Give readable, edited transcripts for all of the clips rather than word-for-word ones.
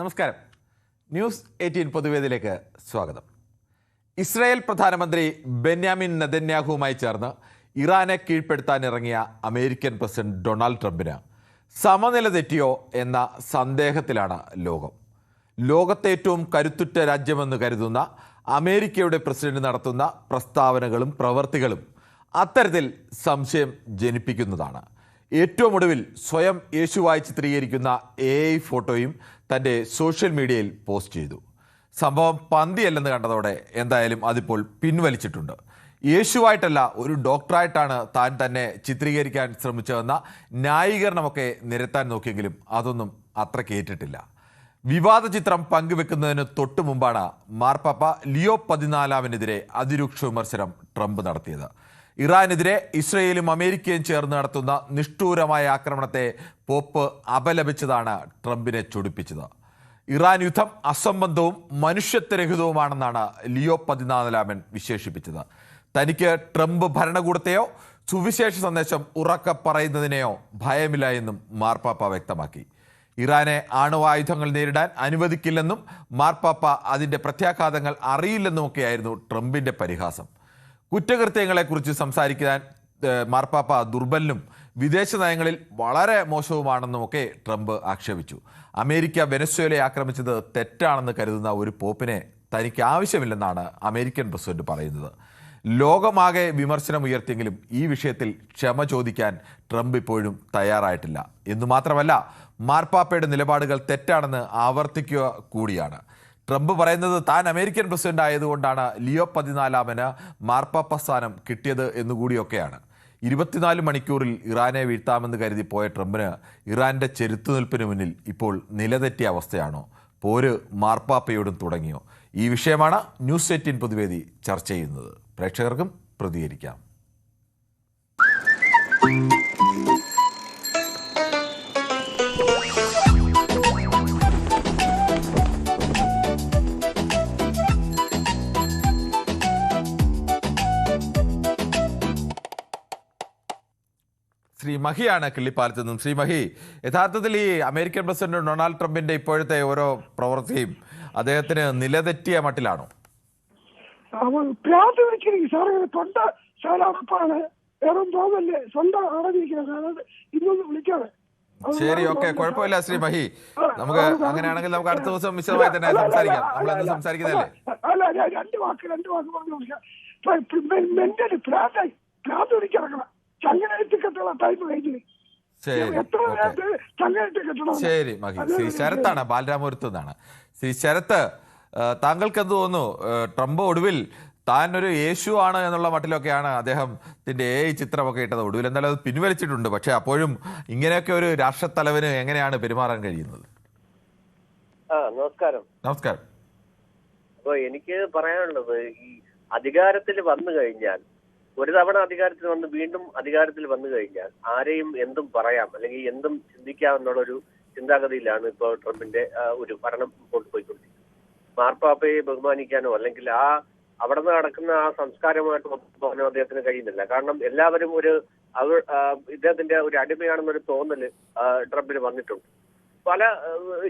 നമസ്കാരം. ന്യൂസ് 18 പൊതുവേദിയിലേക്ക് സ്വാഗതം. ഇസ്രായേൽ പ്രധാനമന്ത്രി ബെന്യാമിൻ നെതന്യാഹുവുമായി ചേർന്ന് ഇറാനെ കീഴ്പ്പെടുത്താനിറങ്ങിയ അമേരിക്കൻ പ്രസിഡന്റ് ഡൊണാൾഡ് ട്രംപിന് സമനില തെറ്റിയോ എന്ന സന്ദേഹത്തിലാണ് ലോകം. ലോകത്തെ ഏറ്റവും കരുത്തുറ്റ രാജ്യമെന്ന് കരുതുന്ന അമേരിക്കയുടെ പ്രസിഡന്റ് നടത്തുന്ന പ്രസ്താവനകളും പ്രവൃത്തികളും അത്തരത്തിൽ സംശയം ജനിപ്പിക്കുന്നതാണ്. ഏറ്റവും ഒടുവിൽ സ്വയം യേശുവായി ചിത്രീകരിക്കുന്ന AI ഫോട്ടോയും തൻ്റെ സോഷ്യൽ മീഡിയയിൽ പോസ്റ്റ് ചെയ്തു. സംഭവം പന്തിയല്ലെന്ന് കണ്ടതോടെ എന്തായാലും അതിപ്പോൾ പിൻവലിച്ചിട്ടുണ്ട്. യേശുവായിട്ടല്ല, ഒരു ഡോക്ടറായിട്ടാണ് താൻ തന്നെ ചിത്രീകരിക്കാൻ ശ്രമിച്ചതെന്ന ന്യായീകരണമൊക്കെ നിരത്താൻ നോക്കിയെങ്കിലും അതൊന്നും അത്ര കേട്ടിട്ടില്ല. വിവാദ ചിത്രം പങ്കുവെക്കുന്നതിന് തൊട്ടു മുമ്പാണ് മാർപ്പാപ്പ ലിയോ 14-നെതിരെ അതിരൂക്ഷ വിമർശനം ട്രംപ് നടത്തിയത്. ഇറാനെതിരെ ഇസ്രയേലും അമേരിക്കയും ചേർന്ന് നടത്തുന്ന നിഷ്ഠൂരമായ ആക്രമണത്തെ പോപ്പ് അപലപിച്ചതാണ് ട്രംപിനെ ചൊടിപ്പിച്ചത്. ഇറാൻ യുദ്ധം അസംബന്ധവും മനുഷ്യത്വരഹിതവുമാണെന്നാണ് ലിയോ 14 വിശേഷിപ്പിച്ചത്. തനിക്ക് ട്രംപ് ഭരണകൂടത്തെയോ സുവിശേഷ സന്ദേശം ഉറക്കെ പറയുന്നതിനെയോ ഭയമില്ല എന്നും മാർപ്പാപ്പ വ്യക്തമാക്കി. ഇറാനെ ആണവായുധങ്ങൾ നേരിടാൻ അനുവദിക്കില്ലെന്നും മാർപ്പാപ്പ അതിൻ്റെ പ്രത്യാഘാതങ്ങൾ അറിയില്ലെന്നുമൊക്കെയായിരുന്നു ട്രംപിൻ്റെ പരിഹാസം. കുറ്റകൃത്യങ്ങളെക്കുറിച്ച് സംസാരിക്കാൻ മാർപ്പാപ്പ ദുർബലനും വിദേശ നയങ്ങളിൽ വളരെ മോശവുമാണെന്നുമൊക്കെ ട്രംപ് ആക്ഷേപിച്ചു. അമേരിക്ക വെനസ്വേലയെ ആക്രമിച്ചത് തെറ്റാണെന്ന് കരുതുന്ന ഒരു പോപ്പിനെ തനിക്ക് ആവശ്യമില്ലെന്നാണ് അമേരിക്കൻ പ്രസിഡന്റ് പറയുന്നത്. ലോകമാകെ വിമർശനം ഉയർത്തിയെങ്കിലും ഈ വിഷയത്തിൽ ക്ഷമ ചോദിക്കാൻ ട്രംപ് ഇപ്പോഴും തയ്യാറായിട്ടില്ല. എന്നു മാത്രമല്ല, മാർപ്പാപ്പയുടെ നിലപാടുകൾ തെറ്റാണെന്ന് ആവർത്തിക്കുക കൂടിയാണ്. ട്രംപ് പറയുന്നത് താൻ അമേരിക്കൻ പ്രസിഡന്റ് ആയതുകൊണ്ടാണ് ലിയോ 14 മാർപ്പാപ്പ സ്ഥാനം കിട്ടിയത് എന്നുകൂടിയൊക്കെയാണ്. 24 മണിക്കൂറിൽ ഇറാനെ വീഴ്ത്താമെന്ന് കരുതി പോയ ട്രംപിന് ഇറാന്റെ ചെറുത്തുനിൽപ്പിന് മുന്നിൽ ഇപ്പോൾ നിലതെറ്റിയ അവസ്ഥയാണോ? പോര് മാർപ്പാപ്പയോടും തുടങ്ങിയോ? ഈ വിഷയമാണ് ന്യൂസ് 18 പൊതുവേദി ചർച്ച ചെയ്യുന്നത്. പ്രേക്ഷകർക്കും പ്രതികരിക്കാം. ശ്രീ മഹിയാണ് കിള്ളിപ്പാലത്ത് നിന്നും. ശ്രീ മഹി, യഥാർത്ഥത്തിൽ ഈ അമേരിക്കൻ പ്രസിഡന്റ് ഡൊണാൾഡ് ട്രംപിന്റെ ഇപ്പോഴത്തെ ഓരോ പ്രവൃത്തിയും അദ്ദേഹത്തിന് നിലതെറ്റിയ മട്ടിലാണോ? ശരി, ഓക്കെ, കുഴപ്പമില്ല ശ്രീ മഹി. നമുക്ക് അങ്ങനെയാണെങ്കിൽ നമുക്ക് അടുത്ത ദിവസം വിശദമായി തന്നെ സംസാരിക്കാം. നമ്മളെന്ന് സംസാരിക്കുന്നതല്ലേ? ശരി മഹി. ശ്രീ ശരത്താണ് ബാലരാമപുരത്ത് നിന്നാണ്. ശ്രീ ശരത്ത്, താങ്കൾക്ക് എന്ത് തോന്നുന്നു? ട്രംപ് ഒടുവിൽ താൻ ഒരു യേശു ആണ് എന്നുള്ള മട്ടിലൊക്കെയാണ് അദ്ദേഹത്തിന്റെ AI ചിത്രമൊക്കെ ഇട്ടത്. ഒടുവിൽ എന്തായാലും അത് പിൻവലിച്ചിട്ടുണ്ട്. പക്ഷെ അപ്പോഴും ഇങ്ങനെയൊക്കെ ഒരു രാഷ്ട്രത്തലവന് എങ്ങനെയാണ് പെരുമാറാൻ കഴിയുന്നത്? നമസ്കാരം. നമസ്കാരം. അപ്പൊ എനിക്ക് പറയാനുള്ളത്, ഈ അധികാരത്തിൽ വന്നു കഴിഞ്ഞാൽ, ഒരു തവണ അധികാരത്തിൽ വന്ന് വീണ്ടും അധികാരത്തിൽ വന്നു കഴിഞ്ഞാൽ ആരെയും എന്തും പറയാം, അല്ലെങ്കിൽ എന്തും ചിന്തിക്കാം എന്നുള്ളൊരു ചിന്താഗതിയിലാണ് ഇപ്പോൾ ട്രംപിന്റെ ഒരു ഭരണം കൊണ്ടുപോയിക്കൊണ്ടിരിക്കുന്നത്. മാർപ്പാപ്പയെ ബഹുമാനിക്കാനോ അല്ലെങ്കിൽ അവിടെ നിന്ന് നടക്കുന്ന ആ സംസ്കാരമായിട്ട് പോകാനോ അദ്ദേഹത്തിന് കഴിയുന്നില്ല. കാരണം എല്ലാവരും ഇദ്ദേഹത്തിന്റെ ഒരു അടിമയാണെന്നൊരു തോന്നല് ട്രംപിന് വന്നിട്ടുണ്ട്. പല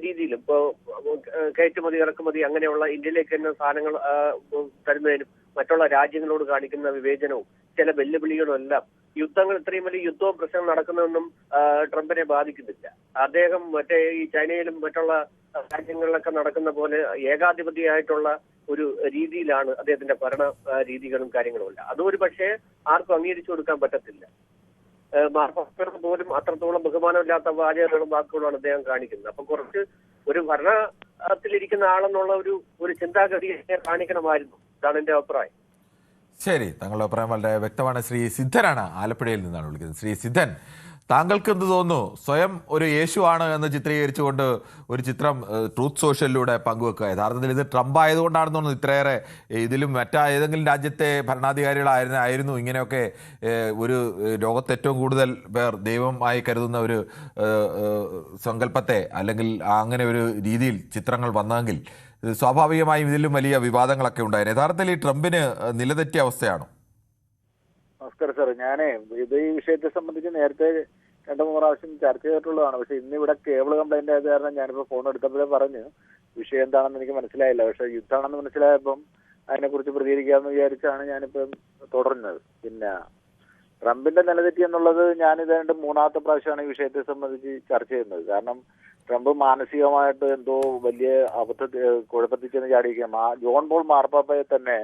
രീതിയിലും ഇപ്പോ കയറ്റുമതി ഇറക്കുമതി അങ്ങനെയുള്ള ഇന്ത്യയിലേക്ക് തന്നെ സാധനങ്ങൾ തരുന്നതിനും മറ്റുള്ള രാജ്യങ്ങളോട് കാണിക്കുന്ന വിവേചനവും ചില വെല്ലുവിളികളും എല്ലാം, യുദ്ധങ്ങൾ ഇത്രയും വലിയ യുദ്ധവും പ്രശ്നം നടക്കുന്നതൊന്നും ട്രംപിനെ ബാധിക്കുന്നില്ല. അദ്ദേഹം ഈ ചൈനയിലും മറ്റുള്ള രാജ്യങ്ങളിലൊക്കെ നടക്കുന്ന പോലെ ഏകാധിപതിയായിട്ടുള്ള ഒരു രീതിയിലാണ് അദ്ദേഹത്തിന്റെ ഭരണ രീതികളും കാര്യങ്ങളും എല്ലാം. അതൊരു പക്ഷേ ആർക്കും അംഗീകരിച്ചു കൊടുക്കാൻ പറ്റത്തില്ല. മാർപ്പാപ്പയോട് പോലും അത്രത്തോളം ബഹുമാനമില്ലാത്ത വാചകങ്ങളും വാക്കുകളുമാണ് അദ്ദേഹം കാണിക്കുന്നത്. അപ്പൊ കുറച്ച് ഒരു ഭരണത്തിലിരിക്കുന്ന ആളെന്നുള്ള ഒരു ചിന്താഗതിയെ കാണിക്കണമായിരുന്നു. ഇതാണ് എന്റെ അഭിപ്രായം. ശരി, താങ്കളുടെ അഭിപ്രായം വളരെ വ്യക്തമാണ്. ശ്രീ സിദ്ധനാണ്, ആലപ്പുഴയിൽ നിന്നാണ് വിളിക്കുന്നത്. ശ്രീ സിദ്ധൻ, താങ്കൾക്ക് എന്ത് തോന്നുന്നു? സ്വയം ഒരു യേശു ആണ് എന്ന് ചിത്രീകരിച്ചുകൊണ്ട് ഒരു ചിത്രം ട്രൂത്ത് സോഷ്യലിലൂടെ പങ്കുവെക്കുക. യഥാർത്ഥത്തിൽ ഇത് ട്രംപ് ആയതുകൊണ്ടാണെന്ന് തോന്നുന്നു ഇത്രയേറെ. ഇതിലും ഏതെങ്കിലും രാജ്യത്തെ ഭരണാധികാരികളായിരുന്നു ഇങ്ങനെയൊക്കെ ഒരു ലോകത്ത് ഏറ്റവും കൂടുതൽ പേർ ദൈവമായി കരുതുന്ന ഒരു സങ്കല്പത്തെ അല്ലെങ്കിൽ അങ്ങനെ ഒരു രീതിയിൽ ചിത്രങ്ങൾ വന്നതെങ്കിൽ സ്വാഭാവികമായും ഇതിലും വലിയ വിവാദങ്ങളൊക്കെ ഉണ്ടായിരുന്നു. യഥാർത്ഥത്തിൽ ഈ ട്രംപിന് നിലതെറ്റിയ അവസ്ഥയാണോ? നമസ്കാരം സാർ. ഈ വിഷയത്തെ സംബന്ധിച്ച് നേരത്തെ 2-3 പ്രാവശ്യം ചർച്ച ചെയ്തിട്ടുള്ളതാണ്. പക്ഷെ ഇന്ന് ഇവിടെ കേബിൾ കംപ്ലൈന്റ് ആയത് കാരണം ഞാനിപ്പോ ഫോൺ എടുത്തപ്പോഴേ പറഞ്ഞു വിഷയം എന്താണെന്ന് എനിക്ക് മനസ്സിലായില്ല. പക്ഷെ യുദ്ധമാണെന്ന് മനസ്സിലായപ്പം അതിനെക്കുറിച്ച് പ്രതികരിക്കാമെന്ന് വിചാരിച്ചാണ് ഞാനിപ്പം തുടർന്നത്. പിന്നെ ട്രംപിന്റെ നിലതെറ്റി എന്നുള്ളത് ഞാനിതേണ്ട 3-ാമത്തെ പ്രാവശ്യമാണ് ഈ വിഷയത്തെ സംബന്ധിച്ച് ചർച്ച ചെയ്യുന്നത്. കാരണം ട്രംപ് മാനസികമായിട്ട് എന്തോ വലിയ കുഴപ്പത്തിൽ ചെന്ന് ചാടിയിരിക്കാം. ജോൺ പോൾ മാർപ്പാപ്പയെ തന്നെ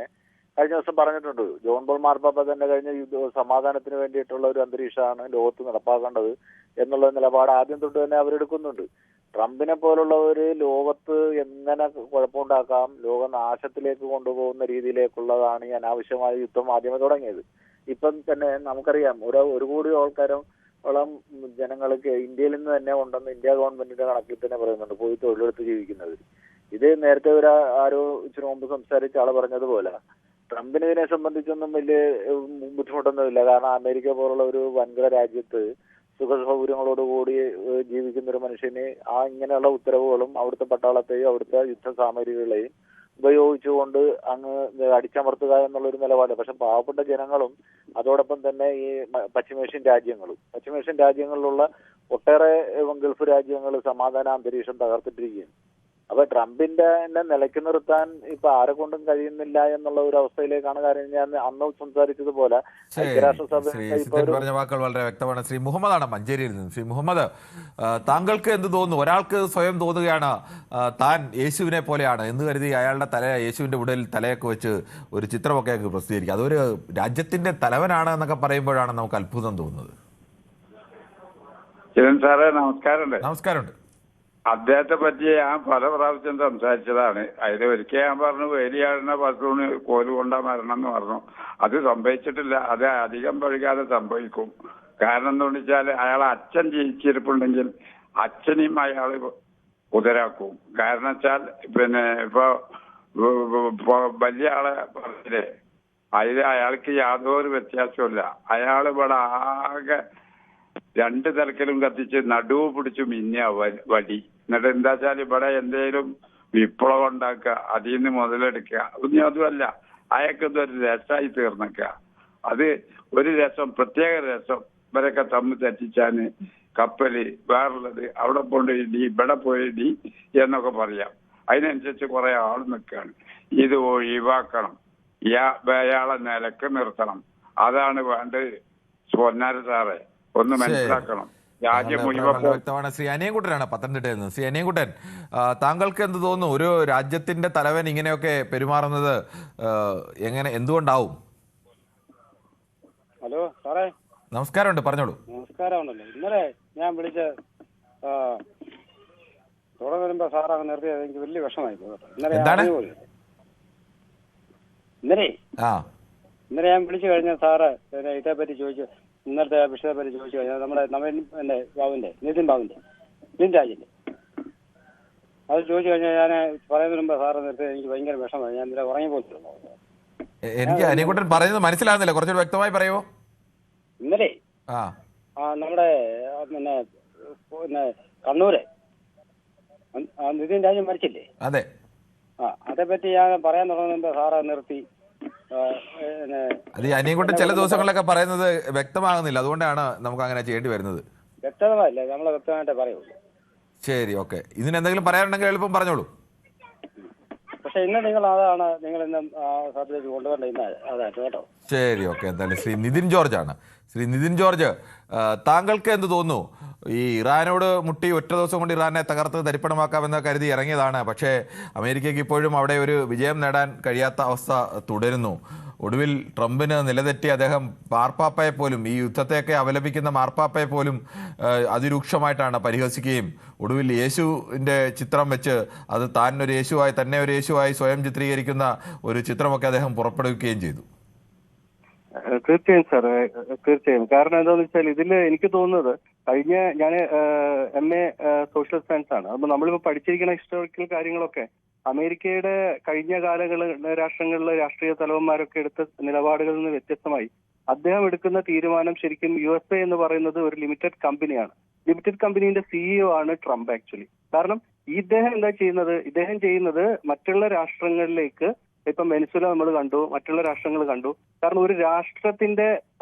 കഴിഞ്ഞ ദിവസം പറഞ്ഞിട്ടുണ്ട്. ജോൺ പോൾ മാർപ്പാപ്പ തന്നെ കഴിഞ്ഞ സമാധാനത്തിന് വേണ്ടിയിട്ടുള്ള ഒരു അന്തരീക്ഷമാണ് ലോകത്ത് നടപ്പാക്കേണ്ടത് എന്നുള്ള നിലപാട് ആദ്യം തൊട്ട് തന്നെ അവരെടുക്കുന്നുണ്ട്. ട്രംപിനെ പോലുള്ളവര് ലോകത്ത് എങ്ങനെ കുഴപ്പമുണ്ടാക്കാം, ലോകനാശത്തിലേക്ക് കൊണ്ടുപോകുന്ന രീതിയിലേക്കുള്ളതാണ് ഈ അനാവശ്യമായ യുദ്ധം ആദ്യമേ തുടങ്ങിയത്. ഇപ്പം തന്നെ നമുക്കറിയാം ഒരു കോടി ആൾക്കാരോളം ജനങ്ങൾക്ക് ഇന്ത്യയിൽ നിന്ന് തന്നെ ഉണ്ടെന്ന് ഇന്ത്യ ഗവൺമെന്റിന്റെ കണക്കിൽ തന്നെ പറയുന്നുണ്ട്, പോയി തൊഴിലെടുത്ത് ജീവിക്കുന്നത്. ഇത് നേരത്തെ ആരോ ഇച്ചിരി മുമ്പ് സംസാരിച്ച ആള് പറഞ്ഞതുപോലെ ട്രംപിന് ഇതിനെ സംബന്ധിച്ചൊന്നും വലിയ ബുദ്ധിമുട്ടൊന്നുമില്ല. കാരണം അമേരിക്ക പോലുള്ള ഒരു വൻകിട രാജ്യത്ത് സുഖ സൗകര്യങ്ങളോടുകൂടി ജീവിക്കുന്ന ഒരു മനുഷ്യന് ഇങ്ങനെയുള്ള ഉത്തരവുകളും അവിടുത്തെ പട്ടാളത്തെയും അവിടുത്തെ യുദ്ധ സാമഗ്രികളെയും ഉപയോഗിച്ചുകൊണ്ട് അങ്ങ് അടിച്ചമർത്തുക എന്നുള്ളൊരു നിലപാട്. പക്ഷെ പാവപ്പെട്ട ജനങ്ങളും അതോടൊപ്പം തന്നെ ഈ പശ്ചിമേഷ്യൻ രാജ്യങ്ങളിലുള്ള ഒട്ടേറെ ഗൾഫ് രാജ്യങ്ങൾ സമാധാന അന്തരീക്ഷം തകർത്തിട്ടിരിക്കുകയാണ്. അപ്പൊ ട്രംപിന്റെ നിലയ്ക്ക് നിർത്താൻ ഇപ്പൊ ആരെ കൊണ്ടും കഴിയുന്നില്ല എന്നുള്ള ഒരു അവസ്ഥയിലേക്കാണ് കാര്യം. ഞാൻ അന്ന് സംസാരിച്ചതുപോലെ പറഞ്ഞ വാക്കുകൾ വളരെ വ്യക്തമാണ്. ശ്രീ മുഹമ്മദാണ് മഞ്ചേരിയിൽ നിന്ന്. ശ്രീ മുഹമ്മദ്, താങ്കൾക്ക് എന്ത് തോന്നുന്നു? ഒരാൾക്ക് സ്വയം തോന്നുകയാണ് താൻ യേശുവിനെ പോലെയാണ് എന്ന് കരുതി അയാളുടെ യേശുവിന്റെ ഉടലിൽ തലയൊക്കെ വെച്ച് ഒരു ചിത്രമൊക്കെ പ്രസിദ്ധീകരിക്കുക. അതൊരു രാജ്യത്തിന്റെ തലവനാണ് എന്നൊക്കെ പറയുമ്പോഴാണ് നമുക്ക് അത്ഭുതം തോന്നുന്നത്. നമസ്കാരമുണ്ട്. അദ്ദേഹത്തെ പറ്റി ഞാൻ പല പ്രാവശ്യം സംസാരിച്ചതാണ്. അതിൽ ഒരിക്കൽ ഞാൻ പറഞ്ഞു വേലിയാടുന്ന പശുവിന് കോല് കൊണ്ടാ മരണം എന്ന് പറഞ്ഞു. അത് സംഭവിച്ചിട്ടില്ല. അത് അധികം വൈകാതെ സംഭവിക്കും. കാരണം എന്താണെന്ന് വെച്ചാൽ അയാളെ അച്ഛൻ ജീവിച്ചിരിപ്പുണ്ടെങ്കിൽ അച്ഛനെയും അയാൾ കുതിരാക്കും. കാരണം വെച്ചാൽ പിന്നെ ഇപ്പൊ വലിയ ആളെ പറഞ്ഞില്ലേ, അതിൽ അയാൾക്ക് യാതൊരു വ്യത്യാസമില്ല. അയാൾ ഇവിടെ ആകെ 2 തലക്കലും കത്തിച്ച് നടുവ് പിടിച്ചു മിന്നിയ വടി. എന്നിട്ട് എന്താ വെച്ചാൽ ഇവിടെ എന്തേലും വിപ്ലവം ഉണ്ടാക്കുക, അതിൽ നിന്ന് മുതലെടുക്കുക. ഒന്നും അതുമല്ല, അയാൾക്കിതൊരു രസമായി തീർന്നേക്കുക. അത് ഒരു രസം, പ്രത്യേക രസം. ഇവരൊക്കെ തമ്മിൽ തെറ്റിച്ചാന് കപ്പല് വേറുള്ളത് അവിടെ പോയിടി ഇവിടെ പോയിടി എന്നൊക്കെ പറയാം. അതിനനുസരിച്ച് കുറെ ആൾ നിൽക്കുകയാണ്. ഇത് ഒഴിവാക്കണം, അയാളെ നിലക്ക് നിർത്തണം. അതാണ് വേണ്ടത്. പൊന്നാര സാറേ, ഒന്ന് മനസ്സിലാക്കണം. വ്യക്തമാണ്. ശ്രീ അനിയൻകുട്ടനാണ് പത്തനംതിട്ടയിൽ നിന്ന്. ശ്രീ അനിയൻകുട്ടൻ, താങ്കൾക്ക് എന്ത് തോന്നുന്നു? ഒരു രാജ്യത്തിന്റെ തലവൻ ഇങ്ങനെയൊക്കെ പെരുമാറുന്നത് എന്തുകൊണ്ടാവും? ഹലോ സാറേ, നമസ്കാരമുണ്ട്, പറഞ്ഞോളൂ. നമസ്കാരമുണ്ടല്ലോ. ഇന്നലെ ഞാൻ വിളിച്ച തുടർന്ന് വരുമ്പോ സാർ അങ്ങ് നിർത്തിയത് എനിക്ക് വലിയ വിഷമായി. ഇന്നലെ ഞാൻ വിളിച്ചു കഴിഞ്ഞ സാറ് ഇതേപ്പറ്റി ചോദിച്ചു, ഇന്നലത്തെ വിഷയത്തെ പറ്റി ചോദിച്ചു കഴിഞ്ഞാൽ നമ്മുടെ നിതിൻ രാജിന്റെ അത് ചോദിച്ചു കഴിഞ്ഞാൽ ഞാൻ പറയുന്നതിന് മുമ്പ് സാറ് നിർത്തി എനിക്ക് ഭയങ്കര വിഷമമായി. ഞാൻ ഇന്നലെ ഉറങ്ങിപ്പോയിട്ടുള്ളൂ. എനിക്ക് അനിയൻകുട്ടൻ പറയുന്നത് മനസ്സിലാകുന്നില്ല, കുറച്ചുകൂടി വ്യക്തമായി പറയുമോ? ഇന്നലെ നമ്മുടെ കണ്ണൂര് നിതിൻ രാജൻ മരിച്ചില്ലേ? അതെ. അതേപ്പറ്റി ഞാൻ പറയാൻ തുടങ്ങുമ്പോ സാറ് നിർത്തി. അത് ഈ അനിയൻകുട്ടൻ ചില ദിവസങ്ങളിലൊക്കെ പറയുന്നത് വ്യക്തമാകുന്നില്ല, അതുകൊണ്ടാണ് നമുക്ക് അങ്ങനെ ചെയ്യേണ്ടി വരുന്നത്. വ്യക്തമല്ല, നമ്മളെ വ്യക്തമായിട്ടേ പറയുള്ളൂ. ശരി, ഓക്കെ. ഇതിനെന്തെങ്കിലും പറയാനുണ്ടെങ്കിൽ എളുപ്പം പറഞ്ഞോളൂ. പക്ഷെ ഇന്ന് നിങ്ങൾ ഇന്ന് സബ്ജക്ട് കൊണ്ടുവരേണ്ട അതായിട്ട് കേട്ടോ. ശരി, ഓക്കെ. എന്തായാലും ശ്രീ നിതിൻ ജോർജ് ആണ്. ശ്രീ നിതിൻ ജോർജ്, താങ്കൾക്ക് എന്ത് തോന്നുന്നു? ഈ ഇറാനോട് മുട്ടി ഒറ്റ ദിവസം കൊണ്ട് ഇറാനെ തകർത്ത് തരിപ്പണമാക്കാമെന്ന് കരുതി ഇറങ്ങിയതാണ്. പക്ഷേ അമേരിക്കയ്ക്ക് ഇപ്പോഴും അവിടെ ഒരു വിജയം നേടാൻ കഴിയാത്ത അവസ്ഥ തുടരുന്നു. ഒടുവിൽ ട്രംപിന് നിലതെറ്റി അദ്ദേഹം മാർപ്പാപ്പയെ പോലും, ഈ യുദ്ധത്തെയൊക്കെ അപലപിക്കുന്ന മാർപ്പാപ്പയെ പോലും അതിരൂക്ഷമായിട്ടാണ് പരിഹസിക്കുകയും ഒടുവിൽ യേശുവിൻ്റെ ചിത്രം വെച്ച് അത് തന്നെ ഒരു യേശുവായി സ്വയം ചിത്രീകരിക്കുന്ന ഒരു ചിത്രമൊക്കെ അദ്ദേഹം പുറപ്പെടുവിക്കുകയും ചെയ്തു. തീർച്ചയായും സാർ, തീർച്ചയായും. കാരണം എന്താണെന്ന് വെച്ചാൽ ഇതിൽ എനിക്ക് തോന്നുന്നത്, ഞാൻ MA സോഷ്യൽ സയൻസ് ആണ്. അപ്പൊ നമ്മളിപ്പോ പഠിച്ചിരിക്കുന്ന ഹിസ്റ്റോറിക്കൽ കാര്യങ്ങളൊക്കെ അമേരിക്കയുടെ കഴിഞ്ഞ രാഷ്ട്രങ്ങളിലെ രാഷ്ട്രീയ തലവന്മാരൊക്കെ എടുത്ത നിലപാടുകളിൽ നിന്ന് വ്യത്യസ്തമായി അദ്ദേഹം എടുക്കുന്ന തീരുമാനം ശരിക്കും USA എന്ന് പറയുന്നത് ഒരു ലിമിറ്റഡ് കമ്പനിയാണ്. ലിമിറ്റഡ് കമ്പനീന്റെ CEO ആണ് ട്രംപ് ആക്ച്വലി. കാരണം ഇദ്ദേഹം എന്താ ചെയ്യുന്നത്? ഇദ്ദേഹം ചെയ്യുന്നത് മറ്റുള്ള രാഷ്ട്രങ്ങളിലേക്ക്, ഇപ്പം വെനിസ്വേല നമ്മൾ കണ്ടു, മറ്റുള്ള രാഷ്ട്രങ്ങൾ കണ്ടു. കാരണം ഒരു രാഷ്ട്രത്തിന്റെ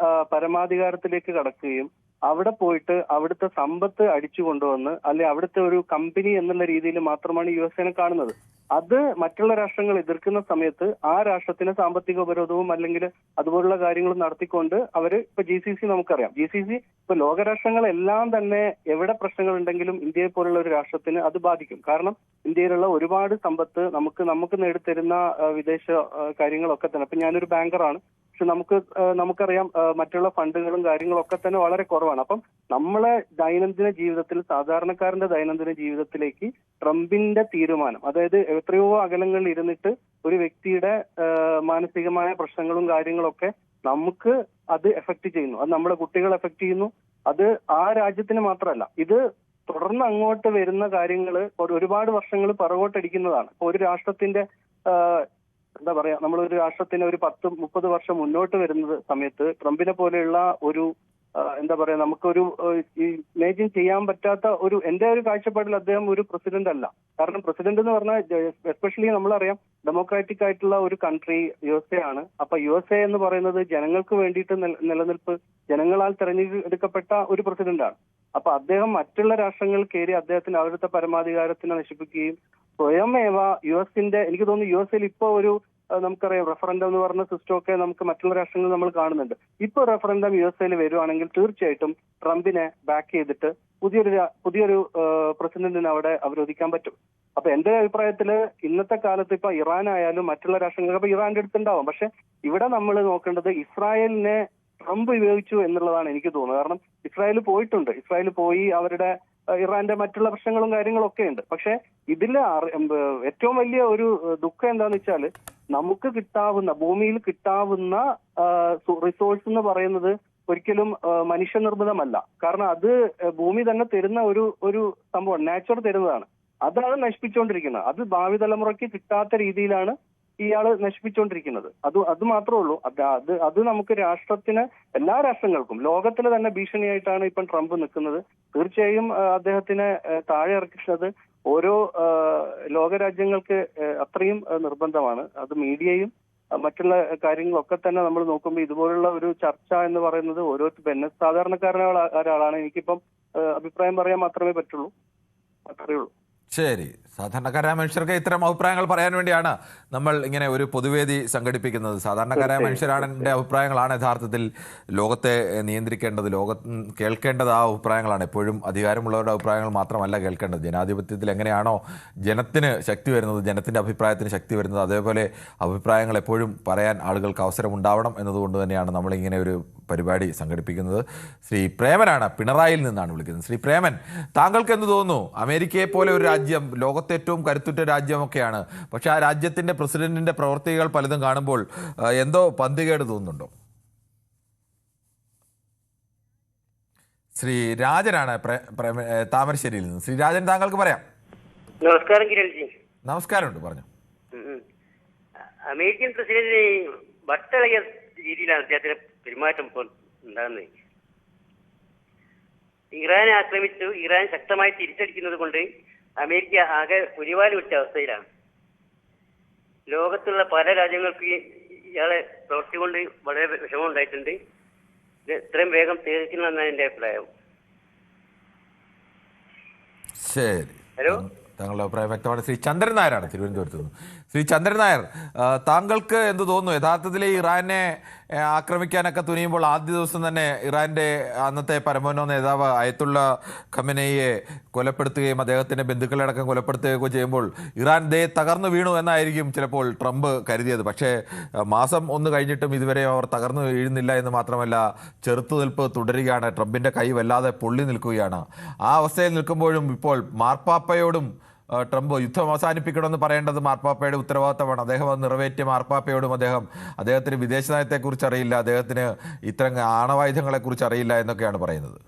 പരമാധികാരത്തിലേക്ക് കടക്കുകയും അവിടെ പോയിട്ട് അവിടുത്തെ സമ്പത്ത് അടിച്ചു കൊണ്ടുവന്ന് അല്ലെ അവിടുത്തെ ഒരു കമ്പനി എന്നുള്ള രീതിയിൽ മാത്രമാണ് USA കാണുന്നത്. അത് മറ്റുള്ള രാഷ്ട്രങ്ങൾ എതിർക്കുന്ന സമയത്ത് ആ രാഷ്ട്രത്തിന് സാമ്പത്തിക ഉപരോധവും അല്ലെങ്കിൽ അതുപോലുള്ള കാര്യങ്ങളും നടത്തിക്കൊണ്ട് അവര് ഇപ്പൊ GCC നമുക്കറിയാം. GCC ഇപ്പൊ ലോകരാഷ്ട്രങ്ങളെല്ലാം തന്നെ എവിടെ പ്രശ്നങ്ങൾ ഉണ്ടെങ്കിലും ഇന്ത്യയെ പോലുള്ള ഒരു രാഷ്ട്രത്തിന് അത് ബാധിക്കും. കാരണം ഇന്ത്യയിലുള്ള ഒരുപാട് സമ്പത്ത് നമുക്ക് നേടിത്തരുന്ന വിദേശ കാര്യങ്ങളൊക്കെ തന്നെ. അപ്പൊ ഞാനൊരു ബാങ്കറാണ്, പക്ഷെ നമുക്കറിയാം മറ്റുള്ള ഫണ്ടുകളും കാര്യങ്ങളും ഒക്കെ തന്നെ വളരെ കുറവാണ്. അപ്പം നമ്മളെ ദൈനംദിന ജീവിതത്തിൽ സാധാരണക്കാരന്റെ ദൈനംദിന ജീവിതത്തിലേക്ക് ട്രംപിന്റെ തീരുമാനം, അതായത് എത്രയോ അകലങ്ങളിൽ ഇരുന്നിട്ട് ഒരു വ്യക്തിയുടെ മാനസികമായ പ്രശ്നങ്ങളും കാര്യങ്ങളൊക്കെ നമുക്ക് അത് എഫക്ട് ചെയ്യുന്നു. അത് നമ്മുടെ കുട്ടികളെ എഫക്ട് ചെയ്യുന്നു. അത് ആ രാജ്യത്തിന് മാത്രമല്ല, ഇത് തുടർന്ന് അങ്ങോട്ട് വരുന്ന കാര്യങ്ങൾ ഒരുപാട് വർഷങ്ങൾ പുറകോട്ടടിക്കുന്നതാണ്. ഇപ്പൊ ഒരു രാഷ്ട്രത്തിന്റെ എന്താ പറയാ, നമ്മളൊരു രാഷ്ട്രത്തിന് ഒരു 10-30 വർഷം മുന്നോട്ട് വരുന്ന സമയത്ത് ട്രംപിനെ പോലെയുള്ള ഒരു എന്താ പറയാ, നമുക്കൊരു ഇമേജിൻ ചെയ്യാൻ പറ്റാത്ത ഒരു, എന്റെ ഒരു കാഴ്ചപ്പാടിൽ അദ്ദേഹം ഒരു പ്രസിഡന്റ് അല്ല. കാരണം പ്രസിഡന്റ് എന്ന് പറഞ്ഞാൽ എസ്പെഷ്യലി നമ്മളറിയാം ഡെമോക്രാറ്റിക് ആയിട്ടുള്ള ഒരു കൺട്രി USA ആണ്. അപ്പൊ USA എന്ന് പറയുന്നത് ജനങ്ങൾക്ക് വേണ്ടിയിട്ട് നിലനിൽപ്പ്, ജനങ്ങളാൽ തെരഞ്ഞെടുക്കപ്പെട്ട ഒരു പ്രസിഡന്റാണ്. അപ്പൊ അദ്ദേഹം മറ്റുള്ള രാഷ്ട്രങ്ങൾ കയറി അദ്ദേഹത്തിന് അവിടുത്തെ പരമാധികാരത്തിനെ നശിപ്പിക്കുകയും സ്വയമേവ US-ന്റെ, എനിക്ക് തോന്നുന്നു US-ൽ ഇപ്പൊ ഒരു നമുക്കറിയാം റഫറൻഡം എന്ന് പറഞ്ഞ സിസ്റ്റം ഒക്കെ നമുക്ക് മറ്റുള്ള രാഷ്ട്രങ്ങളിൽ നമ്മൾ കാണുന്നുണ്ട്. ഇപ്പൊ റഫറൻഡം USA-ൽ വരുവാണെങ്കിൽ തീർച്ചയായിട്ടും ട്രംപിനെ ബാക്ക് ചെയ്തിട്ട് പുതിയൊരു പ്രസിഡന്റിനെ അവിടെ അവരോധിക്കാൻ പറ്റും. അപ്പൊ എന്റെ അഭിപ്രായത്തില് ഇന്നത്തെ കാലത്ത് ഇപ്പൊ ഇറാൻ ആയാലും മറ്റുള്ള രാഷ്ട്രങ്ങൾക്ക് ഇപ്പൊ ഇറാന്റെ അടുത്തുണ്ടാവും, പക്ഷെ ഇവിടെ നമ്മൾ നോക്കേണ്ടത് ഇസ്രായേലിനെ ട്രംപ് ഉപയോഗിച്ചു എന്നുള്ളതാണ് എനിക്ക് തോന്നുന്നത്. കാരണം ഇസ്രായേൽ പോയിട്ടുണ്ട്, ഇസ്രായേൽ പോയി അവരുടെ ഇറാന്റെ മറ്റുള്ള പ്രശ്നങ്ങളും കാര്യങ്ങളും ഒക്കെ ഉണ്ട്. പക്ഷെ ഇതില് ഏറ്റവും വലിയ ഒരു ദുഃഖം എന്താന്ന് വെച്ചാൽ നമുക്ക് കിട്ടാവുന്ന, ഭൂമിയിൽ കിട്ടാവുന്ന റിസോഴ്സ് എന്ന് പറയുന്നത് ഒരിക്കലും മനുഷ്യനിർമ്മിതമല്ല. കാരണം അത് ഭൂമി തന്നെ തരുന്ന ഒരു സംഭവം, നാച്ചുറൽ തരുന്നതാണ്. അതാണ് നശിപ്പിച്ചുകൊണ്ടിരിക്കുന്നത്. അത് ഭാവി തലമുറയ്ക്ക് കിട്ടാത്ത രീതിയിലാണ് ഇയാള് നശിപ്പിച്ചുകൊണ്ടിരിക്കുന്നത്. അത് മാത്രമേ ഉള്ളൂ. അത് നമുക്ക് രാഷ്ട്രത്തിന്, എല്ലാ രാഷ്ട്രങ്ങൾക്കും ലോകത്തിൽ തന്നെ ഭീഷണിയായിട്ടാണ് ഇപ്പം ട്രംപ് നിൽക്കുന്നത്. തീർച്ചയായും അദ്ദേഹത്തിനെ താഴെ ഇറക്കുന്നത് ഓരോ ലോകരാജ്യങ്ങൾക്ക് അത്രയും നിർബന്ധമാണ്. അത് മീഡിയയും മറ്റുള്ള കാര്യങ്ങളൊക്കെ തന്നെ നമ്മൾ നോക്കുമ്പോൾ ഇതുപോലുള്ള ഒരു ചർച്ച എന്ന് പറയുന്നത് സാധാരണക്കാരനായ ഒരാളാണ്, എനിക്കിപ്പം അഭിപ്രായം പറയാൻ മാത്രമേ പറ്റുള്ളൂ. അത്രയേ ഉള്ളൂ. ശരി, സാധാരണക്കാരായ മനുഷ്യർക്ക് ഇത്തരം അഭിപ്രായങ്ങൾ പറയാൻ വേണ്ടിയാണ് നമ്മൾ ഇങ്ങനെ ഒരു പൊതുവേദി സംഘടിപ്പിക്കുന്നത്. സാധാരണക്കാരായ മനുഷ്യരാണ് എൻ്റെ അഭിപ്രായങ്ങളാണ് യഥാർത്ഥത്തിൽ ലോകത്തെ നിയന്ത്രിക്കേണ്ടത്, കേൾക്കേണ്ടത് ആ അഭിപ്രായങ്ങളാണ്. എപ്പോഴും അധികാരമുള്ളവരുടെ അഭിപ്രായങ്ങൾ മാത്രമല്ല കേൾക്കേണ്ടത്. ജനാധിപത്യത്തിൽ എങ്ങനെയാണോ ജനത്തിന് ശക്തി വരുന്നത്, ജനത്തിൻ്റെ അഭിപ്രായത്തിന് ശക്തി വരുന്നത്, അതേപോലെ അഭിപ്രായങ്ങൾ എപ്പോഴും പറയാൻ ആളുകൾക്ക് അവസരം ഉണ്ടാവണം എന്നതുകൊണ്ട് തന്നെയാണ് നമ്മളിങ്ങനെ ഒരു പരിപാടി സംഘടിപ്പിക്കുന്നത്. ശ്രീ പ്രേമനാണ്, പിണറായിയിൽ നിന്നാണ് വിളിക്കുന്നത്. ശ്രീ പ്രേമൻ, താങ്കൾക്ക് എന്ത് തോന്നുന്നു? അമേരിക്കയെ പോലെ ഒരു രാജ്യം, ലോകത്തെ ഏറ്റവും കരുത്തുറ്റ രാജ്യമൊക്കെയാണ്, പക്ഷെ ആ രാജ്യത്തിൻ്റെ പ്രസിഡന്റിൻ്റെ പ്രവർത്തികൾ പലതും കാണുമ്പോൾ എന്തോ പന്തികേട് തോന്നുന്നുണ്ടോ? ശ്രീ രാജനാണ് താമരശ്ശേരിയിൽ നിന്ന്. ശ്രീ രാജൻ, താങ്കൾക്ക് പറയാം. നമസ്കാരം കിരൺജി. നമസ്കാരമുണ്ട്, പറഞ്ഞു. അമേരിക്കൻ പ്രസിഡന്റ് വട്ടളകിയ രീതിയിലാണ് അദ്ദേഹത്തിന്റെ പെരുമാറ്റം ഇപ്പോൾ ഉണ്ടാകുന്നത്. ഇറാനെ ആക്രമിച്ചു, ഇറാൻ ശക്തമായി തിരിച്ചടിക്കുന്നത് കൊണ്ട് അമേരിക്ക ആകെ ഉരിവാല് വിട്ട അവസ്ഥയിലാണ്. ലോകത്തുള്ള പല രാജ്യങ്ങൾക്ക് ഇയാളെ പ്രവൃത്തി കൊണ്ട് വളരെ വിഷമം ഉണ്ടായിട്ടുണ്ട്. ഇത് എത്രയും വേഗം തീർക്കണമെന്നാണ് എൻ്റെ അഭിപ്രായം. ശരി, ഹലോ, താങ്കളുടെ അഭിപ്രായം വ്യക്തമാണ്. ശ്രീ ചന്ദ്രൻ നായരാണ് തിരുവനന്തപുരത്ത് നിന്ന്. ശ്രീ ചന്ദ്രൻ നായർ, താങ്കൾക്ക് എന്ത് തോന്നുന്നു? യഥാർത്ഥത്തിൽ ഇറാനെ ആക്രമിക്കാനൊക്കെ തുനിയുമ്പോൾ ആദ്യ ദിവസം തന്നെ ഇറാന്റെ അന്നത്തെ പരമോന്നത നേതാവ് അയത്തുള്ള ഖമനേയിയെ കൊലപ്പെടുത്തുകയും അദ്ദേഹത്തിന്റെ ബന്ധുക്കളടക്കം കൊലപ്പെടുത്തുകയൊക്കെ ചെയ്യുമ്പോൾ ഇറാൻ തകർന്നു വീണു എന്നായിരിക്കും ചിലപ്പോൾ ട്രംപ് കരുതിയത്. പക്ഷേ മാസം 1 കഴിഞ്ഞിട്ടും ഇതുവരെ അവർ തകർന്നു വീഴുന്നില്ല എന്ന് മാത്രമല്ല, ചെറുത്തുനിൽപ്പ് തുടരുകയാണ്. ട്രംപിന്റെ കൈ വല്ലാതെ പൊള്ളി നിൽക്കുകയാണ്. ആ അവസ്ഥയിൽ നിൽക്കുമ്പോഴും ഇപ്പോൾ മാർപ്പാപ്പയോടും ട്രംപ് യുദ്ധം അവസാനിപ്പിക്കണമെന്ന് പറയേണ്ടത് മാർപ്പാപ്പയുടെ ഉത്തരവാദിത്തമാണ്. അദ്ദേഹം അത് നിറവേറ്റിയ മാർപ്പാപ്പയോടും അദ്ദേഹത്തിന് വിദേശ നയത്തെക്കുറിച്ച് അറിയില്ല, അദ്ദേഹത്തിന് ഇത്തരം ആണവായുധങ്ങളെക്കുറിച്ച് അറിയില്ല എന്നൊക്കെയാണ് പറയുന്നത്.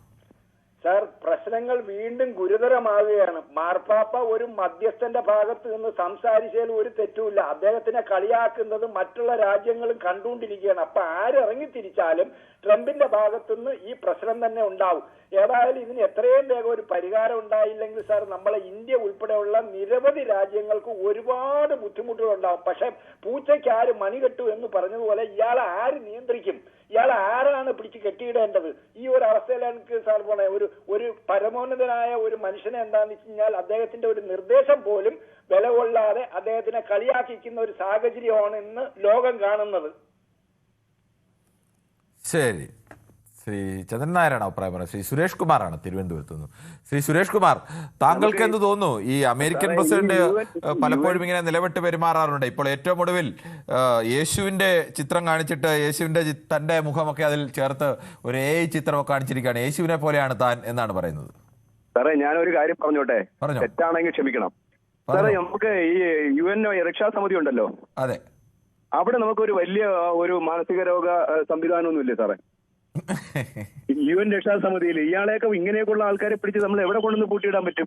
സാർ, പ്രശ്നങ്ങൾ വീണ്ടും ഗുരുതരമാവുകയാണ്. മാർപ്പാപ്പ ഒരു മധ്യസ്ഥന്റെ ഭാഗത്ത് നിന്ന് സംസാരിച്ചതിൽ ഒരു തെറ്റുമില്ല. അദ്ദേഹത്തിനെ കളിയാക്കുന്നത് മറ്റുള്ള രാജ്യങ്ങളും കണ്ടുകൊണ്ടിരിക്കുകയാണ്. അപ്പൊ ആരിറങ്ങി തിരിച്ചാലും ട്രംപിന്റെ ഭാഗത്തുനിന്ന് ഈ പ്രശ്നം തന്നെ ഉണ്ടാവും. ഏതായാലും ഇതിന് എത്രയും വേഗം ഒരു പരിഹാരം ഉണ്ടായില്ലെങ്കിൽ സാർ, നമ്മളെ ഇന്ത്യ ഉൾപ്പെടെയുള്ള നിരവധി രാജ്യങ്ങൾക്ക് ഒരുപാട് ബുദ്ധിമുട്ടുകൾ ഉണ്ടാവും. പക്ഷെ പൂച്ചയ്ക്ക് ആര് മണി കെട്ടു എന്ന് പറഞ്ഞതുപോലെ ഇയാളെ ആര് നിയന്ത്രിക്കും? ഇയാളെ ആരാണ് പിടിച്ച് കെട്ടിയിടേണ്ടത്. ഈ ഒരു അവസ്ഥയിലാണ് എനിക്ക് സാർ പോണേ. ഒരു പരമോന്നതനായ ഒരു മനുഷ്യനെ എന്താണെന്ന് വെച്ച് കഴിഞ്ഞാൽ അദ്ദേഹത്തിന്റെ ഒരു നിർദ്ദേശം പോലും വില കൊള്ളാതെ അദ്ദേഹത്തിനെ കളിയാക്കിക്കുന്ന ഒരു സാഹചര്യമാണ് ഇന്ന് ലോകം കാണുന്നത്. ശരി, ശ്രീ ചന്ദ്രൻ നായരാണ് അഭിപ്രായം പറയുന്നത്. ശ്രീ സുരേഷ് കുമാറാണ് തിരുവനന്തപുരത്ത് നിന്ന്. ശ്രീ സുരേഷ് കുമാർ, താങ്കൾക്ക് എന്ത് തോന്നുന്നു? ഈ അമേരിക്കൻ പ്രസിഡന്റ് പലപ്പോഴും ഇങ്ങനെ നിലവിട്ട് പെരുമാറാറുണ്ട്. ഇപ്പോൾ ഏറ്റവും ഒടുവിൽ യേശുവിന്റെ ചിത്രം കാണിച്ചിട്ട് യേശുവിന്റെ തന്റെ മുഖമൊക്കെ അതിൽ ചേർത്ത് ഒരു AI ചിത്രമൊക്കെ കാണിച്ചിരിക്കുകയാണ്. യേശുവിനെ പോലെയാണ് താൻ എന്നാണ് പറയുന്നത്. സാറേ, ഞാനൊരു കാര്യം പറഞ്ഞോട്ടെ, പറഞ്ഞോ. തെറ്റാണെങ്കിൽ ക്ഷമിക്കണം സാറേ. നമുക്ക് ഈ UN രക്ഷാസമിതി ഉണ്ടല്ലോ, അതെ, അവിടെ നമുക്കൊരു വലിയ ഒരു മാനസിക രോഗ സംവിധാനമൊന്നുമില്ലേ സാറേ? UN രക്ഷാസമിതിയിൽ ഇയാളെയൊക്കെ ഇങ്ങനെയൊക്കെയുള്ള ആൾക്കാരെ പിടിച്ച് നമ്മൾ എവിടെ കൊണ്ടുവന്ന് പൂട്ടിയിടാൻ പറ്റും?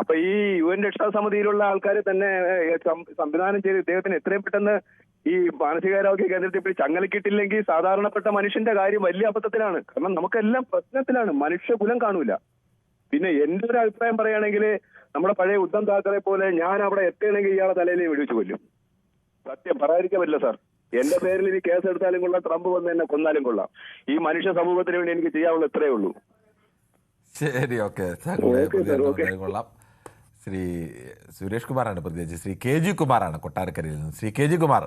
അപ്പൊ ഈ UN രക്ഷാസമിതിയിലുള്ള ആൾക്കാരെ തന്നെ സംവിധാനം ചെയ്ത് ഇദ്ദേഹത്തിന് എത്രയും പെട്ടെന്ന് ഈ മാനസികാരോഗ്യ കേന്ദ്രത്തിൽ പോയി ചങ്ങലക്കിട്ടില്ലെങ്കിൽ സാധാരണപ്പെട്ട മനുഷ്യന്റെ കാര്യം വലിയ അബദ്ധത്തിലാണ്. കാരണം നമുക്കെല്ലാം പ്രശ്നത്തിലാണ്, മനുഷ്യകുലം കാണൂല. പിന്നെ എന്റെ ഒരു അഭിപ്രായം പറയുകയാണെങ്കിൽ നമ്മുടെ പഴയ ഉദ്ധം താക്കറെ പോലെ ഞാൻ അവിടെ എത്തുകയാണെങ്കിൽ ഇയാളെ തലയിൽ വെടിവെച്ച് കൊല്ലും. സത്യം പറയാതിരിക്കാൻ പറ്റില്ല സാർ. എന്റെ പേരിൽ ഇനി കേസ് എടുത്താലും കൊള്ളാം, ട്രംപ് വന്ന് എന്നെ കൊന്നാലും കൊള്ളാം. ഈ മനുഷ്യ സമൂഹത്തിന് വേണ്ടി എനിക്ക് ചെയ്യാനുള്ള ഇത്രയേ ഉള്ളൂ. ശരി, ഓക്കെ, കൊള്ളാം. ശ്രീ സുരേഷ് കുമാറാണ് പ്രതികരിച്ചത്. ശ്രീ KG കുമാറാണ് കൊട്ടാരക്കരയിൽ നിന്ന്. ശ്രീ KG കുമാർ,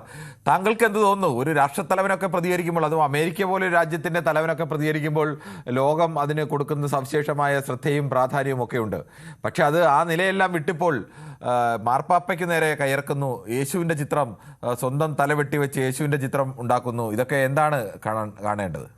താങ്കൾക്ക് എന്ത് തോന്നുന്നു? ഒരു രാഷ്ട്രത്തലവനൊക്കെ പ്രതികരിക്കുമ്പോൾ, അതും അമേരിക്ക പോലെ രാജ്യത്തിൻ്റെ തലവനൊക്കെ പ്രതികരിക്കുമ്പോൾ ലോകം അതിന് കൊടുക്കുന്ന സവിശേഷമായ ശ്രദ്ധയും പ്രാധാന്യവും ഒക്കെ ഉണ്ട്. പക്ഷെ അത് ആ നിലയെല്ലാം വിട്ടിപ്പോൾ മാർപ്പാപ്പയ്ക്ക് നേരെ കയർക്കുന്നു, യേശുവിൻ്റെ ചിത്രം, സ്വന്തം തല വെട്ടിവെച്ച് യേശുവിൻ്റെ ചിത്രം ഉണ്ടാക്കുന്നു. ഇതൊക്കെ എന്താണ് കാണേണ്ടത്?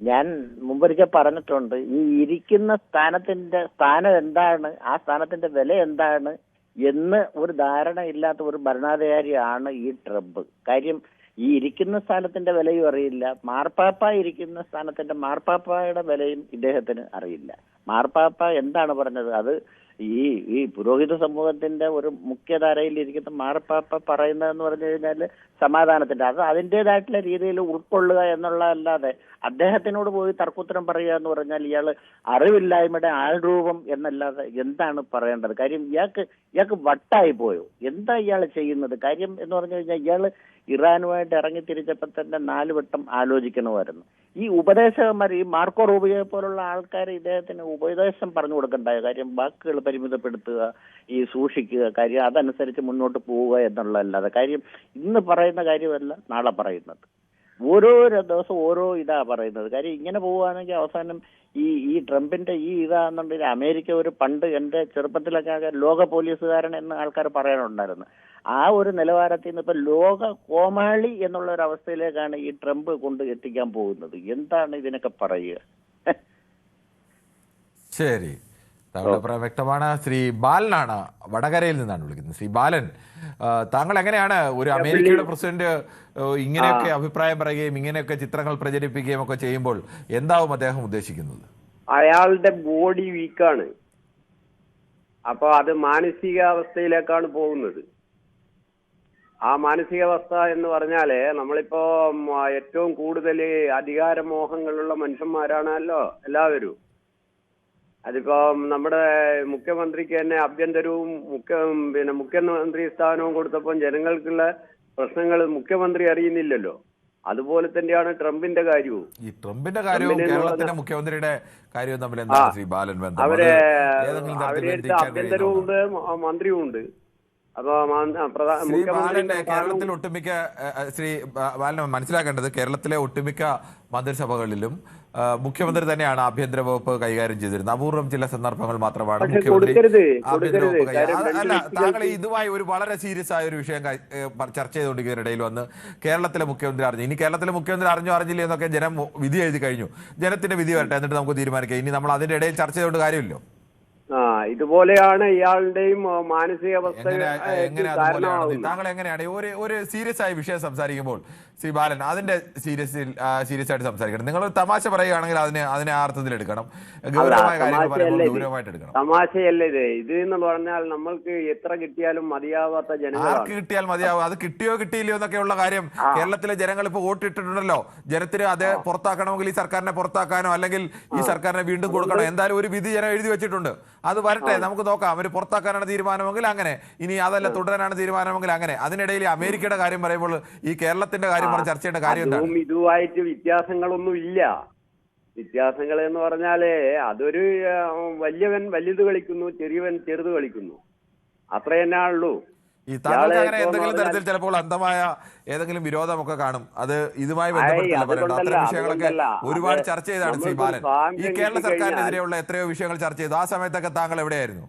ഞാൻ മുമ്പൊരിക്കൽ പറഞ്ഞിട്ടുണ്ട്, ഈ ഇരിക്കുന്ന സ്ഥാനം എന്താണ്, ആ സ്ഥാനത്തിന്റെ വില എന്താണ് എന്ന് ഒരു ധാരണ ഇല്ലാത്ത ഒരു ഭരണാധികാരിയാണ് ഈ ട്രംപ്. കാര്യം ഈ ഇരിക്കുന്ന സ്ഥാനത്തിന്റെ വിലയും അറിയില്ല, മാർപ്പാപ്പ ഇരിക്കുന്ന സ്ഥാനത്തിന്റെ മാർപ്പാപ്പയുടെ വിലയും ഇദ്ദേഹത്തിന് അറിയില്ല. മാർപ്പാപ്പ എന്താണ് പറഞ്ഞത്, അത് ഈ പുരോഹിത സമൂഹത്തിന്റെ ഒരു മുഖ്യധാരയിൽ ഇരിക്കുന്ന മാർപ്പാപ്പ പറയുന്നതെന്ന് പറഞ്ഞു കഴിഞ്ഞാൽ സമാധാനത്തിന്റെ, അത് അതിൻ്റെതായിട്ടുള്ള രീതിയിൽ ഉൾക്കൊള്ളുക എന്നുള്ളതല്ലാതെ അദ്ദേഹത്തിനോട് പോയി തർക്കുത്തരം പറയുക എന്ന് പറഞ്ഞാൽ ഇയാൾ അറിവില്ലായ്മയുടെ ആൾരൂപം എന്നല്ലാതെ എന്താണ് പറയേണ്ടത്? കാര്യം ഇയാൾക്ക് വട്ടായി പോയോ? എന്താ ഇയാൾ ചെയ്യുന്നത്? കാര്യം എന്ന് പറഞ്ഞു കഴിഞ്ഞാൽ ഇയാൾ ഇറാനുമായിട്ട് ഇറങ്ങി തിരിച്ചപ്പോൾ തന്നെ 4 വട്ടം ആലോചിക്കണമായിരുന്നു. ഈ ഉപദേശകന്മാർ, ഈ മാർക്കോ റൂബിയോയെ പോലുള്ള ആൾക്കാർ ഇദ്ദേഹത്തിന് ഉപദേശം പറഞ്ഞു കൊടുക്കണ്ടായ കാര്യം വാക്കുകൾ പരിമിതപ്പെടുത്തുക, ഈ സൂക്ഷിക്കുക, കാര്യം അതനുസരിച്ച് മുന്നോട്ട് പോവുക എന്നുള്ളതല്ലാതെ കാര്യം ഇന്ന് പറയുന്ന കാര്യമല്ല നാളെ പറയുന്നത്. ഓരോ ദിവസം ഓരോ ഇതാ പറയുന്നത്. കാര്യം ഇങ്ങനെ പോവുകയാണെങ്കിൽ അവസാനം ഈ ട്രംപിന്റെ ഈ ഇതാണെന്നുണ്ടെങ്കിൽ അമേരിക്ക ഒരു പണ്ട് എൻ്റെ ചെറുപ്പത്തിലൊക്കെ ലോക പോലീസുകാരൻ എന്ന് ആൾക്കാർ പറയാനുണ്ടായിരുന്നു. ആ ഒരു നിലവാരത്തിൽ നിന്ന് ഇപ്പൊ ലോക കോമാളി എന്നുള്ള ഒരു അവസ്ഥയിലേക്കാണ് ഈ ട്രംപ് കൊണ്ട് എത്തിക്കാൻ പോകുന്നത്. എന്താണ് ഇതിനൊക്കെ പറയുക? ശരി, താങ്കളുടെ അഭിപ്രായം വ്യക്തമാണ്. ശ്രീ ബാലനാണ് വടകരയിൽ നിന്നാണ് വിളിക്കുന്നത്. ശ്രീ ബാലൻ, താങ്കൾ എങ്ങനെയാണ് ഒരു അമേരിക്കയുടെ പ്രസിഡന്റ് ഇങ്ങനെയൊക്കെ അഭിപ്രായം പറയുകയും ഇങ്ങനെയൊക്കെ ചിത്രങ്ങൾ പ്രചരിപ്പിക്കുകയും ഒക്കെ ചെയ്യുമ്പോൾ എന്താവും അദ്ദേഹം ഉദ്ദേശിക്കുന്നത്? അയാളുടെ ബോഡി വീക്കാണ്, അപ്പൊ അത് മാനസികാവസ്ഥയിലേക്കാണ് പോകുന്നത്. ആ മാനസികാവസ്ഥ എന്ന് പറഞ്ഞാല് നമ്മളിപ്പോ ഏറ്റവും കൂടുതൽ അധികാരമോഹങ്ങളുള്ള മനുഷ്യന്മാരാണല്ലോ എല്ലാവരും. അതിപ്പോ നമ്മുടെ മുഖ്യമന്ത്രിക്ക് തന്നെ ആഭ്യന്തരവും മുഖ്യമന്ത്രി സ്ഥാനവും കൊടുത്തപ്പോൾ ജനങ്ങൾക്കുള്ള പ്രശ്നങ്ങൾ മുഖ്യമന്ത്രി അറിയുന്നില്ലല്ലോ. അതുപോലെ തന്നെയാണ് ട്രംപിന്റെ കാര്യവും. ഈ ട്രംപിന്റെ കാര്യവും കേരളത്തിലെ മുഖ്യമന്ത്രിയുടെ കാര്യവും തമ്മിൽ എന്താണ് ശ്രീ ബാലൻ ബന്ധം? അവരെ ആഭ്യന്തരവും ഉണ്ട്, മന്ത്രിയും ഉണ്ട്. അപ്പൊ കേരളത്തിൽ ഒട്ടുമിക്ക ശ്രീ ബാലൻ മനസ്സിലാക്കേണ്ടത്, കേരളത്തിലെ ഒട്ടുമിക്ക മന്ത്രിസഭകളിലും മുഖ്യമന്ത്രി തന്നെയാണ് ആഭ്യന്തര വകുപ്പ് കൈകാര്യം ചെയ്തിരുന്നത്. അപൂർവം ചില സന്ദർഭങ്ങൾ മാത്രമാണ് മുഖ്യമന്ത്രി ആഭ്യന്തര വകുപ്പ് അല്ല. താങ്കൾ ഇതുമായി ഒരു വളരെ സീരിയസ് ആയ ഒരു വിഷയം ചർച്ച ചെയ്തുകൊണ്ടിരിക്കുന്നതിനിടയിൽ വന്ന് കേരളത്തിലെ മുഖ്യമന്ത്രി അറിഞ്ഞു. ഇനി കേരളത്തിലെ മുഖ്യമന്ത്രി അറിഞ്ഞില്ല എന്നൊക്കെ ജനം വിധി എഴുതി കഴിഞ്ഞു. ജനത്തിന്റെ വിധി വരട്ടെ, എന്നിട്ട് നമുക്ക് തീരുമാനിക്കാം. ഇനി നമ്മൾ അതിന്റെ ഇടയിൽ ചർച്ച ചെയ്തുകൊണ്ട് കാര്യമില്ലല്ലോ. ഇതുപോലെയാണ് ഇയാളുടെയും മാനസികാവസ്ഥ. താങ്കൾ എങ്ങനെയാണ് ഒരു സീരിയസ് ആയ വിഷയം സംസാരിക്കുമ്പോൾ ശ്രീ ബാലൻ അതിന്റെ സീരിയസ് ആയിട്ട് സംസാരിക്കണം? നിങ്ങൾ തമാശ പറയുകയാണെങ്കിൽ അതിനെ ആ അർത്ഥത്തിൽ എടുക്കണം, ഗൗരവമായ കാര്യങ്ങൾ പറയുമ്പോൾ ഗൗരവമായിട്ട് എടുക്കണം. തമാശയല്ല ഇത് എന്ന് പറഞ്ഞാൽ നമ്മൾക്ക് എത്ര കിട്ടിയാലും മതിയാവാത്ത ജനങ്ങൾ. ആർക്ക് കിട്ടിയാൽ മതിയാവും? അത് കിട്ടിയോ കിട്ടിയില്ലയോ എന്നൊക്കെയുള്ള കാര്യം കേരളത്തിലെ ജനങ്ങൾ ഇപ്പോൾ വോട്ടിട്ടിട്ടുണ്ടല്ലോ. ജനത്തിന് അത് പുറത്താക്കണമെങ്കിൽ ഈ സർക്കാരിനെ പുറത്താക്കാനോ അല്ലെങ്കിൽ ഈ സർക്കാരിനെ വീണ്ടും കൊടുക്കണോ, എന്തായാലും ഒരു വിധി ജനം എഴുതി വെച്ചിട്ടുണ്ട്. അത് വരട്ടെ. വരട്ടെ, നമുക്ക് നോക്കാം. അവർ പുറത്താക്കാനാണ് തീരുമാനമെങ്കിൽ അങ്ങനെ, ഇനി അതല്ല തുടരാനാണ് തീരുമാനമെങ്കിൽ അങ്ങനെ. അതിനിടയിൽ അമേരിക്കയുടെ കാര്യം പറയുമ്പോൾ ഈ കേരളത്തിന്റെ കാര്യം പറഞ്ഞ് ചർച്ച ചെയ്യേണ്ട കാര്യം എന്താണ്? ഇതുമായിട്ട് വ്യത്യാസങ്ങളൊന്നും ഇല്ല. വ്യത്യാസങ്ങൾ എന്ന് പറഞ്ഞാല് അതൊരു വലിയവൻ വലുത് കളിക്കുന്നു, ചെറിയവൻ ചെറുത് കളിക്കുന്നു, അത്ര തന്നെ ഉള്ളൂ. ഈ താങ്കൾക്ക് അങ്ങനെ എന്തെങ്കിലും തരത്തിൽ ചിലപ്പോൾ അന്ധമായ ഏതെങ്കിലും വിരോധമൊക്കെ കാണും, അത് ഇതുമായി ബന്ധപ്പെട്ടല്ല പറയണ്ട. അത്തരം വിഷയങ്ങളൊക്കെ ഒരുപാട് ചർച്ച ചെയ്താണ് ശ്രീ ബാലൻ. ഈ കേരള സർക്കാരിനെതിരെയുള്ള എത്രയോ വിഷയങ്ങൾ ചർച്ച ചെയ്തു. ആ സമയത്തൊക്കെ താങ്കൾ എവിടെയായിരുന്നു?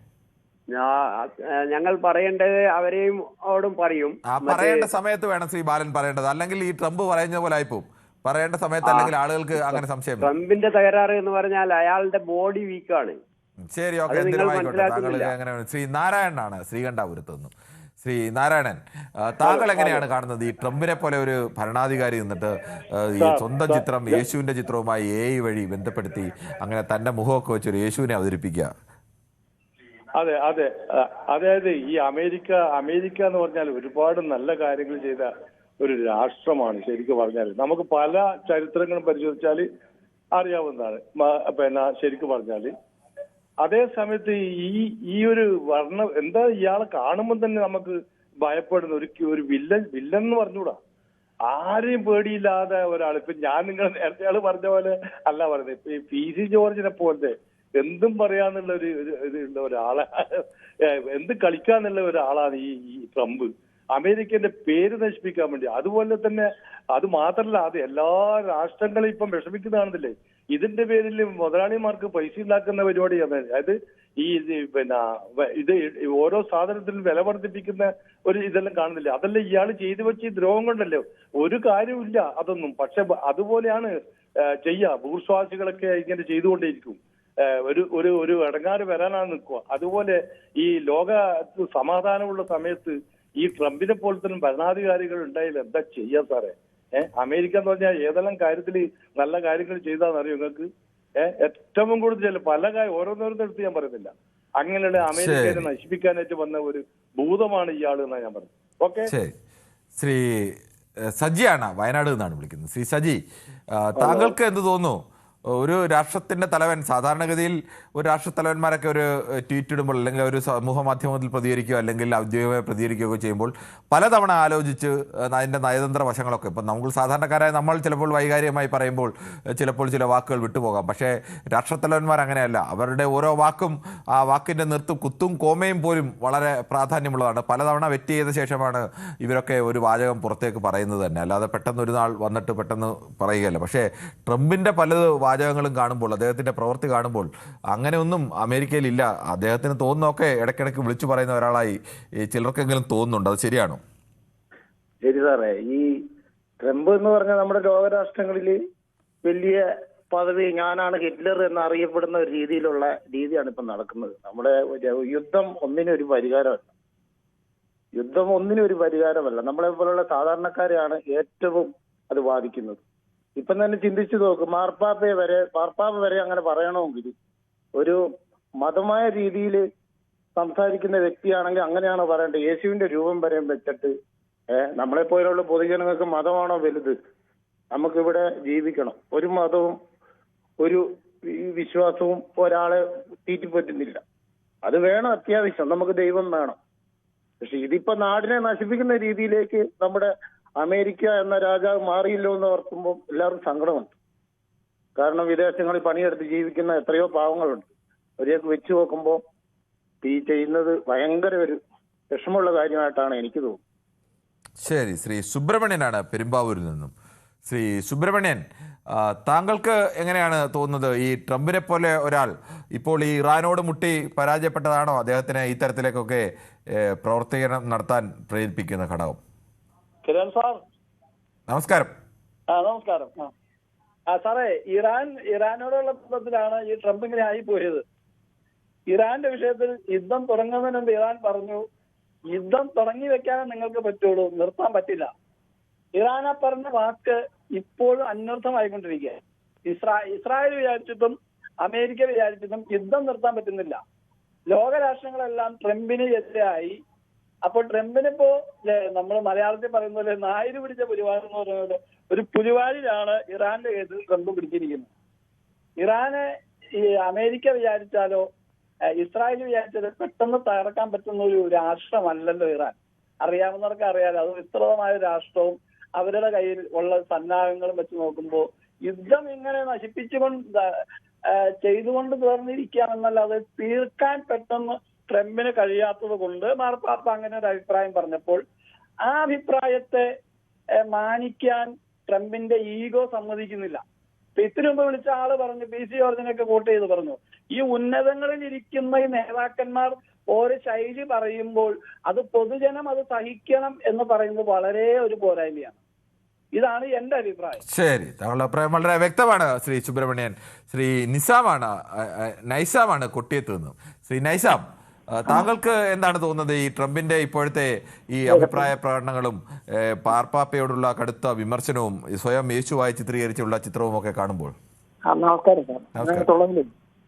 ഞങ്ങൾ പറയേണ്ടത് അവരെയും ഓടും പറയും. പറയേണ്ട സമയത്ത് വേണം ശ്രീ ബാലൻ പറയേണ്ടത്, അല്ലെങ്കിൽ ഈ ട്രംപ് പറയുന്ന പോലെ ആയിപ്പോവും. പറയേണ്ട സമയത്ത് അല്ലെങ്കിൽ ആളുകൾക്ക് അങ്ങനെ സംശയം. ട്രംപിന്റെ തകരാറ് എന്ന് പറഞ്ഞാൽ അയാളുടെ ബോഡി വീക്കാണ്. ശരി, ഓക്കെ, എന്തിനും ആയിക്കോട്ടെ. താങ്കൾ അങ്ങനെ ശ്രീ നാരായണനാണ് ശ്രീകണ്ഠാപുരത്ത് നിന്നും. ശ്രീ നാരായണൻ, താങ്കൾ എങ്ങനെയാണ് കാണുന്നത് ഈ ട്രംപിനെ പോലെ ഒരു ഭരണാധികാരി നിന്നിട്ട് ഈ സ്വന്തം ചിത്രം യേശുവിന്റെ ചിത്രവുമായി AI വഴി ബന്ധപ്പെടുത്തി അങ്ങനെ തന്റെ മുഖമൊക്കെ വെച്ചൊരു യേശുവിനെ അവതരിപ്പിക്കുക? അതെ അതെ അതായത് ഈ അമേരിക്ക എന്ന് പറഞ്ഞാൽ ഒരുപാട് നല്ല കാര്യങ്ങൾ ചെയ്ത ഒരു രാഷ്ട്രമാണ് ശരിക്കും പറഞ്ഞാൽ. നമുക്ക് പല ചരിത്രങ്ങളും പരിശോധിച്ചാൽ അറിയാവുന്നതാണ്. പിന്നെ ശരിക്കും പറഞ്ഞാല് അതേ സമയത്ത് ഈ ഒരു എന്താ ഇയാളെ കാണുമ്പോൾ തന്നെ നമുക്ക് ഭയപ്പെടുന്ന ഒരു വില്ലൻ എന്ന് പറഞ്ഞുകൂടാ. ആരെയും പേടിയില്ലാതെ ഒരാൾ. ഇപ്പൊ ഞാൻ നിങ്ങൾ നേരത്തെ ആള് പറഞ്ഞ പോലെ അല്ല പറഞ്ഞത്. ഇപ്പൊ ഈ PC ജോർജിനെ പോലത്തെ എന്തും പറയാന്നുള്ള ഇതുള്ള ഒരാളെ, എന്ത് കളിക്കാന്നുള്ള ഒരാളാണ് ഈ ട്രംപ്. അമേരിക്കന്റെ പേര് നശിപ്പിക്കാൻ വേണ്ടി. അതുപോലെ തന്നെ അത് മാത്രമല്ല, അത് എല്ലാ രാഷ്ട്രങ്ങളും ഇപ്പം വിഷമിക്കുന്നതാണെന്നില്ലേ. ഇതിന്റെ പേരിൽ മുതലാളിമാർക്ക് പൈസ ഉണ്ടാക്കുന്ന പരിപാടിയാണ്. അതായത് ഇത് ഓരോ സാധനത്തിനും വില വർദ്ധിപ്പിക്കുന്ന ഒരു ഇതെല്ലാം കാണുന്നില്ല. അതെല്ലാം ഇയാൾ ചെയ്തു വെച്ച് ഈ ദ്രോഹം കൊണ്ടല്ലോ. ഒരു കാര്യമില്ല അതൊന്നും. പക്ഷെ അതുപോലെയാണ് ചെയ്യാ. ഭൂർസ്വാസികളൊക്കെ ഇങ്ങനെ ചെയ്തുകൊണ്ടേയിരിക്കും. ഒരു ഇടങ്ങാറ് വരാനാണ് നിൽക്കുക. അതുപോലെ ഈ ലോക സമാധാനമുള്ള സമയത്ത് ഈ ട്രംപിനെ പോലെ തന്നെ ഭരണാധികാരികൾ ഉണ്ടായാൽ എന്താ ചെയ്യാ സാറേ? അമേരിക്ക എന്ന് പറഞ്ഞാൽ ഏതെല്ലാം കാര്യത്തിൽ നല്ല കാര്യങ്ങൾ ചെയ്താന്നറിയോ നിങ്ങൾക്ക്? ഏറ്റവും കൂടുതൽ പല ഓരോന്നോരോന്നെടുത്ത് ഞാൻ പറയുന്നില്ല. അങ്ങനെയുള്ള അമേരിക്കയെ നശിപ്പിക്കാനായിട്ട് വന്ന ഒരു ഭൂതമാണ് ഇയാൾ എന്നാണ് ഞാൻ പറഞ്ഞത്. ഓക്കെ, ശ്രീ സജിയാണ് വയനാട് നിന്നാണ് വിളിക്കുന്നത്. ശ്രീ സജി, താങ്കൾക്ക് എന്ത് തോന്നുന്നു? ഒരു രാഷ്ട്രത്തിൻ്റെ തലവൻ, സാധാരണഗതിയിൽ ഒരു രാഷ്ട്രത്തലവന്മാരൊക്കെ ഒരു ട്വീറ്റ് ഇടുമ്പോൾ അല്ലെങ്കിൽ ഒരു സമൂഹ മാധ്യമത്തിൽ പ്രതികരിക്കുകയോ അല്ലെങ്കിൽ ഔദ്യോഗികമായി പ്രതികരിക്കുകയോ ചെയ്യുമ്പോൾ പലതവണ ആലോചിച്ച് അതിൻ്റെ നയതന്ത്ര വശങ്ങളൊക്കെ, ഇപ്പം നമുക്ക് സാധാരണക്കാരായ നമ്മൾ ചിലപ്പോൾ വൈകാരികമായി പറയുമ്പോൾ ചിലപ്പോൾ ചില വാക്കുകൾ വിട്ടുപോകാം. പക്ഷേ രാഷ്ട്രത്തലവന്മാർ അങ്ങനെയല്ല. അവരുടെ ഓരോ വാക്കും, ആ വാക്കിൻ്റെ നിർത്തും കുത്തും കോമയും പോലും വളരെ പ്രാധാന്യമുള്ളതാണ്. പലതവണ വെറ്റ് ചെയ്ത ശേഷമാണ് ഇവരൊക്കെ ഒരു വാചകം പുറത്തേക്ക് പറയുന്നത് തന്നെ, അല്ലാതെ പെട്ടെന്ന് ഒരു നാൾ വന്നിട്ട് പെട്ടെന്ന് പറയുകയല്ല. പക്ഷേ ട്രംപിൻ്റെ പല വാചകങ്ങളും കാണുമ്പോൾ, അദ്ദേഹത്തിൻ്റെ പ്രവൃത്തി കാണുമ്പോൾ അങ്ങനെയൊന്നും അമേരിക്കയിലില്ല. അദ്ദേഹത്തിന് തോന്നുന്നൊക്കെ ഇടയ്ക്കിടയ്ക്ക് വിളിച്ചു പറയുന്ന ഒരാളായി ചിലർക്കെങ്കിലും തോന്നുന്നുണ്ട്. അത് ശരിയാണോ? ശരി സാറേ. ഈ ട്രംപ് എന്ന് പറഞ്ഞാൽ നമ്മുടെ ലോകരാഷ്ട്രങ്ങളിൽ വലിയ പദവി, ഞാനാണ് ഹിറ്റ്ലർ എന്നറിയപ്പെടുന്ന ഒരു രീതിയാണ് ഇപ്പം നടക്കുന്നത്. നമ്മുടെ യുദ്ധം ഒന്നിനും ഒരു പരിഹാരമല്ല. നമ്മളെ പോലുള്ള സാധാരണക്കാരെയാണ് ഏറ്റവും അത് ബാധിക്കുന്നത്. ഇപ്പം തന്നെ ചിന്തിച്ചു നോക്ക്, മാർപ്പാപ്പ വരെ അങ്ങനെ പറയണമെങ്കിൽ ഒരു മതമായ രീതിയിൽ സംസാരിക്കുന്ന വ്യക്തിയാണെങ്കിൽ അങ്ങനെയാണോ പറയേണ്ടത്? യേശുവിന്റെ രൂപം വരെ വെച്ചിട്ട് നമ്മളെ പോലുള്ള പൊതുജനങ്ങൾക്ക് മതമാണോ വലുത്? നമുക്കിവിടെ ജീവിക്കണം. ഒരു മതവും ഒരു വിശ്വാസവും ഒരാളെ തീറ്റിപ്പറ്റുന്നില്ല. അത് വേണം, അത്യാവശ്യം നമുക്ക് ദൈവം വേണം. പക്ഷെ ഇതിപ്പോ നാടിനെ നശിപ്പിക്കുന്ന രീതിയിലേക്ക് നമ്മുടെ അമേരിക്ക എന്ന രാജാവ് മാറിയില്ലോ എന്ന് ഓർക്കുമ്പോൾ എല്ലാവർക്കും സങ്കടമുണ്ട്. കാരണം വിദേശങ്ങളിൽ പണിയെടുത്ത് ജീവിക്കുന്ന എത്രയോ പാവങ്ങളുണ്ട്. അവരെയൊക്കെ വെച്ച് നോക്കുമ്പോൾ ഈ ചെയ്യുന്നത് ഭയങ്കര ഒരു വിഷമമുള്ള കാര്യമായിട്ടാണ് എനിക്ക് തോന്നുന്നത്. ശരി, ശ്രീ സുബ്രഹ്മണ്യനാണ് പെരുമ്പാവൂരിൽ നിന്നും. ശ്രീ സുബ്രഹ്മണ്യൻ, താങ്കൾക്ക് എങ്ങനെയാണ് തോന്നുന്നത്? ഈ ട്രംപിനെ പോലെ ഒരാൾ ഇപ്പോൾ ഈ ഇറാനോട് മുട്ടി പരാജയപ്പെട്ടതാണോ അദ്ദേഹത്തിന് ഈ തരത്തിലേക്കൊക്കെ പ്രവർത്തനം നടത്താൻ പ്രേരിപ്പിക്കുന്ന ഘടകം? കിരൺ സാർ നമസ്കാരം. നമസ്കാരം. സാറേ, ഇറാനോടുള്ള ബന്ധത്തിലാണ് ഈ ട്രംപ് ഇങ്ങനെ ആയിപ്പോയത്. ഇറാന്റെ വിഷയത്തിൽ യുദ്ധം തുടങ്ങുന്നതിന് മുമ്പ് ഇറാൻ പറഞ്ഞു, യുദ്ധം തുടങ്ങി വെക്കാനേ നിങ്ങൾക്ക് പറ്റുള്ളൂ, നിർത്താൻ പറ്റില്ല. ഇറാൻ ആ പറഞ്ഞ വാക്ക് ഇപ്പോഴും അന്വർത്ഥമായിക്കൊണ്ടിരിക്കുക. ഇസ്രായേൽ വിചാരിച്ചിട്ടും അമേരിക്ക വിചാരിച്ചിട്ടും യുദ്ധം നിർത്താൻ പറ്റുന്നില്ല. ലോകരാഷ്ട്രങ്ങളെല്ലാം ട്രംപിന് എതിരായി. അപ്പോൾ ട്രംപിനിപ്പോ നമ്മൾ മലയാളത്തിൽ പറയുന്ന പോലെ നായര് പിടിച്ച പുലിവാൽ എന്ന് പറയുന്നത് ഒരു പുലിവാലിലാണ് ഇറാന്റെ കേസിൽ ട്രംപ് പിടിച്ചിരിക്കുന്നത്. ഇറാനെ ഈ അമേരിക്ക വിചാരിച്ചാലോ ഇസ്രായേൽ വിചാരിച്ചത് പെട്ടെന്ന് തകർക്കാൻ പറ്റുന്ന ഒരു രാഷ്ട്രമല്ലല്ലോ ഇറാൻ. അറിയാവുന്നവർക്ക് അറിയാലോ, അത് വിസ്തൃതമായ രാഷ്ട്രവും അവരുടെ കയ്യിൽ ഉള്ള സന്നാഹങ്ങളും വെച്ച് നോക്കുമ്പോൾ യുദ്ധം ഇങ്ങനെ നശിപ്പിച്ചുകൊണ്ട് ചെയ്തുകൊണ്ട് തീർന്നിരിക്കാമെന്നല്ലാതെ തീർക്കാൻ പെട്ടെന്ന് ട്രംപിന് കഴിയാത്തത് കൊണ്ട് മാർപ്പാപ്പ അങ്ങനെ ഒരു അഭിപ്രായം പറഞ്ഞപ്പോൾ ആ അഭിപ്രായത്തെ മാനിക്കാൻ ട്രംപിന്റെ ഈഗോ സമ്മതിക്കുന്നില്ല. ഇതിനു മുമ്പ് വിളിച്ച ആള് പറഞ്ഞു, PC ജോർജിനൊക്കെ വോട്ട് ചെയ്ത് പറഞ്ഞു, ഈ ഉന്നതങ്ങളിൽ ഇരിക്കുന്ന ഈ നേതാക്കന്മാർ ഓരോ ശൈലി പറയുമ്പോൾ അത് പൊതുജനം അത് സഹിക്കണം എന്ന് പറയുന്നത് വളരെ ഒരു പോരായ്മയാണ്. ഇതാണ് എന്റെ അഭിപ്രായം. ശരി, താങ്കളുടെ അഭിപ്രായം വളരെ വ്യക്തമാണ് ശ്രീ സുബ്രഹ്മണ്യൻ. ശ്രീ നൈസാമാണ് കൊട്ടിയത്ത് നിന്നും. ശ്രീ നൈസാം, താങ്കൾക്ക് എന്താണ് തോന്നുന്നത് ഈ ട്രംപിന്റെ ഇപ്പോഴത്തെ ഈ അഭിപ്രായ പ്രകടനങ്ങളും മാർപ്പാപ്പയോടുള്ള കടുത്ത വിമർശനവും സ്വയം യേശുവായി ചിത്രീകരിച്ചുള്ള ചിത്രവും ഒക്കെ കാണുമ്പോൾ? നമസ്കാരം സാർ.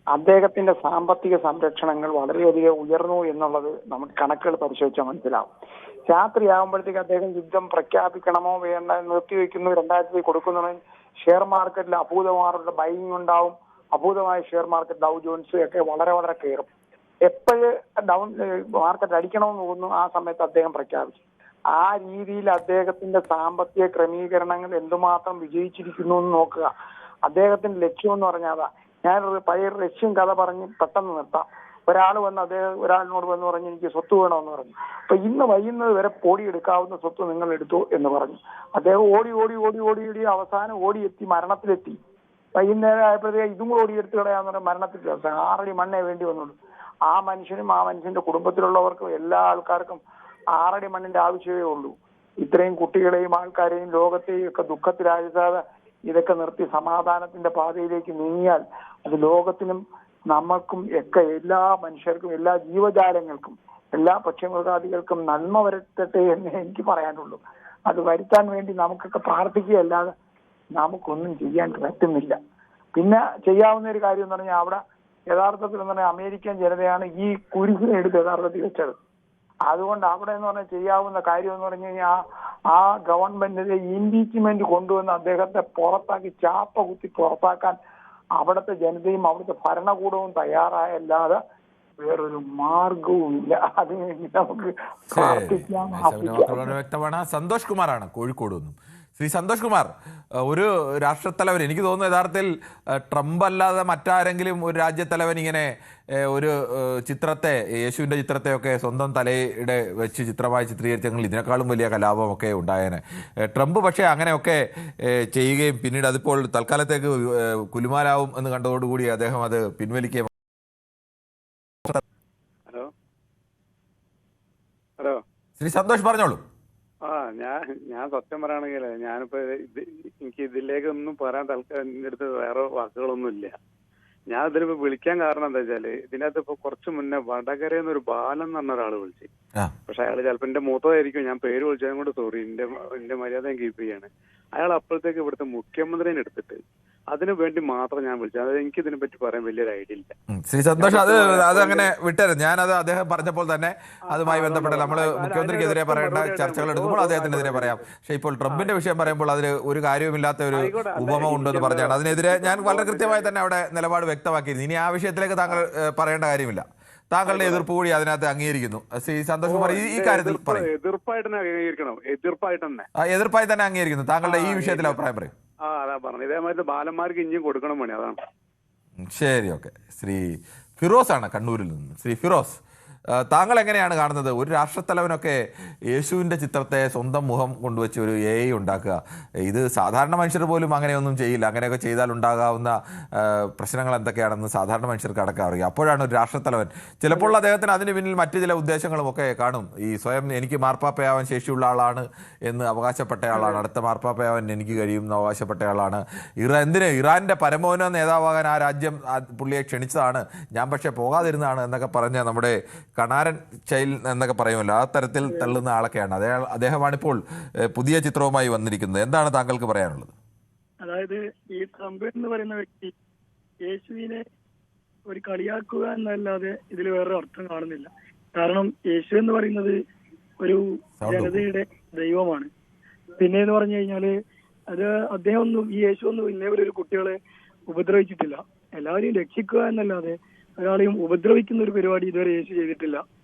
അദ്ദേഹത്തിന്റെ സാമ്പത്തിക സംരക്ഷണങ്ങൾ വളരെയധികം ഉയർന്നു എന്നുള്ളത് നമുക്ക് കണക്കുകൾ പരിശോധിച്ചാൽ മനസ്സിലാവും. രാത്രിയാകുമ്പോഴത്തേക്ക് അദ്ദേഹം യുദ്ധം പ്രഖ്യാപിക്കണമോ വേണ്ട നിർത്തിവെക്കുന്നു, 2000 കൊടുക്കുന്നതിന് ഷെയർ മാർക്കറ്റിൽ അഭൂതമാരുടെ ബൈങ് ഉണ്ടാവും. അഭൂതമായ ഷെയർ മാർക്കറ്റ് ഡൗ ജോൺസ് ഒക്കെ വളരെ വളരെ കയറും. എപ്പോഴ് ഡൗൺ മാർക്കറ്റ് അടിക്കണമെന്ന് തോന്നുന്നു ആ സമയത്ത് അദ്ദേഹം പ്രഖ്യാപിച്ചു. ആ രീതിയിൽ അദ്ദേഹത്തിന്റെ സാമ്പത്തിക ക്രമീകരണങ്ങൾ എന്തുമാത്രം വിജയിച്ചിരിക്കുന്നു എന്ന് നോക്കുക. അദ്ദേഹത്തിന്റെ ലക്ഷ്യം എന്ന് പറഞ്ഞാൽ അതാ. ഞാനൊരു പഴയ റഷ്യൻ കഥ പറഞ്ഞ് പെട്ടെന്ന് നിർത്താം. ഒരാളിനോട് വന്ന് പറഞ്ഞ് എനിക്ക് സ്വത്ത് വേണമെന്ന് പറഞ്ഞു. അപ്പൊ ഇന്ന് വൈകുന്നത് വരെ ഓടിയെടുക്കാവുന്ന സ്വത്ത് നിങ്ങൾ എടുത്തു എന്ന് പറഞ്ഞു. അദ്ദേഹം ഓടി അവസാനം ഓടിയെത്തി മരണത്തിലെത്തി. വൈകുന്നേരം ആയപ്പോഴത്തേക്ക് ഇതും കൂടെ ഓടിയെടുത്ത് കളയാന്ന് പറഞ്ഞാൽ മരണത്തിലെത്തി. അവസാനം 6 അടി മണ്ണേ വേണ്ടി വന്നുള്ളൂ. ആ മനുഷ്യനും ആ മനുഷ്യന്റെ കുടുംബത്തിലുള്ളവർക്കും എല്ലാ ആൾക്കാർക്കും 6 അടി മണ്ണിന്റെ ആവശ്യമേ ഉള്ളൂ. ഇത്രയും കുട്ടികളെയും ആൾക്കാരെയും ലോകത്തെയും ഒക്കെ ദുഃഖത്തിലാഴ്ത്താതെ ഇതൊക്കെ നിർത്തി സമാധാനത്തിന്റെ പാതയിലേക്ക് നീങ്ങിയാൽ അത് ലോകത്തിനും നമ്മൾക്കും ഒക്കെ എല്ലാ മനുഷ്യർക്കും എല്ലാ ജീവജാലങ്ങൾക്കും എല്ലാ പക്ഷിമൃഗാദികൾക്കും നന്മ വരുത്തട്ടെ എന്ന് എനിക്ക് പറയാനുള്ളൂ. അത് വരുത്താൻ വേണ്ടി നമുക്കൊക്കെ പ്രാർത്ഥിക്കുകയല്ലാതെ നമുക്കൊന്നും ചെയ്യാൻ പറ്റുന്നില്ല. പിന്നെ ചെയ്യാവുന്ന ഒരു കാര്യം എന്ന് പറഞ്ഞാൽ അവിടെ യഥാർത്ഥത്തിൽ എന്ന് പറഞ്ഞാൽ അമേരിക്കൻ ജനതയാണ് ഈ കുരിശിനെ എടുത്ത് യഥാർത്ഥത്തിൽ വെച്ചത്. അതുകൊണ്ട് അവിടെ എന്ന് പറഞ്ഞാൽ ചെയ്യാവുന്ന കാര്യം എന്ന് പറഞ്ഞു കഴിഞ്ഞാൽ ആ ഗവൺമെന്റിന്റെ ഇംപീച്ച്മെന്റ് കൊണ്ടുവന്ന് അദ്ദേഹത്തെ പുറത്താക്കി ചാപ്പ കുത്തി പുറത്താക്കാൻ അവിടുത്തെ ജനതയും അവിടുത്തെ ഭരണകൂടവും തയ്യാറായല്ലാതെ വേറൊരു മാർഗവും ഇല്ല. അതിനുവേണ്ടി നമുക്ക് വ്യക്തമാണ്. സന്തോഷ് കുമാറാണ് കോഴിക്കോട് നിന്നും. ശ്രീ സന്തോഷ് കുമാർ, ഒരു രാഷ്ട്രത്തലവൻ, എനിക്ക് തോന്നുന്നു യഥാർത്ഥത്തിൽ ട്രംപ് അല്ലാതെ മറ്റാരെങ്കിലും ഒരു രാജ്യത്തലവൻ ഇങ്ങനെ ഒരു ചിത്രത്തെ, യേശുവിൻ്റെ ചിത്രത്തെയൊക്കെ സ്വന്തം തലയുടെ വെച്ച് ചിത്രമായി ചിത്രീകരിച്ചെങ്കിൽ ഇതിനേക്കാളും വലിയ കലാപമൊക്കെ ഉണ്ടായേനെ. ട്രംപ് പക്ഷേ അങ്ങനെയൊക്കെ ചെയ്യുകയും പിന്നീട് അതിപ്പോൾ തൽക്കാലത്തേക്ക് കുലുമാലാവും എന്ന് കണ്ടതോടുകൂടി അദ്ദേഹം അത് പിൻവലിക്കുകയും. ഹലോ ശ്രീ സന്തോഷ് പറഞ്ഞോളൂ. ഞാൻ സത്യം പറയുകയാണെങ്കിൽ ഞാനിപ്പോ എനിക്ക് ഇതിലേക്കൊന്നും പറയാൻ എന്റെ അടുത്ത് വേറെ വാക്കുകളൊന്നും ഇല്ല. ഞാൻ ഇതിലിപ്പോ വിളിക്കാൻ കാരണം എന്താ വെച്ചാല് ഇതിനകത്ത് ഇപ്പൊ കുറച്ച് മുന്നേ വടകരയെന്നൊരു ബാലൻ എന്ന് പറഞ്ഞ ഒരാള് വിളിച്ചു. പക്ഷെ അയാൾ ചിലപ്പോ എന്റെ മൂത്തതായിരിക്കും, ഞാൻ പേര് വിളിച്ചതും കൊണ്ട് സോറി, എന്റെ മര്യാദ ഞാൻ കീപ്പ് ചെയ്യാണ്. അയാൾ അപ്പോഴത്തേക്ക് ഇവിടുത്തെ മുഖ്യമന്ത്രിനെ എടുത്തിട്ട് അതിനു വേണ്ടി മാത്രം ഞാൻ വിളിച്ചു. അതായത് എനിക്ക് ഇതിനെ പറ്റി പറയാൻ വലിയൊരു ഐഡിയ ഇല്ല. ശ്രീ സന്തോഷ്, അത് അങ്ങനെ വിട്ടരുത്. ഞാനത് അദ്ദേഹം പറഞ്ഞപ്പോൾ തന്നെ അതുമായി ബന്ധപ്പെട്ട് നമ്മൾ മുഖ്യമന്ത്രിക്കെതിരെ പറയേണ്ട ചർച്ചകൾ എടുക്കുമ്പോൾ അദ്ദേഹത്തിനെതിരെ പറയാം. പക്ഷേ ഇപ്പോൾ ട്രംപിന്റെ വിഷയം പറയുമ്പോൾ അതിൽ ഒരു കാര്യവുമില്ലാത്ത ഒരു ഉപമ ഉണ്ടെന്ന് പറഞ്ഞാണ്. അതിനെതിരെ ഞാൻ വളരെ കൃത്യമായി തന്നെ അവിടെ നിലപാട് വ്യക്തമാക്കിയിരുന്നു. ഇനി ആ വിഷയത്തിലേക്ക് താങ്കൾ പറയേണ്ട കാര്യമില്ല. താങ്കളുടെ എതിർപ്പ് കൂടി അതിനകത്ത് അംഗീകരിക്കുന്നു. ശ്രീ സന്തോഷ് കുമാർ ഈ കാര്യത്തിൽ പറയും. എതിർപ്പായി തന്നെ അംഗീകരിക്കുന്നു. താങ്കളുടെ ഈ വിഷയത്തിൽ അഭിപ്രായം പറയും. അതാ പറഞ്ഞു, ഇതേമാതിരി ബാലന്മാർക്ക് ഇനിയും കൊടുക്കണം പണി, അതാണ്. ശരി, ഓക്കെ. ശ്രീ ഫിറോസ് ആണ് കണ്ണൂരിൽ നിന്ന്. ശ്രീ ഫിറോസ്, താങ്കൾ എങ്ങനെയാണ് കാണുന്നത്? ഒരു രാഷ്ട്രത്തലവനൊക്കെ യേശുവിൻ്റെ ചിത്രത്തെ സ്വന്തം മുഖം കൊണ്ടുവച്ച് ഒരു AI ഉണ്ടാക്കുക, ഇത് സാധാരണ മനുഷ്യർ പോലും അങ്ങനെയൊന്നും ചെയ്യില്ല. അങ്ങനെയൊക്കെ ചെയ്താൽ ഉണ്ടാകാവുന്ന പ്രശ്നങ്ങൾ എന്തൊക്കെയാണെന്ന് സാധാരണ മനുഷ്യർക്ക് അടക്കം അറിയാം. അപ്പോഴാണ് ഒരു രാഷ്ട്രത്തലവൻ, ചിലപ്പോൾ അദ്ദേഹത്തിന് അതിന് പിന്നിൽ മറ്റു ചില ഉദ്ദേശങ്ങളും ഒക്കെ കാണും. ഈ സ്വയം എനിക്ക് മാർപ്പാപ്പയാവാൻ ശേഷിയുള്ള ആളാണ് എന്ന് അവകാശപ്പെട്ടയാളാണ്, അടുത്ത മാർപ്പാപ്പയാവാൻ എനിക്ക് കഴിയുമെന്ന് അവകാശപ്പെട്ടയാളാണ്. ഇറാൻ്റെ പരമോന്നത നേതാവാകാൻ ആ രാജ്യം പുള്ളിയെ ക്ഷണിച്ചതാണ്, ഞാൻ പക്ഷേ പോകാതിരുന്നതാണ് എന്നൊക്കെ പറഞ്ഞ നമ്മുടെ കണാരൻ ചൈൽ എന്നൊക്കെ പറയുമല്ലോ, ആ തരത്തിൽ തള്ളുന്ന ആളൊക്കെയാണ് അദ്ദേഹമാണിപ്പോൾ പുതിയ ചിത്രവുമായി വന്നിരിക്കുന്നത്. എന്താണ് താങ്കൾക്ക് പറയാനുള്ളത്? അതായത് ഈ ട്രംപ് എന്ന് പറയുന്ന വ്യക്തി യേശുവിനെ ഒരു കളിയാക്കുക എന്നല്ലാതെ ഇതിൽ വേറെ അർത്ഥം കാണുന്നില്ല. കാരണം യേശു എന്ന് പറയുന്നത് ഒരു ജനതയുടെ ദൈവമാണ്. പിന്നെ എന്ന് പറഞ്ഞു കഴിഞ്ഞാല് അത് അദ്ദേഹം ഒന്നും, ഈ യേശു ഒന്നും ഇന്നേവരെ ഒരു കുട്ടികളെ ഉപദ്രവിച്ചിട്ടില്ല. എല്ലാവരെയും രക്ഷിക്കുക എന്നല്ലാതെ ഒരാളെയും ഉപദ്രവിക്കുന്ന ഒരു പരിപാടി ഇതുവരെ യേശു ചെയ്തിട്ടില്ല.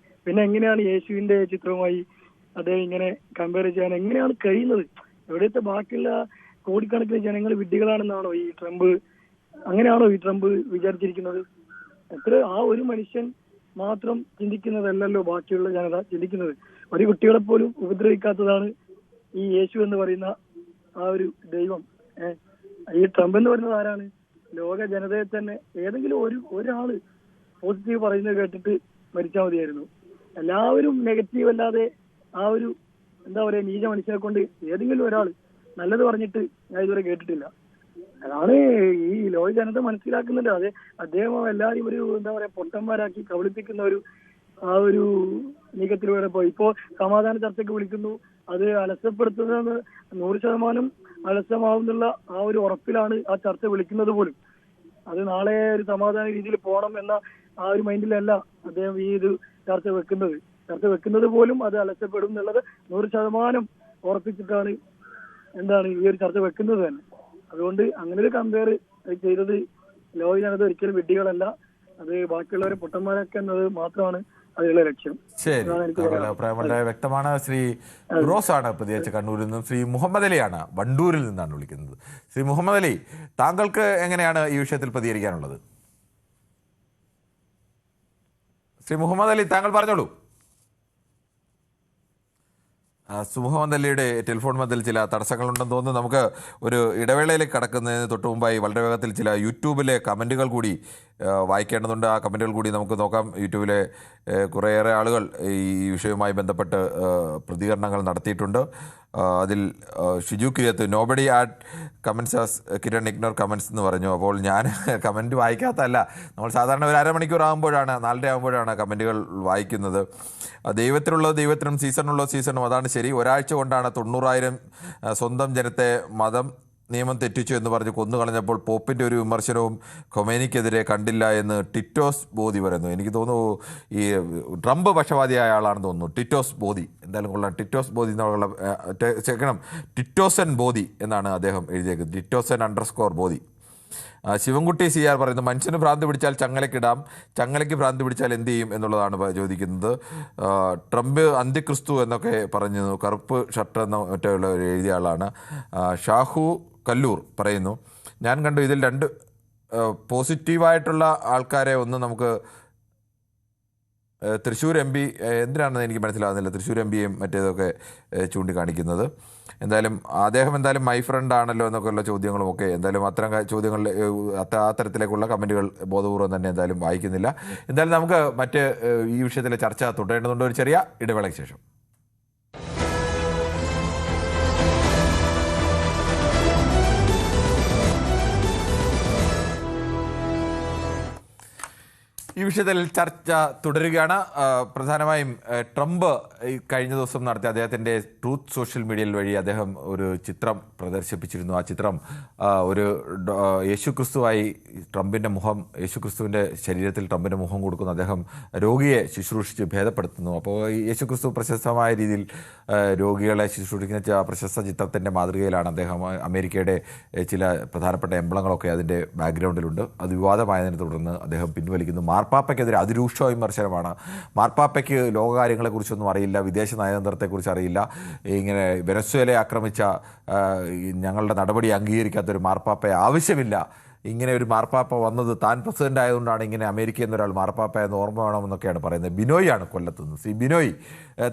പിന്നെ എങ്ങനെയാണ് യേശുവിന്റെ ചിത്രവുമായി അദ്ദേഹം ഇങ്ങനെ കമ്പയർ ചെയ്യാൻ എങ്ങനെയാണ് കഴിയുന്നത്? എവിടെത്തെ ബാക്കിയുള്ള കോടിക്കണക്കിന് ജനങ്ങൾ വിഡ്ഢികളാണെന്നാണോ ഈ ട്രംപ്, അങ്ങനെയാണോ ഈ ട്രംപ് വിചാരിച്ചിരിക്കുന്നത്? ആ ഒരു മനുഷ്യൻ മാത്രം ചിന്തിക്കുന്നതല്ലല്ലോ ബാക്കിയുള്ള ജനത ചിന്തിക്കുന്നത്. ഒരു കുട്ടികളെ പോലും ഉപദ്രവിക്കാത്തതാണ് ഈ യേശു എന്ന് പറയുന്ന ആ ഒരു ദൈവം. ഈ ട്രംപ് എന്ന് പറയുന്നത് ആരാണ്? ലോക ജനതയെ തന്നെ ഏതെങ്കിലും ഒരാള് പോസിറ്റീവ് പറയുന്നത് കേട്ടിട്ട് മരിച്ചാൽ മതിയായിരുന്നു. എല്ലാവരും നെഗറ്റീവ് അല്ലാതെ ആ ഒരു എന്താ പറയാ നീച മനുഷ്യനെ കൊണ്ട് ഏതെങ്കിലും ഒരാൾ നല്ലത് പറഞ്ഞിട്ട് ഞാൻ ഇതുവരെ കേട്ടിട്ടില്ല. അതാണ് ഈ ലോക ജനത മനസ്സിലാക്കുന്നുണ്ട്. അതെ, അദ്ദേഹം എല്ലാവരും ഒരു എന്താ പറയാ പൊട്ടന്മാരാക്കി കബളിപ്പിക്കുന്ന ആ ഒരു നീക്കത്തിലൂടെ പോയി. ഇപ്പോ സമാധാന ചർച്ചയ്ക്ക് വിളിക്കുന്നു, അത് അലസപ്പെടുത്തുന്നത് 100% അലസമാവുന്നുള്ള ആ ഒരു ഉറപ്പിലാണ് ആ ചർച്ച വിളിക്കുന്നത് പോലും. അത് നാളെ ഒരു സമാധാന രീതിയിൽ പോകണം എന്ന ആ ഒരു മൈൻഡിലല്ല അദ്ദേഹം ഈ ചർച്ച വെക്കുന്നത് പോലും അത് അലസപ്പെടും എന്നുള്ളത് 100% ഉറപ്പിച്ചിട്ടാണ് ഈ ഒരു ചർച്ച വെക്കുന്നത് തന്നെ. അതുകൊണ്ട് അങ്ങനെ ഒരു കമ്പയർ ചെയ്തത് ലോക ജനത ഒരിക്കലും വിഡ്ഢികളല്ല, അത് ബാക്കിയുള്ളവരെ പൊട്ടന്മാരാക്കുന്നത് മാത്രമാണ് അതിലുള്ള ലക്ഷ്യം. ശരി, അഭിപ്രായം വളരെ വ്യക്തമാണ്. ശ്രീ റോസ് ആണ് പ്രതികരിച്ച കണ്ണൂരിൽ നിന്നും. ശ്രീ മുഹമ്മദ് അലിയാണ് വണ്ടൂരിൽ നിന്നാണ് വിളിക്കുന്നത്. ശ്രീ മുഹമ്മദ് അലി, താങ്കൾക്ക് എങ്ങനെയാണ് ഈ വിഷയത്തിൽ പ്രതികരിക്കാനുള്ളത്? ശ്രീ മുഹമ്മദ് അലി, താങ്കൾ പറഞ്ഞോളൂ. മുഹമ്മദ് അലിയുടെ ടെലിഫോൺ മധ്യത്തിൽ ചില തടസ്സങ്ങളുണ്ടെന്ന് തോന്നുന്നു. നമുക്ക് ഒരു ഇടവേളയിലേക്ക് കടക്കുന്നതിന് തൊട്ട് മുമ്പായി വളരെ വേഗത്തിൽ ചില യൂട്യൂബിലെ കമൻറ്റുകൾ കൂടി വായിക്കേണ്ടതുണ്ട്. ആ കമൻറ്റുകൾ കൂടി നമുക്ക് നോക്കാം. യൂട്യൂബിലെ കുറേയേറെ ആളുകൾ ഈ വിഷയവുമായി ബന്ധപ്പെട്ട് പ്രതികരണങ്ങൾ നടത്തിയിട്ടുണ്ട്. അതിൽ ഷിജു കിരത്ത് nobody add comments as Kiran ignore comments എന്ന് പറഞ്ഞു. അപ്പോൾ ഞാൻ കമൻറ്റ് വായിക്കാത്തതല്ല, നമ്മൾ സാധാരണ ഒരു അരമണിക്കൂർ ആകുമ്പോഴാണ് 4:30 ആകുമ്പോഴാണ് കമൻറ്റുകൾ വായിക്കുന്നത്. ദൈവത്തിനുള്ളത് ദൈവത്തിനും സീസണുള്ളത് സീസണും, അതാണ് ശരി. ഒരാഴ്ച കൊണ്ടാണ് 90,000 സ്വന്തം ജനത്തെ മതം നിയമം തെറ്റിച്ചു എന്ന് പറഞ്ഞ് കൊന്നുകളഞ്ഞപ്പോൾ പോപ്പിൻ്റെ ഒരു വിമർശനവും ഖൊമേനിക്കെതിരെ കണ്ടില്ല എന്ന് ടിറ്റോസ് ബോധി പറയുന്നു. എനിക്ക് തോന്നുന്നു ഈ ട്രംപ് പക്ഷപാതിയായ ആളാണെന്ന് തോന്നുന്നു. ടിറ്റോസ് ബോധി, എന്തായാലും കൊള്ളാം. ടിറ്റോസ് ബോധി എന്നുള്ള ചേക്കണം, ടിറ്റോസൻ ബോധി എന്നാണ് അദ്ദേഹം എഴുതിയേക്കുന്നത്. ടിറ്റോസൻ _ ബോധി. ശിവൻകുട്ടി CR പറയുന്നു, മനുഷ്യന് ഭ്രാന്ത് പിടിച്ചാൽ ചങ്ങലക്കിടാം, ചങ്ങലയ്ക്ക് ഭ്രാന്ത് പിടിച്ചാൽ എന്ത് ചെയ്യും എന്നുള്ളതാണ് ചോദിക്കുന്നത്. ട്രംപ് അന്തിക്രിസ്തു എന്നൊക്കെ പറഞ്ഞു, കറുപ്പ് ഷർട്ട് എന്ന മറ്റുള്ള എഴുതിയ ആളാണ്. ഷാഹു കല്ലൂർ പറയുന്നു, ഞാൻ കണ്ടു ഇതിൽ 2 പോസിറ്റീവായിട്ടുള്ള ആൾക്കാരെ ഒന്ന് നമുക്ക് തൃശ്ശൂർ MP എന്തിനാണെന്ന് എനിക്ക് മനസ്സിലാകുന്നില്ല. തൃശ്ശൂർ MPയും മറ്റേതൊക്കെ ചൂണ്ടിക്കാണിക്കുന്നത്. എന്തായാലും അദ്ദേഹം മൈ ഫ്രണ്ട് ആണല്ലോ എന്നൊക്കെയുള്ള ചോദ്യങ്ങളുമൊക്കെ എന്തായാലും അത്തരം ചോദ്യങ്ങളിൽ അത്തരത്തിലേക്കുള്ള കമൻറ്റുകൾ ബോധപൂർവ്വം തന്നെ എന്തായാലും വായിക്കുന്നില്ല. എന്തായാലും നമുക്ക് മറ്റ് ഈ വിഷയത്തിലെ ചർച്ച തുടരേണ്ടതുണ്ട്. ഒരു ചെറിയ ഇടവേളയ്ക്ക് ശേഷം. ഈ വിഷയത്തിൽ ചർച്ച തുടരുകയാണ്. പ്രധാനമായും ട്രംപ് കഴിഞ്ഞ ദിവസം നടത്തിയ അദ്ദേഹത്തിൻ്റെ ട്രൂത്ത് സോഷ്യൽ മീഡിയയിൽ വഴി അദ്ദേഹം ഒരു ചിത്രം പ്രദർശിപ്പിച്ചിരുന്നു. ആ ചിത്രം ഒരു യേശുക്രിസ്തുവായി ട്രംപിൻ്റെ മുഖം, യേശുക്രിസ്തുവിൻ്റെ ശരീരത്തിൽ ട്രംപിൻ്റെ മുഖം കൊടുക്കുന്നു. അദ്ദേഹം രോഗിയെ ശുശ്രൂഷിച്ച് ഭേദപ്പെടുത്തുന്നു. അപ്പോൾ യേശുക്രിസ്തു പ്രശസ്തമായ രീതിയിൽ രോഗികളെ ശുശ്രൂഷിക്കുന്ന പ്രശസ്ത ചിത്രത്തിൻ്റെ മാതൃകയിലാണ് അദ്ദേഹം. അമേരിക്കയുടെ ചില പ്രധാനപ്പെട്ട എംബ്ലങ്ങളൊക്കെ അതിൻ്റെ ബാക്ക്ഗ്രൗണ്ടിലുണ്ട്. അത് വിവാദമായതിനെ തുടർന്ന് അദ്ദേഹം പിൻവലിക്കുന്നു. മാർപ്പാപ്പയ്ക്കെതിരെ അതിരൂക്ഷ വിമർശനമാണ്. മാർപ്പാപ്പയ്ക്ക് ലോകകാര്യങ്ങളെക്കുറിച്ചൊന്നും അറിയില്ല, വിദേശ നയതന്ത്രത്തെക്കുറിച്ച് അറിയില്ല. ഇങ്ങനെ വെനസ്വേലയെ ആക്രമിച്ച ഞങ്ങളുടെ നടപടി അംഗീകരിക്കാത്തൊരു മാർപ്പാപ്പയെ ആവശ്യമില്ല. ഇങ്ങനെ ഒരു മാർപ്പാപ്പ വന്നത് താൻ പ്രസിഡന്റ് ആയതുകൊണ്ടാണ് ഇങ്ങനെ അമേരിക്കയിൽ നിന്ന് ഒരാൾ മാർപ്പാപ്പ എന്ന് ഓർമ്മ വേണമെന്നൊക്കെയാണ് പറയുന്നത്. ബിനോയാണ് കൊല്ലത്തുനിന്ന്. ശ്രീ ബിനോയ്,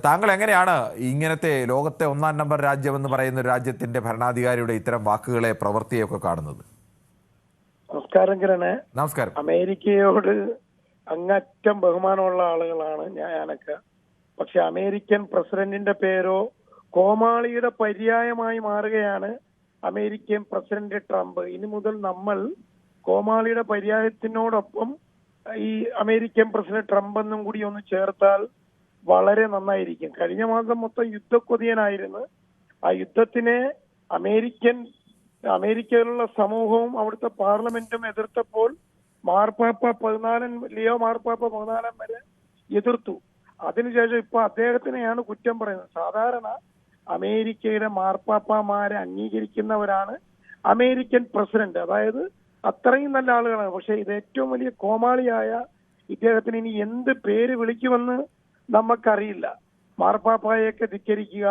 താങ്കൾ എങ്ങനെയാണ് ഇങ്ങനത്തെ ലോകത്തെ 1-ാം നമ്പർ രാജ്യമെന്ന് പറയുന്ന ഒരു രാജ്യത്തിൻ്റെ ഭരണാധികാരിയുടെ ഇത്തരം വാക്കുകളെ, പ്രവൃത്തിയൊക്കെ കാണുന്നത്? നമസ്കാരം കിരണേ. നമസ്കാരം. അമേരിക്കയോട് അങ്ങറ്റം ബഹുമാനമുള്ള ആളുകളാണ് ഞാനൊക്കെ. പക്ഷെ അമേരിക്കൻ പ്രസിഡന്റിന്റെ പേരോ കോമാളിയുടെ പര്യായമായി മാറുകയാണ് അമേരിക്കൻ പ്രസിഡന്റ് ട്രംപ്. ഇനി മുതൽ നമ്മൾ കോമാളിയുടെ പര്യായത്തിനോടൊപ്പം ഈ അമേരിക്കൻ പ്രസിഡന്റ് ട്രംപ് എന്നും കൂടി ഒന്ന് ചേർത്താൽ വളരെ നന്നായിരിക്കും. കഴിഞ്ഞ മാസം മൊത്തം യുദ്ധക്കൊതിയനായിരുന്നു. ആ യുദ്ധത്തിനെ അമേരിക്കയിലുള്ള സമൂഹവും അവിടുത്തെ പാർലമെന്റും എതിർത്തപ്പോൾ ലിയോ മാർപ്പാപ്പ 14 വരെ എതിർത്തു. അതിനുശേഷം ഇപ്പൊ അദ്ദേഹത്തിനെയാണ് കുറ്റം പറയുന്നത്. സാധാരണ അമേരിക്കയുടെ മാർപ്പാപ്പമാരെ അംഗീകരിക്കുന്നവരാണ് അമേരിക്കൻ പ്രസിഡന്റ്. അതായത് അത്രയും നല്ല ആളുകളാണ്. പക്ഷെ ഇത് ഏറ്റവും വലിയ കോമാളിയായ ഇദ്ദേഹത്തിന് ഇനി എന്ത് പേര് വിളിക്കുമെന്ന് നമുക്കറിയില്ല. മാർപ്പാപ്പായെയൊക്കെ ധിക്കരിക്കുക,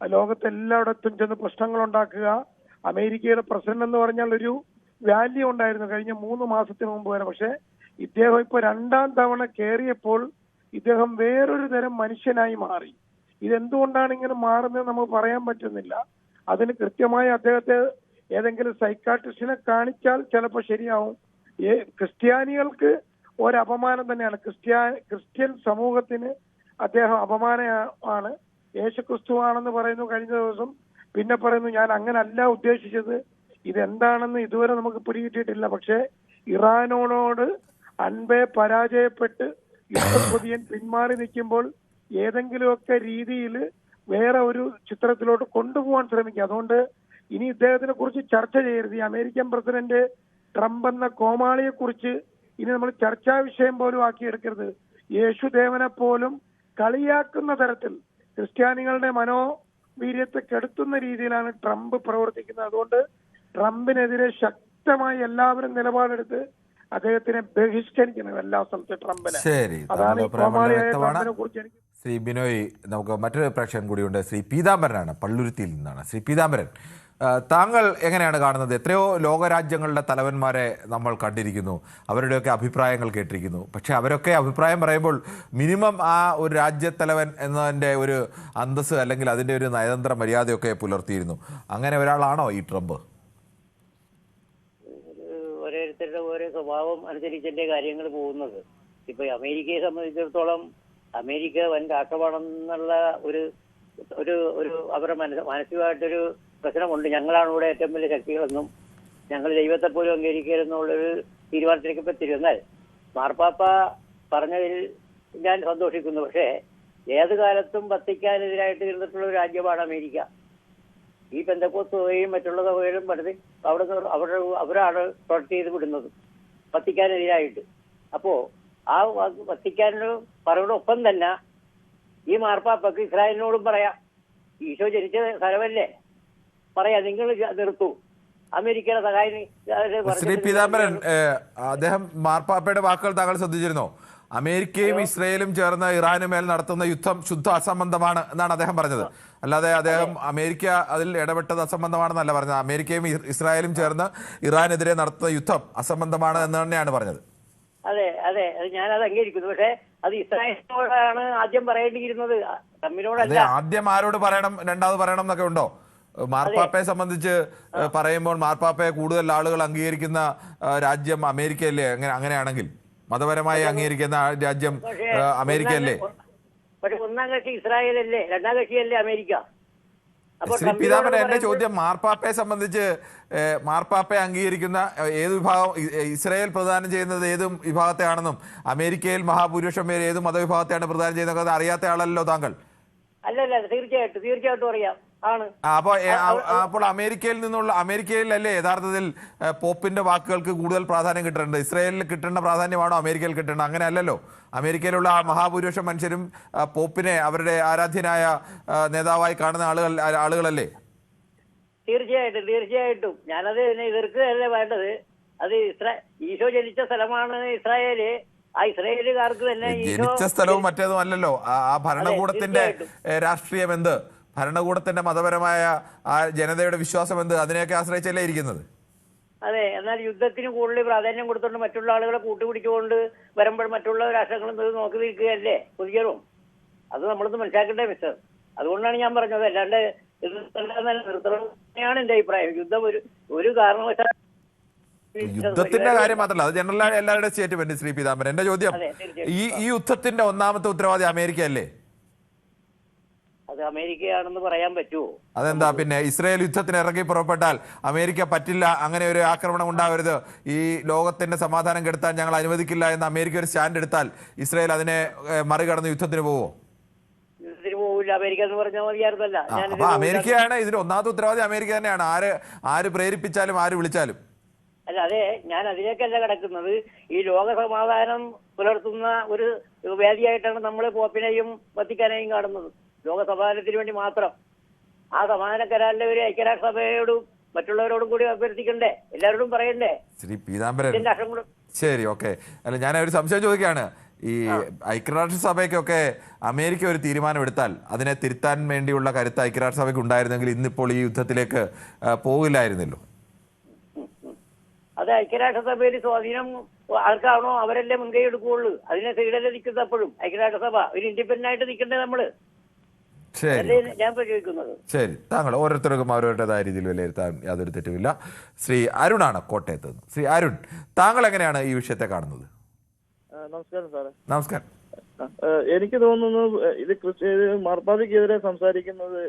ലോകത്തെല്ലായിടത്തും ചെന്ന് പ്രശ്നങ്ങൾ ഉണ്ടാക്കുക. അമേരിക്കയുടെ പ്രസിഡന്റ് എന്ന് പറഞ്ഞാൽ ഒരു വാല്യൂ ഉണ്ടായിരുന്നു കഴിഞ്ഞ 3 മാസത്തിന് മുമ്പ് വരെ. പക്ഷെ ഇദ്ദേഹം ഇപ്പൊ 2ാം തവണ കയറിയപ്പോൾ ഇദ്ദേഹം വേറൊരു തരം മനുഷ്യനായി മാറി. ഇതെന്തുകൊണ്ടാണ് ഇങ്ങനെ മാറുന്നത് നമുക്ക് പറയാൻ പറ്റുന്നില്ല. അതിന് കൃത്യമായി അദ്ദേഹത്തെ ഏതെങ്കിലും സൈക്കാട്രിസ്റ്റിനെ കാണിച്ചാൽ ചിലപ്പോൾ ശരിയാവും. ക്രിസ്ത്യാനികൾക്ക് ഒരപമാനം തന്നെയാണ്. ക്രിസ്ത്യൻ സമൂഹത്തിന് അദ്ദേഹം അപമാനമാണ്. യേശുക്രിസ്തുവാണെന്ന് പറയുന്നു കഴിഞ്ഞ ദിവസം, പിന്നെ പറയുന്നു ഞാൻ അങ്ങനല്ല ഉദ്ദേശിച്ചത്. ഇതെന്താണെന്ന് ഇതുവരെ നമുക്ക് പിടികിട്ടിയിട്ടില്ല. പക്ഷെ ഇറാനോട് അൻപേ പരാജയപ്പെട്ട് യുദ്ധപ്പൊതിയൻ പിന്മാറി നിൽക്കുമ്പോൾ ഏതെങ്കിലുമൊക്കെ രീതിയിൽ വേറെ ഒരു ചിത്രത്തിലോട്ട് കൊണ്ടുപോകാൻ ശ്രമിക്കുക. അതുകൊണ്ട് ഇനി ഇദ്ദേഹത്തിനെ കുറിച്ച് ചർച്ച ചെയ്യരുത്. ഈ അമേരിക്കൻ പ്രസിഡന്റ് ട്രംപ് എന്ന കോമാളിയെ കുറിച്ച് ഇനി നമ്മൾ ചർച്ചാ വിഷയം പോലും ആക്കിയെടുക്കരുത്. യേശുദേവനെ പോലും കളിയാക്കുന്ന തരത്തിൽ ക്രിസ്ത്യാനികളുടെ മനോവീര്യത്തെ കെടുത്തുന്ന രീതിയിലാണ് ട്രംപ് പ്രവർത്തിക്കുന്നത്. അതുകൊണ്ട് ട്രംപിനെതിരെ ശക്തമായി എല്ലാവരും നിലപാടെടുത്ത് അദ്ദേഹത്തിനെ ബഹിഷ്കരിക്കണം എല്ലാ സ്ഥലത്തും ട്രംപിനെ. ശരി, അതാണ് ഈ കോമാളിയായ ട്രംപിനെ കുറിച്ച് എനിക്ക്. ശ്രീ ബിനോയ്, നമുക്ക് മറ്റൊരു പ്രേക്ഷകൻ കൂടിയുണ്ട്. ശ്രീ പീതാംബരനാണ്, പള്ളുരുത്തിയിൽ നിന്നാണ്. ശ്രീ പീതാംബരൻ, താങ്കൾ എങ്ങനെയാണ് കാണുന്നത്? എത്രയോ ലോകരാജ്യങ്ങളുടെ തലവന്മാരെ നമ്മൾ കണ്ടിരിക്കുന്നു, അവരുടെയൊക്കെ അഭിപ്രായങ്ങൾ കേട്ടിരിക്കുന്നു. പക്ഷേ അവരൊക്കെ അഭിപ്രായം പറയുമ്പോൾ മിനിമം ആ ഒരു രാജ്യത്തലവൻ എന്നതിൻ്റെ ഒരു അന്തസ്സ് അല്ലെങ്കിൽ അതിൻ്റെ ഒരു നയതന്ത്ര മര്യാദയൊക്കെ പുലർത്തിയിരുന്നു. അങ്ങനെ ഒരാളാണോ ഈ ട്രംപ്? ഓരോരുത്തരുടെ ഓരോ സ്വഭാവം അനുസരിച്ചല്ലേ കാര്യങ്ങൾ പോകുന്നത്. ഇപ്പൊ അമേരിക്കയെ സംബന്ധിച്ചിടത്തോളം അമേരിക്ക വൻ രാഷ്ട്രമാണെന്നുള്ള ഒരു ഒരു ഒരു അവരുടെ മാനസികമായിട്ടൊരു പ്രശ്നമുണ്ട്. ഞങ്ങളാണ് ഇവിടെ ഏറ്റവും വലിയ ശക്തികളെന്നും ഞങ്ങൾ ദൈവത്തെ പോലും അംഗീകരിക്കരുതെന്നുള്ളൊരു തീരുമാനത്തിലേക്ക് ഇപ്പം എത്തിരും. എന്നാൽ മാർപ്പാപ്പ പറഞ്ഞതിൽ ഞാൻ സന്തോഷിക്കുന്നു. പക്ഷേ ഏത് കാലത്തും വത്തിക്കാനെതിരായിട്ട് ഇരുന്നിട്ടുള്ള ഒരു രാജ്യമാണ് അമേരിക്ക. ഈ പെന്തക്കോസ്ത് സഭയും മറ്റുള്ള സഭകളും പണിത് അവരാണ് പ്രൊട്ടക്ട് ചെയ്ത് വിടുന്നത് വത്തിക്കാനെതിരായിട്ട്. അപ്പോൾ ആ വത്തിക്കാനോട് പറയുന്നതൊപ്പം തന്നെ ഈ മാർപ്പാപ്പക്ക് ഇസ്രായേലിനോടും പറയാം, ഈശോ ജനിച്ച സ്ഥലമല്ലേ, പറയാ നിങ്ങൾ നിർത്തൂ, അമേരിക്കയുടെ സഹായം. ശ്രീ പീതാംബരൻ, അദ്ദേഹം മാർപ്പാപ്പയുടെ വാക്കുകൾ താങ്കൾ ശ്രദ്ധിച്ചിരുന്നോ? അമേരിക്കയും ഇസ്രയേലും ചേർന്ന് ഇറാന് മേൽ നടത്തുന്ന യുദ്ധം ശുദ്ധ അസംബന്ധമാണ് എന്നാണ് അദ്ദേഹം പറഞ്ഞത്. അല്ലാതെ അദ്ദേഹം അമേരിക്ക അതിൽ ഇടപെട്ടത് അസംബന്ധമാണെന്നല്ല പറഞ്ഞത്. അമേരിക്കയും ഇസ്രായേലും ചേർന്ന് ഇറാനെതിരെ നടത്തുന്ന യുദ്ധം അസംബന്ധമാണ് എന്ന് തന്നെയാണ് പറഞ്ഞത്. അതെ അതെ, ഞാനത് അംഗീകരിക്കുന്നു. പക്ഷെ അത് ഇസ്രായേലിനോടാണ് ആദ്യം പറയേണ്ടിയിരുന്നത്, തമ്മിലോടല്ല. ആദ്യം ആരോട് പറയണം, രണ്ടാമത് പറയണം എന്നൊക്കെ ഉണ്ടോ? മാർപ്പാപ്പയെ സംബന്ധിച്ച് പറയുമ്പോൾ മാർപ്പാപ്പയെ കൂടുതൽ ആളുകൾ അംഗീകരിക്കുന്ന രാജ്യം അമേരിക്കയല്ലേ? അങ്ങനെയാണെങ്കിൽ മതപരമായി അംഗീകരിക്കുന്ന രാജ്യം അമേരിക്കയല്ലേ? പക്ഷെ ഒന്നാം കക്ഷി ഇസ്രായേലല്ലേ, രണ്ടാം കക്ഷിയല്ലേ അമേരിക്ക. ശ്രീ പീതാംബരൻ, എന്റെ ചോദ്യം മാർപ്പാപ്പയെ സംബന്ധിച്ച്, മാർപ്പാപ്പയെ അംഗീകരിക്കുന്ന ഏത് വിഭാഗം, ഇസ്രായേൽ പ്രദാനം ചെയ്യുന്നത് ഏത് വിഭാഗത്തെയാണെന്നും അമേരിക്കയിൽ മഹാഭൂരിപക്ഷം പേര് ഏത് മതവിഭാഗത്തെയാണ് പ്രദാനം ചെയ്യുന്നത് അറിയാത്ത ആളല്ലോ താങ്കൾ? അല്ലല്ല, തീർച്ചയായിട്ടും അറിയാം. അപ്പോൾ അമേരിക്കയിലല്ലേ യഥാർത്ഥത്തിൽ പോപ്പിന്റെ വാക്കുകൾക്ക് കൂടുതൽ പ്രാധാന്യം കിട്ടേണ്ടത്? ഇസ്രായേലിൽ കിട്ടേണ്ട പ്രാധാന്യമാണോ അമേരിക്കയിൽ കിട്ടേണ്ടത്? അങ്ങനെ അല്ലല്ലോ. അമേരിക്കയിലുള്ള മഹാഭൂരിപക്ഷം മനുഷ്യരും പോപ്പിനെ അവരുടെ ആരാധ്യനായ നേതാവായി കാണുന്ന ആളുകളല്ലേ? തീർച്ചയായിട്ടും ഞാനത് എതിർക്കുകയല്ലേ വേണ്ടത്. അത് ഈശോ ജനിച്ച സ്ഥലമാണ് ഇസ്രായേല്. ആ ഇസ്രായേലുകാർക്ക് തന്നെ ജനിച്ച സ്ഥലവും മറ്റേതും അല്ലല്ലോ. ആ ഭരണകൂടത്തിന്റെ രാഷ്ട്രീയം എന്ത്, ഭരണകൂടത്തിന്റെ മതപരമായ ആ ജനതയുടെ വിശ്വാസം എന്ത്, അതിനെയൊക്കെ ആശ്രയിച്ചല്ലേ ഇരിക്കുന്നത്. അതെ, എന്നാൽ യുദ്ധത്തിന് കൂടുതൽ പ്രാധാന്യം കൊടുത്തുകൊണ്ട് മറ്റുള്ള ആളുകളെ കൂട്ടുപിടിച്ചുകൊണ്ട് വരുമ്പോൾ മറ്റുള്ള രാഷ്ട്രങ്ങളും നോക്കി നിൽക്കുകയല്ലേ പൊതുജനവും. അത് നമ്മളൊന്ന് മനസ്സിലാക്കണ്ടേ മിസ്റ്റർ. അതുകൊണ്ടാണ് ഞാൻ പറഞ്ഞത്. അല്ലാണ്ട് നിർത്തണമെന്നാണ് എന്റെ അഭിപ്രായം. യുദ്ധം ഒരു കാരണവശാലും യുദ്ധത്തിന്റെ കാര്യം മാത്രമല്ല, അത് ജനറൽ എല്ലാവരുടെ സ്റ്റേറ്റ്മെന്റ്. ശ്രീ പീതാംബരൻ, എന്റെ ചോദ്യം, ഈ യുദ്ധത്തിന്റെ ഒന്നാമത്തെ ഉത്തരവാദി അമേരിക്ക അല്ലേ? അത് അമേരിക്കയാണെന്ന് പറയാൻ പറ്റുമോ? അതെന്താ പിന്നെ? ഇസ്രായേൽ യുദ്ധത്തിന് ഇറങ്ങി പുറപ്പെട്ടാൽ അമേരിക്ക പറ്റില്ല, അങ്ങനെ ഒരു ആക്രമണം ഉണ്ടാവരുത്, ഈ ലോകത്തിന്റെ സമാധാനം കെടുത്താൻ ഞങ്ങൾ അനുവദിക്കില്ല എന്ന് അമേരിക്ക ഒരു സ്റ്റാൻഡ് എടുത്താൽ ഇസ്രായേൽ അതിനെ മറികടന്ന് യുദ്ധത്തിന് പോവോ? യുദ്ധത്തിന് പോവില്ല. അമേരിക്ക എന്ന് പറഞ്ഞാൽ മതിയായിരുന്നല്ല. അപ്പൊ അമേരിക്കയാണ് ഇതിന് ഒന്നാമത്തെ ഉത്തരവാദി. അമേരിക്ക തന്നെയാണ്. ആര് പ്രേരിപ്പിച്ചാലും ആര് വിളിച്ചാലും. അല്ല, അതെ, ഞാൻ അതിലേക്കല്ല കിടക്കുന്നത്. ഈ ലോക സമാധാനം പുലർത്തുന്ന ഒരു വേദിയായിട്ടാണ് നമ്മൾ പോപ്പിനെയും വത്തിക്കാനെയും കാണുന്നത്. ലോക സമാധാനത്തിന് വേണ്ടി മാത്രം. ആ സമാധാന കരാറിലെ ഒരു ഐക്യരാഷ്ട്രസഭയോടും മറ്റുള്ളവരോടും കൂടി അഭ്യർത്ഥിക്കണ്ടേ, എല്ലാവരോടും പറയണ്ടേ? ശ്രീ പീതാംബരൻ, ശരി, ഓക്കെ. അല്ല, ഞാൻ ഒരു സംശയം ചോദിക്കുകയാണ്. ഈ ഐക്യരാഷ്ട്രസഭയ്ക്കൊക്കെ അമേരിക്ക ഒരു തീരുമാനം എടുത്താൽ അതിനെ തിരുത്താൻ വേണ്ടിയുള്ള കരുത്ത് ഐക്യരാഷ്ട്രസഭയ്ക്ക് ഉണ്ടായിരുന്നെങ്കിൽ ഇന്നിപ്പോൾ ഈ യുദ്ധത്തിലേക്ക് പോകില്ലായിരുന്നല്ലോ. അത് ഐക്യരാഷ്ട്രസഭയിൽ സ്വാധീനം ആർക്കാണോ അവരല്ലേ മുൻകൈ എടുക്കുകയുള്ളൂ. അതിനെ സൈഡല്ലേ നിൽക്കുന്നത്. അപ്പോഴും ഐക്യരാഷ്ട്രസഭ ഒരു ഇൻഡിപെൻഡന്റ് ആയിട്ട് നിൽക്കണ്ടേ നമ്മള്. ശരി, ഞാൻ ചോദിക്കുന്നത്. ശരി, താങ്കൾ ഓരോരുത്തർക്കും അവരവരുടേതായ രീതിയിൽ വിലയിരുത്താൻ യാതൊരു തെറ്റുമില്ല. ശ്രീ അരുണാണ് കോട്ടയത്ത് നിന്ന്. ശ്രീ അരുൺ, താങ്കൾ എങ്ങനെയാണ് ഈ വിഷയത്തെ കാണുന്നത്? നമസ്കാരം സാറേ. നമസ്കാരം. എനിക്ക് തോന്നുന്നു ഇത് മാർപ്പാപ്പയ്ക്കെതിരെ സംസാരിക്കുന്നത്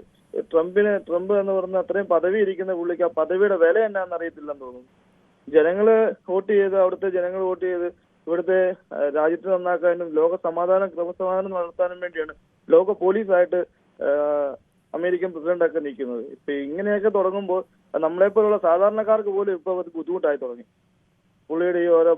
ട്രംപ് എന്ന് പറഞ്ഞ അത്രയും പദവി ഇരിക്കുന്ന പുള്ളിക്ക് ആ പദവിയുടെ വില എന്നാന്ന് അറിയത്തില്ലെന്ന് തോന്നുന്നു. ജനങ്ങള് വോട്ട് ചെയ്ത്, അവിടുത്തെ ജനങ്ങൾ വോട്ട് ചെയ്ത് ഇവിടുത്തെ രാജ്യത്തെ നന്നാക്കാനും ലോക സമാധാനം ക്രമസമാധാനം നടത്താനും വേണ്ടിയാണ് ലോക പോലീസായിട്ട് അമേരിക്കൻ പ്രസിഡന്റൊക്കെ നിൽക്കുന്നത്. ഇപ്പൊ ഇങ്ങനെയൊക്കെ തുടങ്ങുമ്പോൾ നമ്മളെ പോലുള്ള സാധാരണക്കാർക്ക് പോലും ഇപ്പൊ അത് ബുദ്ധിമുട്ടായി തുടങ്ങി. പുള്ളിയുടെ ഈ ഓരോ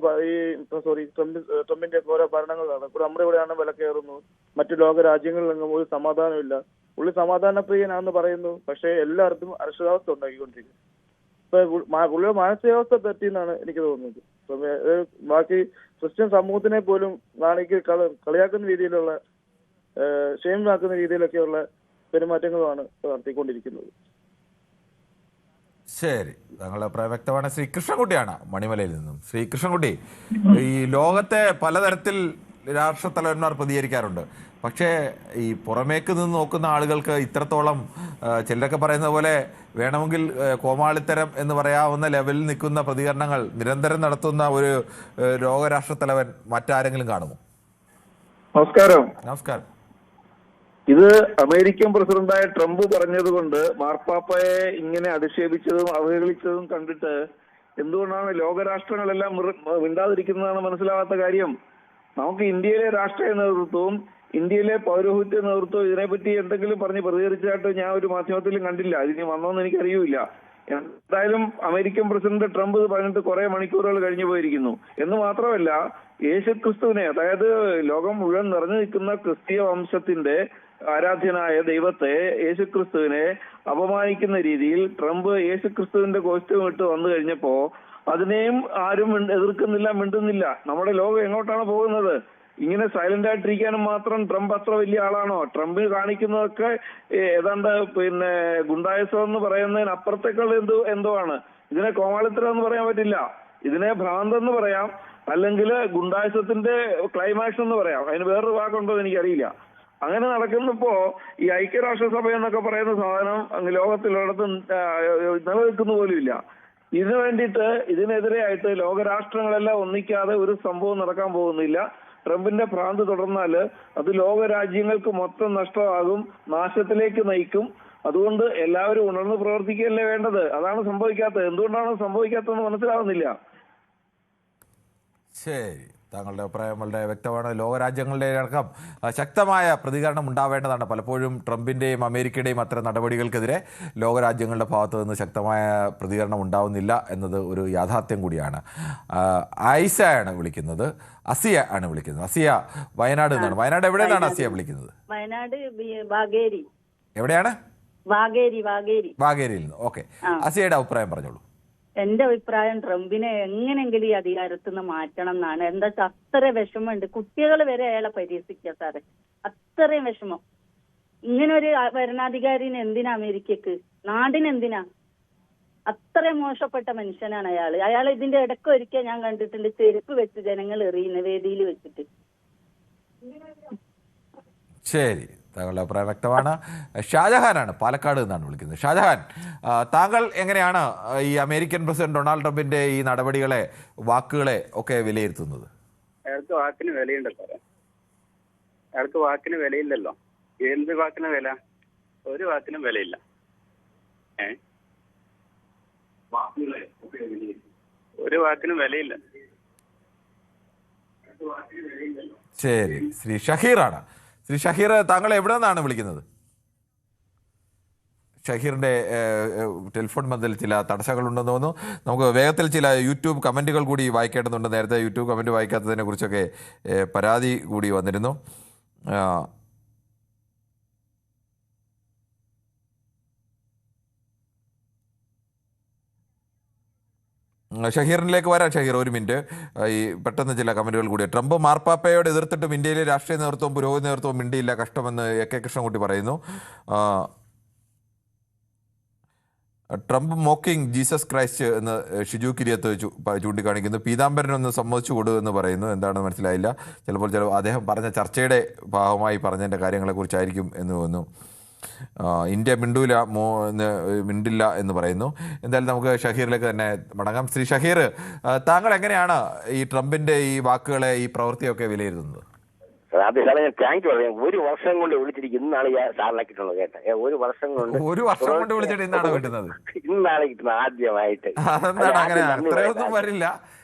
ട്രംപിന്റെ ഒക്കെ ഓരോ ഭരണങ്ങൾ നടക്കും. നമ്മുടെ ഇവിടെയാണ് വില കയറുന്നു, മറ്റു ലോക രാജ്യങ്ങളിലെങ്ങും ഒരു സമാധാനമില്ല. പുള്ളി സമാധാനപ്രിയനാണെന്ന് പറയുന്നു, പക്ഷെ എല്ലായിടത്തും അരക്ഷിതാവസ്ഥ ഉണ്ടാക്കിക്കൊണ്ടിരിക്കുന്നു. ഇപ്പൊ പുള്ളിയുടെ മാനസികാവസ്ഥ തെറ്റിയെന്നാണ് എനിക്ക് തോന്നുന്നത്. ബാക്കി ക്രിസ്ത്യൻ സമൂഹത്തിനെ പോലും നാളേക്ക് കളിയാക്കുന്ന രീതിയിലുള്ള ക്ഷേമമാക്കുന്ന രീതിയിലൊക്കെയുള്ള പെരുമാറ്റങ്ങളുമാണ് നടത്തിക്കൊണ്ടിരിക്കുന്നത്. ശരി, താങ്കളുടെ അഭിപ്രായം വ്യക്തമാണ്. ശ്രീ കൃഷ്ണൻകുട്ടിയാണ് മണിമലയിൽ നിന്നും. ശ്രീ കൃഷ്ണൻകുട്ടി, ഈ ലോകത്തെ പലതരത്തിൽ രാഷ്ട്രത്തലവന്മാർ പ്രതികരിക്കാറുണ്ട്. പക്ഷേ ഈ പുറമേക്ക് നിന്ന് നോക്കുന്ന ആളുകൾക്ക് ഇത്രത്തോളം ചിലരൊക്കെ പറയുന്ന പോലെ വേണമെങ്കിൽ കോമാളിത്തരം എന്ന് പറയാവുന്ന ലെവലിൽ നിൽക്കുന്ന പ്രതികരണങ്ങൾ നിരന്തരം നടത്തുന്ന ഒരു ലോകരാഷ്ട്രത്തലവൻ മറ്റാരെങ്കിലും കാണുമോ? നമസ്കാരം. നമസ്കാരം. ഇത് അമേരിക്കൻ പ്രസിഡന്റായ ട്രംപ് പറഞ്ഞതുകൊണ്ട് മാർപ്പാപ്പയെ ഇങ്ങനെ അധിക്ഷേപിച്ചതും അവഹേളിച്ചതും കണ്ടിട്ട് എന്തുകൊണ്ടാണ് ലോകരാഷ്ട്രങ്ങളെല്ലാം മിണ്ടാതിരിക്കുന്നതാണ് മനസ്സിലാവാത്ത കാര്യം. നമുക്ക് ഇന്ത്യയിലെ രാഷ്ട്രീയ നേതൃത്വവും ഇന്ത്യയിലെ പൗരോഹിത്യ നേതൃത്വവും ഇതിനെപ്പറ്റി എന്തെങ്കിലും പറഞ്ഞ് പ്രതികരിച്ചതായിട്ട് ഞാൻ ഒരു മാധ്യമത്തിലും കണ്ടില്ല. ഇതിന് വന്നോന്ന് എനിക്കറിയില്ല. എന്തായാലും അമേരിക്കൻ പ്രസിഡന്റ് ട്രംപ് ഇത് പറഞ്ഞിട്ട് കുറെ മണിക്കൂറുകൾ കഴിഞ്ഞു പോയിരിക്കുന്നു. എന്ന് മാത്രമല്ല, യേശുക്രിസ്തുവിനെ, അതായത് ലോകം മുഴുവൻ നിറഞ്ഞു നിൽക്കുന്ന ക്രിസ്തീയ വംശത്തിന്റെ ആരാധ്യനായ ദൈവത്തെ, യേശുക്രിസ്തുവിനെ അപമാനിക്കുന്ന രീതിയിൽ ട്രംപ് യേശുക്രിസ്തുവിന്റെ കോസ്റ്റ്യൂം ഇട്ട് വന്നു കഴിഞ്ഞപ്പോ അതിനെയും ആരും എതിർക്കുന്നില്ല, മിണ്ടുന്നില്ല. നമ്മുടെ ലോകം എങ്ങോട്ടാണ് പോകുന്നത്? ഇങ്ങനെ സൈലന്റ് ആയിട്ടിരിക്കാനും മാത്രം ട്രംപ് അത്ര വലിയ ആളാണോ? ട്രംപ് കാണിക്കുന്നതൊക്കെ ഏതാണ്ട് ഗുണ്ടായസം എന്ന് പറയുന്നതിനപ്പുറത്തേക്കുള്ള എന്തോ ആണ്. ഇതിനെ കോമാളിത്തരം എന്ന് പറയാൻ പറ്റില്ല. ഇതിനെ ഭ്രാന്തെന്ന് പറയാം, അല്ലെങ്കിൽ ഗുണ്ടായസത്തിന്റെ ക്ലൈമാക്സ് എന്ന് പറയാം. അതിന് വേറൊരു വാക്കുണ്ടോ എന്ന് എനിക്കറിയില്ല. അങ്ങനെ നടക്കുന്നപ്പോ ഈ ഐക്യരാഷ്ട്രസഭ എന്നൊക്കെ പറയുന്ന സാധനം അങ്ങ് ലോകത്തിലൊരിടത്തും നിലനിൽക്കുന്ന പോലും ഇല്ല. ഇതിനു വേണ്ടിയിട്ട് ഇതിനെതിരെയായിട്ട് ലോകരാഷ്ട്രങ്ങളെല്ലാം ഒന്നിക്കാതെ ഒരു സംഭവം നടക്കാൻ പോകുന്നില്ല. ട്രംപിന്റെ ഭ്രാന്ത് തുടർന്നാല് അത് ലോകരാജ്യങ്ങൾക്ക് മൊത്തം നഷ്ടമാകും, നാശത്തിലേക്ക് നയിക്കും. അതുകൊണ്ട് എല്ലാവരും ഉണർന്ന് പ്രവർത്തിക്കുകയല്ലേ വേണ്ടത്. അതാണ് സംഭവിക്കാത്തത്. എന്തുകൊണ്ടാണ് സംഭവിക്കാത്തതെന്ന് മനസ്സിലാവുന്നില്ല. ശരി, താങ്കളുടെ അഭിപ്രായം വളരെ വ്യക്തമാണ്. ലോകരാജ്യങ്ങളുടെ അടക്കം ശക്തമായ പ്രതികരണം ഉണ്ടാവേണ്ടതാണ്. പലപ്പോഴും ട്രംപിൻ്റെയും അമേരിക്കയുടെയും അത്തരം നടപടികൾക്കെതിരെ ലോകരാജ്യങ്ങളുടെ ഭാഗത്തു നിന്ന് ശക്തമായ പ്രതികരണം ഉണ്ടാവുന്നില്ല എന്നത് ഒരു യാഥാർത്ഥ്യം കൂടിയാണ്. ആയിഷയാണ് വിളിക്കുന്നത്. അസിയ ആണ് വിളിക്കുന്നത്. അസിയ വയനാട് നിന്നാണ്. വയനാട് എവിടെ നിന്നാണ് അസിയ വിളിക്കുന്നത്? വയനാട് വാഗേരി. എവിടെയാണ്? വാഗേരിയിൽ നിന്ന്. ഓക്കെ, അസിയയുടെ അഭിപ്രായം പറഞ്ഞോളൂ. എന്റെ അഭിപ്രായം ട്രംപിനെ എങ്ങനെങ്കിലും ഈ അധികാരത്തിൽ നിന്ന് മാറ്റണം എന്നാണ്. എന്താ വെച്ചാൽ അത്ര വിഷമമുണ്ട്. കുട്ടികൾ വരെ അയാളെ പരിഹസിക്കുക സാറേ, അത്രയും വിഷമം. ഇങ്ങനെ ഒരു ഭരണാധികാരിന് എന്തിനാ അമേരിക്കക്ക്, നാടിനെന്തിനാ? അത്രയും മോശപ്പെട്ട മനുഷ്യനാണ് അയാൾ ഇതിന്റെ ഇടയ്ക്ക് ഒരിക്കൽ ഞാൻ കണ്ടിട്ടുണ്ട് ചെരുപ്പ് വെച്ച് ജനങ്ങൾ എറിയുന്ന വേദിയിൽ വെച്ചിട്ട്. ശരി, താങ്കളുടെ അഭിപ്രായം വ്യക്തമാണ്. ഷാജഹാനാണ് പാലക്കാട് നിന്നാണ് വിളിക്കുന്നത്. ഷാജഹാൻ, താങ്കൾ എങ്ങനെയാണ് ഈ അമേരിക്കൻ പ്രസിഡന്റ് ഡൊണാൾഡ് ട്രംപിന്റെ ഈ നടപടികളെ, വാക്കുകളെ ഒക്കെ വിലയിരുത്തുന്നത്? അയാൾക്ക് വാക്കിന് വിലയുണ്ട് സാറേ. അയാൾക്ക് വാക്കിന് വിലയില്ലല്ലോ. എന്ത് വാക്കിന് വില? ഒരു വാക്കിനും വിലയില്ല. ഒരു വാക്കിനും വിലയില്ല. ശരി, ശ്രീ ഷഹീറാണ്. ശ്രീ ഷഹീർ, താങ്കൾ എവിടെ നിന്നാണ് വിളിക്കുന്നത്? ഷഹീറിൻ്റെ ടെലിഫോൺ ബന്ധത്തിൽ ചില തടസ്സങ്ങളുണ്ടെന്ന് തോന്നുന്നു. നമുക്ക് വേഗത്തിൽ ചില യൂട്യൂബ് കമൻറ്റുകൾ കൂടി വായിക്കേണ്ടതുണ്ട്. നേരത്തെ യൂട്യൂബ് കമൻറ്റ് വായിക്കാത്തതിനെ കുറിച്ചൊക്കെ പരാതി കൂടി വന്നിരുന്നു. ഷഹീറിലേക്ക് വരാം. ഷഹീർ, ഒരു മിനിറ്റ്. ഈ പെട്ടെന്ന് ചില കമന്റുകൾ കൂടി. ട്രംപ് മാർപ്പാപ്പയോട് എതിർത്തിട്ടും ഇന്ത്യയിലെ രാഷ്ട്രീയ നേതൃത്വവും പുരോഗതി നേതൃത്വവും മിണ്ടിയില്ല, കഷ്ടമെന്ന് AK കൃഷ്ണൻകുട്ടി പറയുന്നു. ട്രംപ് മോക്കിംഗ് ജീസസ് ക്രൈസ്റ്റ് എന്ന് ഷിജു കിരിയത്ത് ചൂണ്ടിക്കാണിക്കുന്നു. പീതാംബരൻ ഒന്ന് സമ്മതിച്ചു കൊടു എന്ന് പറയുന്നു. എന്താണെന്ന് മനസ്സിലായില്ല. ചിലപ്പോൾ അദ്ദേഹം പറഞ്ഞ ചർച്ചയുടെ ഭാഗമായി പറഞ്ഞതിൻ്റെ കാര്യങ്ങളെക്കുറിച്ചായിരിക്കും എന്ന് തോന്നുന്നു. ഇന്ത്യ മിണ്ടില്ല എന്ന് പറയുന്നു. എന്തായാലും നമുക്ക് ഷഹീറിലേക്ക് തന്നെ മടങ്ങാം. ശ്രീ ഷഹീർ, താങ്കൾ എങ്ങനെയാണ് ഈ ട്രംപിൻ്റെ ഈ വാക്കുകളെ, ഈ പ്രവൃത്തിയൊക്കെ വിലയിരുത്തുന്നത്? അത് സാറേ, ഞാൻ താങ്ക് യു പറയാം. ഒരു വർഷം കൊണ്ട് വിളിച്ചിരിക്കും. ഇന്നാണ് ഞാൻ സാറിനാക്കിയിട്ടുള്ളത് കേട്ടെ. ഒരു വർഷം കൊണ്ട് വിളിച്ചിട്ട് ഇന്നാണ് കിട്ടുന്നത്. ഇന്നാണ് കിട്ടുന്നത് ആദ്യമായിട്ട്. അതെന്താണ് അങ്ങനെ? അത്രയൊന്നും വരില്ല.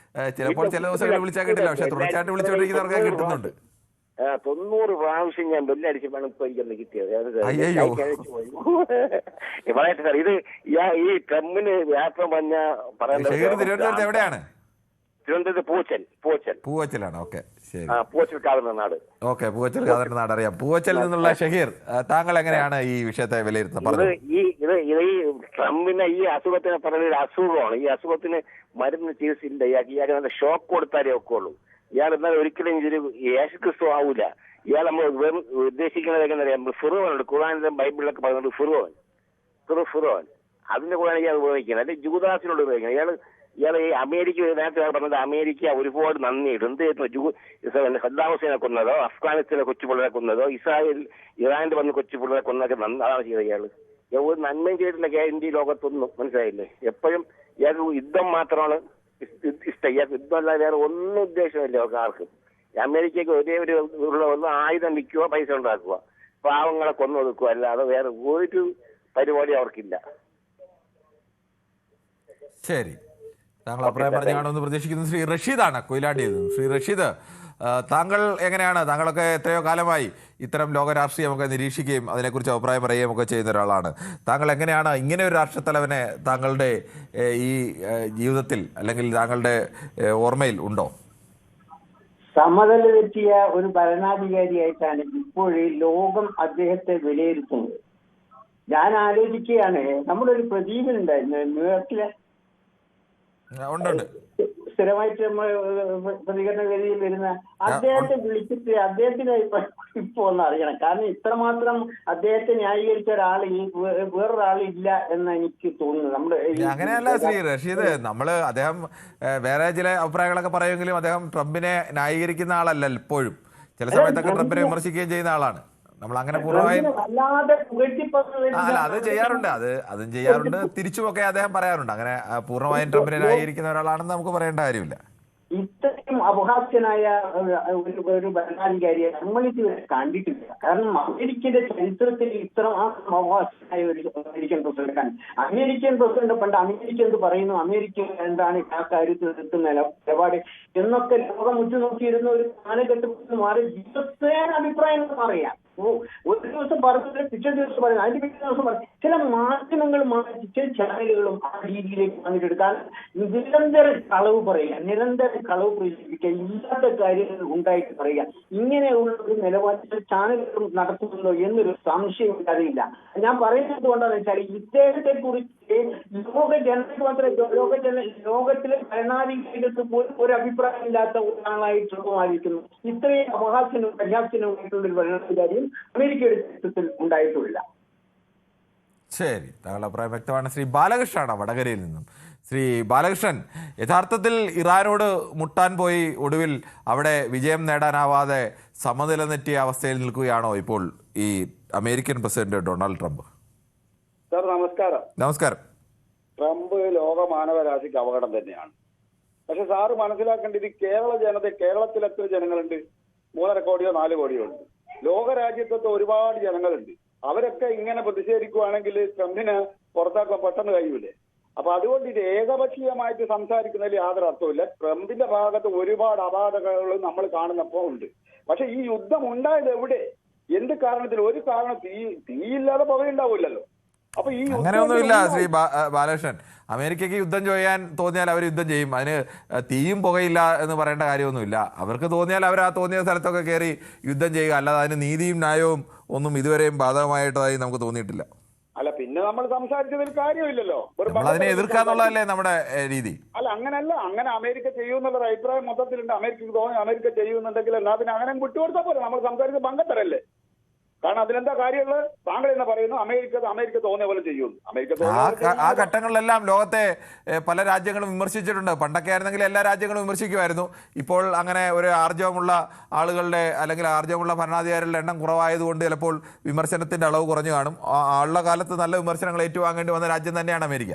ചിലപ്പോൾ ചില ദിവസങ്ങളിൽ വിളിച്ചാൽ കിട്ടില്ല. പക്ഷെ തുടർച്ചയായിട്ട് വിളിച്ചുകൊണ്ടിരിക്കുന്നവർക്ക് കിട്ടുന്നുണ്ട്. 90 പ്രാവശ്യം ഞാൻ ബെല്ലടിച്ചപ്പോഴാണ് ഇപ്പൊ എനിക്കൊന്ന് കിട്ടിയത്. അയ്യോ, പറയട്ടെ സാർ, ഇത് ഈ ട്രംപിന് വ്യാപം പറഞ്ഞ തിരുവനന്തപുരത്ത് എവിടെയാണ്? തിരുവനന്തപുരത്ത് പൂവച്ചലാണ്. ഓക്കെ, ശരി. പൂവച്ചൽ കാതർനാട്. ഓക്കെ, പൂവച്ചൽ കാതർനാട് അറിയാം. പൂവച്ചലിൽ നിന്നുള്ള ഷഹീർ, താങ്കൾ എങ്ങനെയാണ് ഈ വിഷയത്തെ വിലയിരുത്തുന്നത്? ഈ ട്രംപിനെ ഈ അസുഖത്തിനെ പറയുന്ന ഒരു അസുഖമാണ്. ഈ അസുഖത്തിന് മരുന്ന് ചികിത്സയില്ല. ഇയാൾക്ക് നല്ല ഷോക്ക് കൊടുത്താലേ ഒക്കെ ഉള്ളൂ. ഇയാൾ എന്നാൽ ഒരിക്കലും ഇതൊരു യേശുക്രിസ്തു ആവൂല. ഇയാൾ നമ്മൾ ഉദ്ദേശിക്കുന്നതൊക്കെ എന്താ പറയുക, ഫിറോനുണ്ട്. ഖുർആനിലും ബൈബിളിലൊക്കെ പറയുന്നത് ഫിറോൻ. അതിന്റെ കൂടെയാണ് ഇയാൾ ഉപയോഗിക്കുന്നത്. അല്ലെങ്കിൽ ജൂദാസിനോട് ഉപയോഗിക്കുന്നത്. ഇയാൾ ഈ അമേരിക്ക, നേരത്തെ പറഞ്ഞത് അമേരിക്ക ഒരുപാട് നന്ദിയിട്ട് എന്ത് ചെയ്യുന്നു? സദ്ദാം ഹുസൈനെ കൊന്നതോ, അഫ്ഗാനിസ്ഥാനെ കൊച്ചുപിള്ളരെ കൊന്നതോ, ഇറാനിൽ വന്ന് കൊച്ചുപിള്ളരെ കൊന്നതൊക്കെ അതാണ് ചെയ്തത്. ഇയാൾ ഒരു നന്മയും ചെയ്തിട്ടില്ല ഇന്ത്യ ലോകത്തൊന്നും. മനസ്സിലായില്ലേ? എപ്പോഴും ഇയാൾക്ക് യുദ്ധം മാത്രമാണ് ഇഷ്ടം. ഇയാൾക്ക് യുദ്ധമല്ലാതെ വേറെ ഒന്നും ഉദ്ദേശമില്ല ആർക്കും. അമേരിക്കയ്ക്ക് ഒരേ ഒരു ആയുധം വിൽക്കുക, പൈസ ഉണ്ടാക്കുക, പാവങ്ങളെ കൊന്നൊതുക്കുക, അല്ലാതെ വേറെ ഒരു പരിപാടി അവർക്കില്ല. ശരി, താങ്കൾ അഭിപ്രായം പറഞ്ഞു കാണുമെന്ന് പ്രതീക്ഷിക്കുന്നു. ശ്രീ റഷീദാണ് കൊയിലാണ്ടിയിൽ നിന്ന്. ശ്രീ റഷീദ്, താങ്കൾ എങ്ങനെയാണ്? താങ്കളൊക്കെ എത്രയോ കാലമായി ഇത്തരം ലോക രാഷ്ട്രീയമൊക്കെ നിരീക്ഷിക്കുകയും അതിനെക്കുറിച്ച് അഭിപ്രായം പറയുകയും ഒക്കെ ചെയ്യുന്ന ഒരാളാണ്. താങ്കൾ എങ്ങനെയാണ് ഇങ്ങനെ ഒരു രാഷ്ട്രത്തലവനെ താങ്കളുടെ ഈ ജീവിതത്തിൽ അല്ലെങ്കിൽ താങ്കളുടെ ഓർമ്മയിൽ ഉണ്ടോ? സമനില തെറ്റിയ ഒരു ഭരണാധികാരിയായിട്ടാണ് ഇപ്പോഴേ ലോകം അദ്ദേഹത്തെ വിലയിരുത്തുന്നത്. ഞാൻ ആലോചിക്കുകയാണ്, നമ്മുടെ ഒരു പ്രദീപനുണ്ടായിരുന്നു ന്യൂയോർക്കിലെ, സ്ഥിരമായിട്ട് പ്രതികരണ വേദിയിൽ വരുന്ന അദ്ദേഹത്തെ വിളിച്ചിട്ട് അദ്ദേഹത്തിന് ഇപ്പൊ ഒന്ന് അറിയണം. കാരണം ഇത്രമാത്രം അദ്ദേഹത്തെ ന്യായീകരിച്ച ഒരാൾ വേറൊരാളില്ല എന്ന് എനിക്ക് തോന്നുന്നു. നമ്മുടെ അങ്ങനെയല്ല ശ്രീ റഷീദ്, അദ്ദേഹം വേറെ ചില അഭിപ്രായങ്ങളൊക്കെ പറയുമെങ്കിലും അദ്ദേഹം ട്രംപിനെ ന്യായീകരിക്കുന്ന ആളല്ല. ഇപ്പോഴും ചില സമയത്തൊക്കെ ട്രംപിനെ വിമർശിക്കുകയും ചെയ്യുന്ന ആളാണ്. നമ്മൾ അങ്ങനെ പൂർണ്ണമായും അല്ല, അത് ചെയ്യാറുണ്ട്. അതും ചെയ്യാറുണ്ട്. തിരിച്ചുമൊക്കെ അദ്ദേഹം പറയാറുണ്ട്. അങ്ങനെ പൂർണ്ണമായും ട്രംപിനെ ന്യായീകരിക്കുന്ന ഒരാളാണെന്ന് നമുക്ക് പറയേണ്ട കാര്യമില്ല. ഇത്രയും അപഹാസ്യനായ ഒരു ഭരണാധികാരിയെ നമ്മളിതുവരെ കണ്ടിട്ടില്ല. കാരണം അമേരിക്കയുടെ ചരിത്രത്തിൽ ഇത്ര അപഹാസ്യനായ ഒരു അമേരിക്കൻ പ്രസിഡന്റ് പണ്ട് അമേരിക്ക എന്ത് പറയുന്നു, അമേരിക്ക എന്താണ് ആ കാര്യത്തിൽ എത്തുന്ന നിലപാട് എന്നൊക്കെ ലോകം ഉറ്റുനോക്കിയിരുന്ന ഒരു കാലഘട്ടത്തിൽ മാറി ദിവസേന അഭിപ്രായങ്ങൾ പറയാം. ഒരു ദിവസം പറഞ്ഞിട്ട് പിറ്റേ ദിവസം പറയുന്നത്, അതിന്റെ പിറ്റേ ദിവസം പറയും. ചില മാധ്യമങ്ങൾ മാറ്റി ചില ചാനലുകളും ആ രീതിയിലേക്ക് വന്നിട്ടെടുക്കാൻ നിരന്തരം കളവ് പറയുക, നിരന്തരം കളവ് പ്രചരിപ്പിക്കുക, ഇല്ലാത്ത കാര്യങ്ങൾ ഉണ്ടായിട്ട് പറയുക. ഇങ്ങനെയുള്ള ഒരു നിലപാടിൽ ചാനലുകളും നടത്തുന്നുണ്ടോ എന്നൊരു സംശയം അറിയില്ല. ഞാൻ പറയുന്നത് കൊണ്ടാണെന്ന് വെച്ചാൽ ഇദ്ദേഹത്തെ കുറിച്ച് ലോകത്തിലെ ഭരണാധികാരികൾക്ക് പോലും ഒരു അഭിപ്രായം ഇല്ലാത്ത ഒരാളായിട്ട് മാറിയിരിക്കുന്നു. ഇത്രയും അപഹാസ്യനും പരിഹാസ്യനുമായിട്ടുള്ള ഒരു ഭരണാധികാരിയും അമേരിക്കയുടെ ചരിത്രത്തിൽ ഉണ്ടായിട്ടില്ല. ശരി, താങ്കളുടെ അഭിപ്രായം വ്യക്തമാണ്. ശ്രീ ബാലകൃഷ്ണനാണ് വടകരയിൽ നിന്നും. ശ്രീ ബാലകൃഷ്ണൻ, യഥാർത്ഥത്തിൽ ഇറാനോട് മുട്ടാൻ പോയി ഒടുവിൽ അവിടെ വിജയം നേടാനാവാതെ സമനില തെറ്റിയ അവസ്ഥയിൽ നിൽക്കുകയാണോ ഇപ്പോൾ ഈ American president Donald Trump? Sir നമസ്കാരം. നമസ്കാരം. ട്രംപ് ലോക മാനവരാശിക്ക് അപകടം തന്നെയാണ്. പക്ഷെ സാറ് മനസ്സിലാക്കേണ്ടത് കേരളത്തിൽ എത്ര ജനങ്ങളുണ്ട്? 3.5 കോടിയോ 4 കോടിയോ ഉണ്ട്. ലോകരാജ്യത്തൊക്കെ ഒരുപാട് ജനങ്ങളുണ്ട്. അവരൊക്കെ ഇങ്ങനെ പ്രതിഷേധിക്കുകയാണെങ്കിൽ ട്രംപിന് പുറത്താക്കാൻ പെട്ടെന്ന് കഴിയൂലേ? അപ്പൊ അതുകൊണ്ട് ഇത് ഏകപക്ഷീയമായിട്ട് സംസാരിക്കുന്നതിൽ യാതൊരു അർത്ഥമില്ല. ട്രംപിന്റെ ഭാഗത്ത് ഒരുപാട് അപാകതകൾ നമ്മൾ കാണുന്നപ്പോ ഉണ്ട്. പക്ഷെ ഈ യുദ്ധം ഉണ്ടായത് എവിടെ, എന്ത് കാരണത്തിൽ? ഒരു കാരണം തീയില്ലാതെ പുകയുണ്ടാവില്ലല്ലോ. അപ്പൊ ഈ അങ്ങനെയൊന്നുമില്ല ശ്രീ ബാലകൃഷ്ണൻ. അമേരിക്കയ്ക്ക് യുദ്ധം ചെയ്യാൻ തോന്നിയാൽ അവർ യുദ്ധം ചെയ്യും. അതിന് തീയും പുകയില്ല എന്ന് പറയേണ്ട കാര്യമൊന്നുമില്ല. അവർക്ക് തോന്നിയാൽ അവർ ആ തോന്നിയ സ്ഥലത്തൊക്കെ കയറി യുദ്ധം ചെയ്യുക, അല്ലാതെ അതിന് നീതിയും ന്യായവും ഒന്നും ഇതുവരെയും ബാധകമായിട്ടതായി നമുക്ക് തോന്നിയിട്ടില്ല. അല്ല, പിന്നെ പിന്നെ നമ്മൾ സംസാരിച്ചതിൽ കാര്യമില്ലല്ലോ. അതിനെ എതിർക്കാന്നുള്ളതല്ലേ നമ്മുടെ രീതി? അല്ല, അങ്ങനല്ല. അങ്ങനെ അമേരിക്ക ചെയ്യുമെന്നുള്ളൊരു അഭിപ്രായം മൊത്തത്തിലുണ്ട്. അമേരിക്കക്ക് തോന്നി അമേരിക്ക ചെയ്യുന്നുണ്ടെങ്കിൽ എന്നാ പിന്നെ അങ്ങനെ വിട്ടുകൊടുത്താൽ പോലെ. നമ്മൾ സംസാരിച്ച പങ്കത്തരല്ലേ? കാരണം അതിലെന്താ കാര്യമുള്ളത്? താങ്കൾ എന്ന് പറയുന്നു അമേരിക്ക തോന്നിയ പോലെ ചെയ്യുന്നു. ആ ഘട്ടങ്ങളിലെല്ലാം ലോകത്തെ പല രാജ്യങ്ങളും വിമർശിച്ചിട്ടുണ്ട്. പണ്ടൊക്കെ ആയിരുന്നെങ്കിൽ എല്ലാ രാജ്യങ്ങളും വിമർശിക്കുമായിരുന്നു. ഇപ്പോൾ അങ്ങനെ ഒരു ആർജവമുള്ള ആളുകളുടെ അല്ലെങ്കിൽ ആർജവമുള്ള ഭരണാധികാരികളുടെ എണ്ണം കുറവായതുകൊണ്ട് ചിലപ്പോൾ വിമർശനത്തിന്റെ അളവ് കുറഞ്ഞു കാണും. ഉള്ള കാലത്ത് നല്ല വിമർശനങ്ങൾ ഏറ്റുവാങ്ങേണ്ടി വന്ന രാജ്യം തന്നെയാണ് അമേരിക്ക.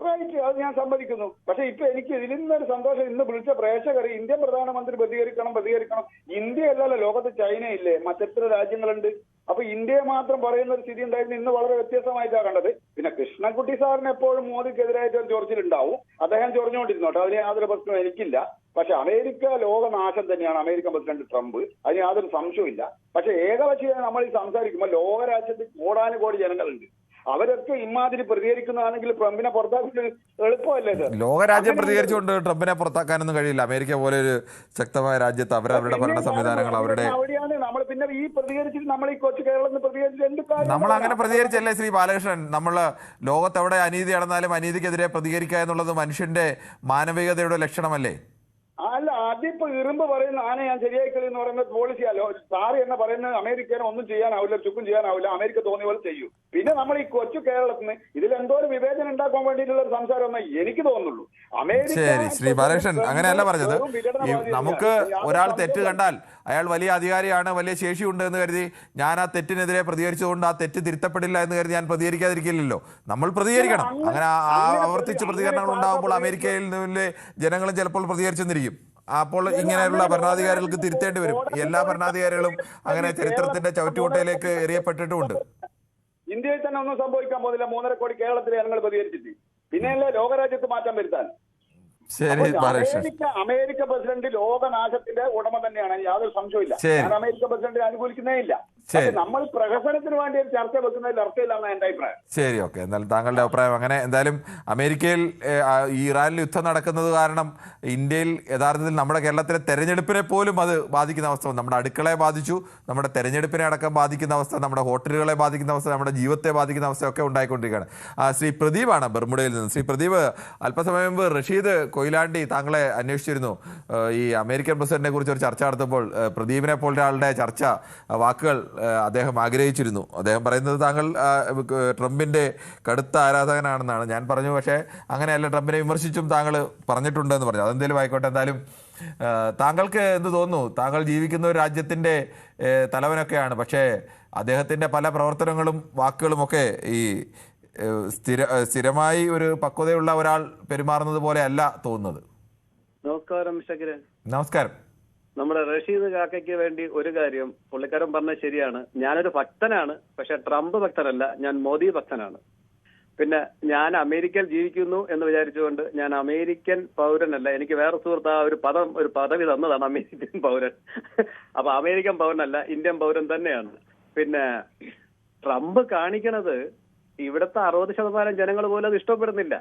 റൈറ്റ്, അത് ഞാൻ സമ്മതിക്കുന്നു. പക്ഷെ ഇപ്പൊ എനിക്ക് ഇതിൽ നിന്നൊരു സന്തോഷം, ഇന്ന് വിളിച്ച പ്രേക്ഷകർ ഇന്ത്യൻ പ്രധാനമന്ത്രി പ്രതികരിക്കണം. ഇന്ത്യ അല്ലല്ലോ, ലോകത്ത് ചൈനയില്ലേ, മറ്റെത്ര രാജ്യങ്ങളുണ്ട്. അപ്പൊ ഇന്ത്യയെ മാത്രം പറയുന്ന ഒരു സ്ഥിതി ഉണ്ടായിരുന്നു. ഇന്ന് വളരെ വ്യത്യസ്തമായിട്ടാണ് കണ്ടത്. പിന്നെ കൃഷ്ണൻകുട്ടി സാറിന് എപ്പോഴും മോദിക്കെതിരായിട്ട് ഒരു ചൊറിച്ചിലുണ്ടാവും. അദ്ദേഹം ചൊറിഞ്ഞുകൊണ്ടിരുന്നോട്ടെ, അതിന് യാതൊരു പ്രശ്നവും എനിക്കില്ല. പക്ഷെ അമേരിക്ക ലോകനാശം തന്നെയാണ് അമേരിക്കൻ പ്രസിഡന്റ് ട്രംപ്, അതിന് യാതൊരു സംശയമില്ല. പക്ഷെ ഏകപക്ഷീയമായി നമ്മൾ ഈ സംസാരിക്കുമ്പോൾ ലോകരാജ്യത്ത് കോടാനുകോടി ജനങ്ങളുണ്ട്. അവരൊക്കെ ഇമാതിരി പ്രതികരിക്കുന്നതാണെങ്കിൽ ട്രംപിനെ പുറത്താക്കുന്നത് എളുപ്പമല്ലേ സർ? ലോകരാജ്യം പ്രതികരിച്ചുകൊണ്ട് ട്രംപിനെ പുറത്താക്കാനൊന്നും കഴിയില്ല. അമേരിക്ക പോലെ ഒരു ശക്തമായ രാജ്യത്ത് അവരവരുടെ ഭരണ സംവിധാനങ്ങൾ അവിടെയാണ് നമ്മൾ പിന്നെ ഈ പ്രതികരിച്ചിട്ട് നമ്മൾ ഈ കൊച്ചു കേരളത്തിൽ പ്രതികരിച്ചിട്ട് എന്ത് കാര്യം? നമ്മൾ അങ്ങനെ പ്രതികരിച്ചല്ലേ ശ്രീ ബാലകൃഷ്ണൻ? നമ്മൾ ലോകത്ത് എവിടെ അനീതി നടന്നാലും അനീതിക്കെതിരെ പ്രതികരിക്കുക എന്നുള്ളത് മനുഷ്യന്റെ മാനവികതയുടെ ലക്ഷണമല്ലേ? അല്ല, അതിപ്പോ ഇരുമ്പ് പറയുന്ന ആന ഞാൻ ശരിയായിക്കളി എന്ന് പറയുന്ന പോളിസിയല്ലോ. സാറി എന്ന് പറയുന്നത് അമേരിക്കനെ ഒന്നും ചെയ്യാനാവില്ല, ചുക്കും ചെയ്യാനാവില്ല, അമേരിക്ക തോന്നിയ പോലെ ചെയ്യും. പിന്നെ നമ്മൾ ഈ കൊച്ചു കേരളത്തിന് ഇതിൽ എന്തോ ഒരു വിവേചനം ഉണ്ടാക്കാൻ വേണ്ടിയിട്ടുള്ള ഒരു സംസാരം എന്നേ എനിക്ക് തോന്നുള്ളൂ. ശരി ശ്രീ ബാലകൃഷ്ണൻ, അങ്ങനെയല്ല പറഞ്ഞത്. നമുക്ക് ഒരാൾ തെറ്റ് കണ്ടാൽ അയാൾ വലിയ അധികാരിയാണ്, വലിയ ശേഷിയുണ്ട് എന്ന് കരുതി ഞാൻ ആ തെറ്റിനെതിരെ പ്രതികരിച്ചുകൊണ്ട് ആ തെറ്റ് തിരുത്തപ്പെടില്ല എന്ന് കരുതി ഞാൻ പ്രതികരിക്കാതിരിക്കില്ലല്ലോ. നമ്മൾ പ്രതികരിക്കണം. അങ്ങനെ ആവർത്തിച്ച് പ്രതികരണങ്ങൾ ഉണ്ടാകുമ്പോൾ അമേരിക്കയിൽ നിന്നുള്ള ജനങ്ങളും ചിലപ്പോൾ പ്രതികരിച്ചെന്നിരിക്കും. അപ്പോൾ ഇങ്ങനെയുള്ള ഭരണാധികാരികൾക്ക് തിരുത്തേണ്ടി വരും. എല്ലാ ഭരണാധികാരികളും അങ്ങനെ ചരിത്രത്തിന്റെ ചവറ്റുകൊട്ടയിലേക്ക് എറിയപ്പെട്ടിട്ടുമുണ്ട്. ഇന്ത്യയിൽ തന്നെ ഒന്നും സംഭവിക്കാൻ പോകുന്നില്ല. 3.5 കോടി കേരളത്തിലെ ജനങ്ങൾ പ്രതികരിച്ചിട്ട് പിന്നെയല്ലേ ലോകരാജ്യത്ത് മാറ്റം വരുത്താൻ? അമേരിക്ക പ്രസിഡന്റ് ലോകനാശത്തിന്റെ ഉടമ തന്നെയാണ്, യാതൊരു സംശയമില്ല. ഞാൻ അമേരിക്ക പ്രസിഡന്റിനെ അനുകൂലിക്കുന്നേ ഇല്ല. നമ്മൾ പ്രഹസനത്തിന് വേണ്ടി ഒരു ചർച്ച വെക്കുന്നതിൽ അർത്ഥമില്ലെന്നാണ് എന്റെ അഭിപ്രായം. ശരി, ഓക്കെ. എന്തായാലും താങ്കളുടെ അഭിപ്രായം അങ്ങനെ. എന്തായാലും അമേരിക്കയിൽ ഇറാനിൽ യുദ്ധം നടക്കുന്നത് കാരണം ഇന്ത്യയിൽ യഥാർത്ഥത്തിൽ നമ്മുടെ കേരളത്തിലെ തെരഞ്ഞെടുപ്പിനെ പോലും അത് ബാധിക്കുന്ന അവസ്ഥ, നമ്മുടെ അടുക്കളയെ ബാധിച്ചു, നമ്മുടെ തെരഞ്ഞെടുപ്പിനെ അടക്കം ബാധിക്കുന്ന അവസ്ഥ, നമ്മുടെ ഹോട്ടലുകളെ ബാധിക്കുന്ന അവസ്ഥ, നമ്മുടെ ജീവിതത്തെ ബാധിക്കുന്ന അവസ്ഥയൊക്കെ ഉണ്ടായിക്കൊണ്ടിരിക്കുകയാണ്. ശ്രീ പ്രദീപാണ് ബർമുഡയിൽ നിന്ന്. ശ്രീ പ്രദീപ്, അല്പസമയം മുമ്പ് റഷീദ് കൊയിലാണ്ടി താങ്കളെ അന്വേഷിച്ചിരുന്നു. ഈ അമേരിക്കൻ പ്രസിഡന്റിനെ കുറിച്ച് ഒരു ചർച്ച നടത്തുമ്പോൾ പ്രദീപിനെ പോലെ ഒരാളുടെ ചർച്ച വാക്കുകൾ അദ്ദേഹം ആഗ്രഹിച്ചിരുന്നു. അദ്ദേഹം പറയുന്നത് താങ്കൾ ട്രംപിന്റെ കടുത്ത ആരാധകനാണെന്നാണ്. ഞാൻ പറഞ്ഞു പക്ഷേ അങ്ങനെയല്ല, ട്രംപിനെ വിമർശിച്ചും താങ്കൾ പറഞ്ഞിട്ടുണ്ടെന്ന് പറഞ്ഞു. അതെന്തേലും ആയിക്കോട്ടെ. എന്തായാലും താങ്കൾക്ക് എന്ത് തോന്നുന്നു? താങ്കൾ ജീവിക്കുന്ന ഒരു രാജ്യത്തിന്റെ തലവനൊക്കെയാണ്, പക്ഷേ അദ്ദേഹത്തിന്റെ പല പ്രവർത്തനങ്ങളും വാക്കുകളുമൊക്കെ ഈ സ്ഥിരമായി ഒരു പക്വതയുള്ള ഒരാൾ പെരുമാറുന്നത് പോലെ അല്ല തോന്നുന്നത്. നമസ്കാരം ശകരൻ. നമസ്കാരം. നമ്മുടെ റഷീദ് കാക്കയ്ക്ക് വേണ്ടി ഒരു കാര്യം പുള്ളിക്കാരൻ പറഞ്ഞത് ശരിയാണ്. ഞാനൊരു ഭക്തനാണ്, പക്ഷെ ട്രംപ് ഭക്തനല്ല, ഞാൻ മോദി ഭക്തനാണ്. പിന്നെ ഞാൻ അമേരിക്കയിൽ ജീവിക്കുന്നു എന്ന് വിചാരിച്ചുകൊണ്ട് ഞാൻ അമേരിക്കൻ പൗരനല്ല. എനിക്ക് വേറെ സുഹൃത്ത് ഒരു പദവി തന്നതാണ് അമേരിക്കൻ പൗരൻ. അപ്പൊ അമേരിക്കൻ പൗരനല്ല, ഇന്ത്യൻ പൗരൻ തന്നെയാണ്. പിന്നെ ട്രംപ് കാണിക്കണത് ഇവിടുത്തെ 60% ജനങ്ങൾ പോലും അത് ഇഷ്ടപ്പെടുന്നില്ല.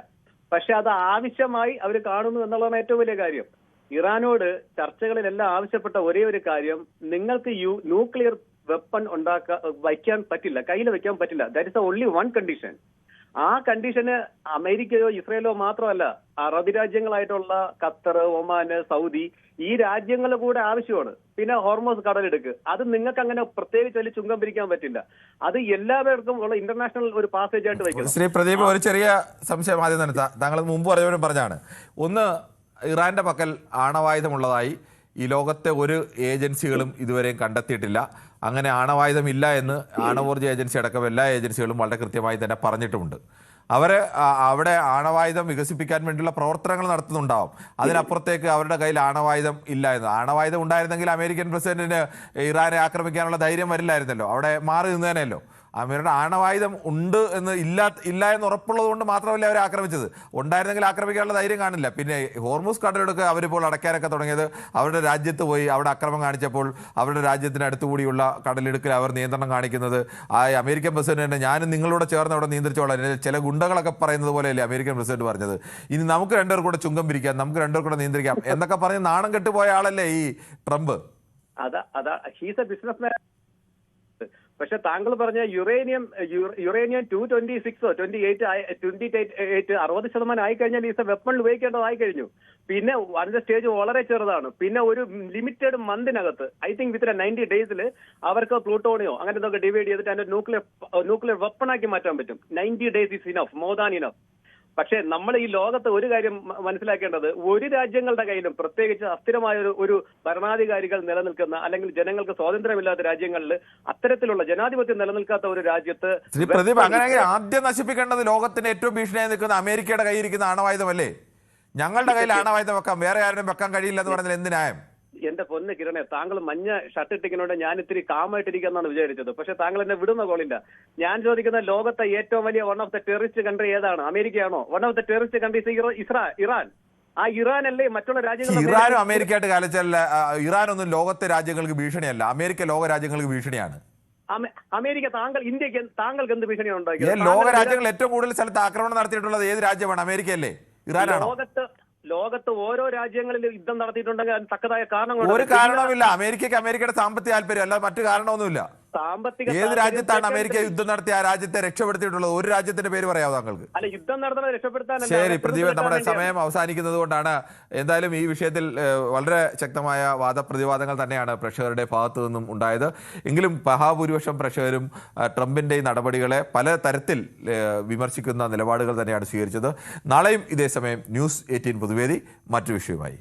പക്ഷെ അത് ആവശ്യമായി അവർ കാണുന്നു എന്നുള്ളതാണ് ഏറ്റവും വലിയ കാര്യം. ഇറാനോട് ചർച്ചകളിലെല്ലാം ആവശ്യപ്പെട്ട ഒരേ ഒരു കാര്യം, നിങ്ങൾക്ക് ന്യൂക്ലിയർ വെപ്പൺ വയ്ക്കാൻ പറ്റില്ല, കയ്യിൽ വെക്കാൻ പറ്റില്ല. That is the only one condition. ആ കണ്ടീഷന് അമേരിക്കയോ ഇസ്രയേലോ മാത്രമല്ല, അറബ് രാജ്യങ്ങളായിട്ടുള്ള ഖത്തർ, ഒമാന്, സൗദി, ഈ രാജ്യങ്ങൾ കൂടെ ആവശ്യമാണ്. പിന്നെ ഹോർമോസ് കടലെടുക്ക്, അത് നിങ്ങൾക്ക് അങ്ങനെ പ്രത്യേകിച്ച് വലിയ ചുങ്കം പിരിക്കാൻ പറ്റില്ല. അത് എല്ലാവർക്കും ഉള്ള ഇന്റർനാഷണൽ ഒരു പാസേജ് ആയിട്ട് വയ്ക്കും. ശ്രീ പ്രദീപ്, ഒരു ചെറിയ സംശയം ആദ്യം തന്നെ താങ്കൾ മുമ്പ് പറഞ്ഞാണ്. ഒന്ന്, ഇറാന്റെ പക്കൽ ആണവായുധമുള്ളതായി ഈ ലോകത്തെ ഒരു ഏജൻസികളും ഇതുവരെയും കണ്ടെത്തിയിട്ടില്ല. അങ്ങനെ ആണവായുധം ഇല്ല എന്ന് ആണവോർജ ഏജൻസി അടക്കം എല്ലാ ഏജൻസികളും വളരെ കൃത്യമായി തന്നെ പറഞ്ഞിട്ടുമുണ്ട്. അവിടെ ആണവായുധം വികസിപ്പിക്കാൻ വേണ്ടിയുള്ള പ്രവർത്തനങ്ങൾ നടത്തുന്നുണ്ടാവും. അതിനപ്പുറത്തേക്ക് അവരുടെ കയ്യിൽ ആണവായുധം ഇല്ല എന്ന്. ആണവായുധം ഉണ്ടായിരുന്നെങ്കിൽ അമേരിക്കൻ പ്രസിഡന്റിന് ഇറാനെ ആക്രമിക്കാനുള്ള ധൈര്യം വരില്ലായിരുന്നല്ലോ, അവിടെ മാറി നിന്നേനല്ലോ. അവരുടെ ആണവായുധം ഉണ്ട് എന്ന് ഇല്ല എന്ന് ഉറപ്പുള്ളത് കൊണ്ട് മാത്രമല്ല അവരെ ആക്രമിച്ചത്. ഉണ്ടായിരുന്നെങ്കിൽ ആക്രമിക്കാനുള്ള ധൈര്യം കാണില്ല. പിന്നെ ഹോർമൂസ് കടലെടുക്ക് അവരിപ്പോൾ അടയ്ക്കാനൊക്കെ തുടങ്ങിയത് അവരുടെ രാജ്യത്ത് പോയി അവിടെ അക്രമം കാണിച്ചപ്പോൾ അവരുടെ രാജ്യത്തിന് അടുത്തുകൂടിയുള്ള കടലെടുക്കിൽ അവർ നിയന്ത്രണം കാണിക്കുന്നത് ആ അമേരിക്കൻ പ്രസിഡന്റ് ഞാനും നിങ്ങളോട് ചേർന്ന് അവിടെ നിയന്ത്രിച്ചോളാം, ചില ഗുണ്ടകളൊക്കെ പറയുന്നത് പോലെയല്ലേ അമേരിക്കൻ പ്രസിഡന്റ് പറഞ്ഞത്. ഇനി നമുക്ക് രണ്ടുപേർ കൂടെ ചുങ്കം പിരിക്കാം, നമുക്ക് രണ്ടുപേർ കൂടെ നിയന്ത്രിക്കാം എന്നൊക്കെ പറഞ്ഞ് നാണം കെട്ടുപോയ ആളല്ലേ ഈ ട്രംപ്. അതാ ഹീസ് എ ബിസിനസ്മാൻ. പക്ഷെ താങ്കൾ പറഞ്ഞ യുറേനിയം 226 28 60% ആയി കഴിഞ്ഞാൽ ഈസ് എ വെപ്പൺ ഉപയോഗിക്കേണ്ടതായി കഴിഞ്ഞു. പിന്നെ അതിന്റെ സ്റ്റേജ് വളരെ ചെറുതാണ്. പിന്നെ ഒരു ലിമിറ്റഡ് മന്തിനകത്ത് ഐ തിങ്ക് വിത്തിൻ 90 ഡേയ്സിൽ അവർക്ക് പ്ലൂട്ടോണിയോ അങ്ങനെ എന്തൊക്കെ ഡിവൈഡ് ചെയ്തിട്ട് അതിന്റെ ന്യൂക്ലിയർ വെപ്പണാക്കി മാറ്റാൻ പറ്റും. 90 days is enough, more than enough. പക്ഷെ നമ്മൾ ഈ ലോകത്ത് ഒരു കാര്യം മനസ്സിലാക്കേണ്ടത്, ഒരു രാജ്യങ്ങളുടെ കയ്യിലും പ്രത്യേകിച്ച് അസ്ഥിരമായ ഒരു ഭരണാധികാരികൾ നിലനിൽക്കുന്ന അല്ലെങ്കിൽ ജനങ്ങൾക്ക് സ്വാതന്ത്ര്യമില്ലാത്ത രാജ്യങ്ങളിൽ അത്തരത്തിലുള്ള ജനാധിപത്യം നിലനിൽക്കാത്ത ഒരു രാജ്യത്ത് ശ്രീ പ്രദീപ്, അങ്ങനെയെങ്കിൽ ആദ്യം നശിപ്പിക്കേണ്ടത് ലോകത്തിന്റെ ഏറ്റവും ഭീഷണിയായി നിൽക്കുന്ന അമേരിക്കയുടെ കയ്യിരിക്കുന്ന ആണവായുധമല്ലേ? ഞങ്ങളുടെ കയ്യിൽ ആണവായുധം വെക്കാം, വേറെ ആരും വെക്കാൻ കഴിയില്ല എന്ന് പറഞ്ഞാൽ എന്ത് ന്യായം? എന്റെ പൊന്ന് കിരണേ, താങ്കൾ മഞ്ഞ ഷർട്ട് ഇട്ടിക്കുന്നോണ്ട് ഞാൻ ഇത്തിരി കാമായിട്ടിരിക്കാന്നാണ് വിചാരിച്ചത്. പക്ഷെ താങ്കൾ എന്നെ വിടുന്ന കോളില്ല. ഞാൻ ചോദിക്കുന്ന ലോകത്തെ ഏറ്റവും വലിയ one of the terrorist country ഏതാണ്? അമേരിക്കയാണോ? One of the terrorist countries Iran. ആ ഇറാൻ അല്ലേ മറ്റുള്ള രാജ്യങ്ങൾ? ഇറാനും അമേരിക്കയായിട്ട് കാലിച്ചാൽ ഇറാനൊന്നും ലോകത്തെ രാജ്യങ്ങൾക്ക് ഭീഷണിയല്ല, അമേരിക്ക ലോക രാജ്യങ്ങൾക്ക് ഭീഷണിയാണ്. അമേരിക്ക താങ്കൾക്ക് എന്ത് ഭീഷണിയാണ് ഉണ്ടാക്കിയത്? ലോക രാജ്യങ്ങൾ ഏറ്റവും കൂടുതൽ സ്ഥലത്ത് ആക്രമണം നടത്തിയിട്ടുള്ളത് ഏത് രാജ്യമാണ്? അമേരിക്കയല്ലേ? ഇറാനാണോ? ലോകത്ത് ഓരോ രാജ്യങ്ങളിലും യുദ്ധം നടത്തിയിട്ടുണ്ടെങ്കിൽ അതിന് തക്കതായ കാരണങ്ങൾ. ഒരു കാരണവുമില്ല. അമേരിക്കയ്ക്ക് അമേരിക്കയുടെ സാമ്പത്തിക താല്പര്യം അല്ല, മറ്റു കാരണമൊന്നുമില്ല. ഏത് രാജ്യത്താണ് അമേരിക്ക യുദ്ധം നടത്തി ആ രാജ്യത്തെ രക്ഷപ്പെടുത്തിയിട്ടുള്ളത്? ഒരു രാജ്യത്തിന്റെ പേര് പറയാമോ താങ്കൾക്ക്? അല്ല, യുദ്ധം നടത്തുന്നത് രക്ഷപ്പെടുത്താൻ. ശരി പ്രദീപ്, നമ്മുടെ സമയം അവസാനിക്കുന്നത് കൊണ്ടാണ്. എന്തായാലും ഈ വിഷയത്തിൽ വളരെ ശക്തമായ വാദപ്രതിവാദങ്ങൾ തന്നെയാണ് പ്രേക്ഷകരുടെ ഭാഗത്തു നിന്നും ഉണ്ടായത്. എങ്കിലും മഹാഭൂരിപക്ഷം പ്രേക്ഷകരും ട്രംപിന്റെ ഈ നടപടികളെ പല തരത്തിൽ വിമർശിക്കുന്ന നിലപാടുകൾ തന്നെയാണ് സ്വീകരിച്ചത്. നാളെയും ഇതേ സമയം ന്യൂസ് 18 പൊതുവേദി മറ്റു വിഷയവുമായി.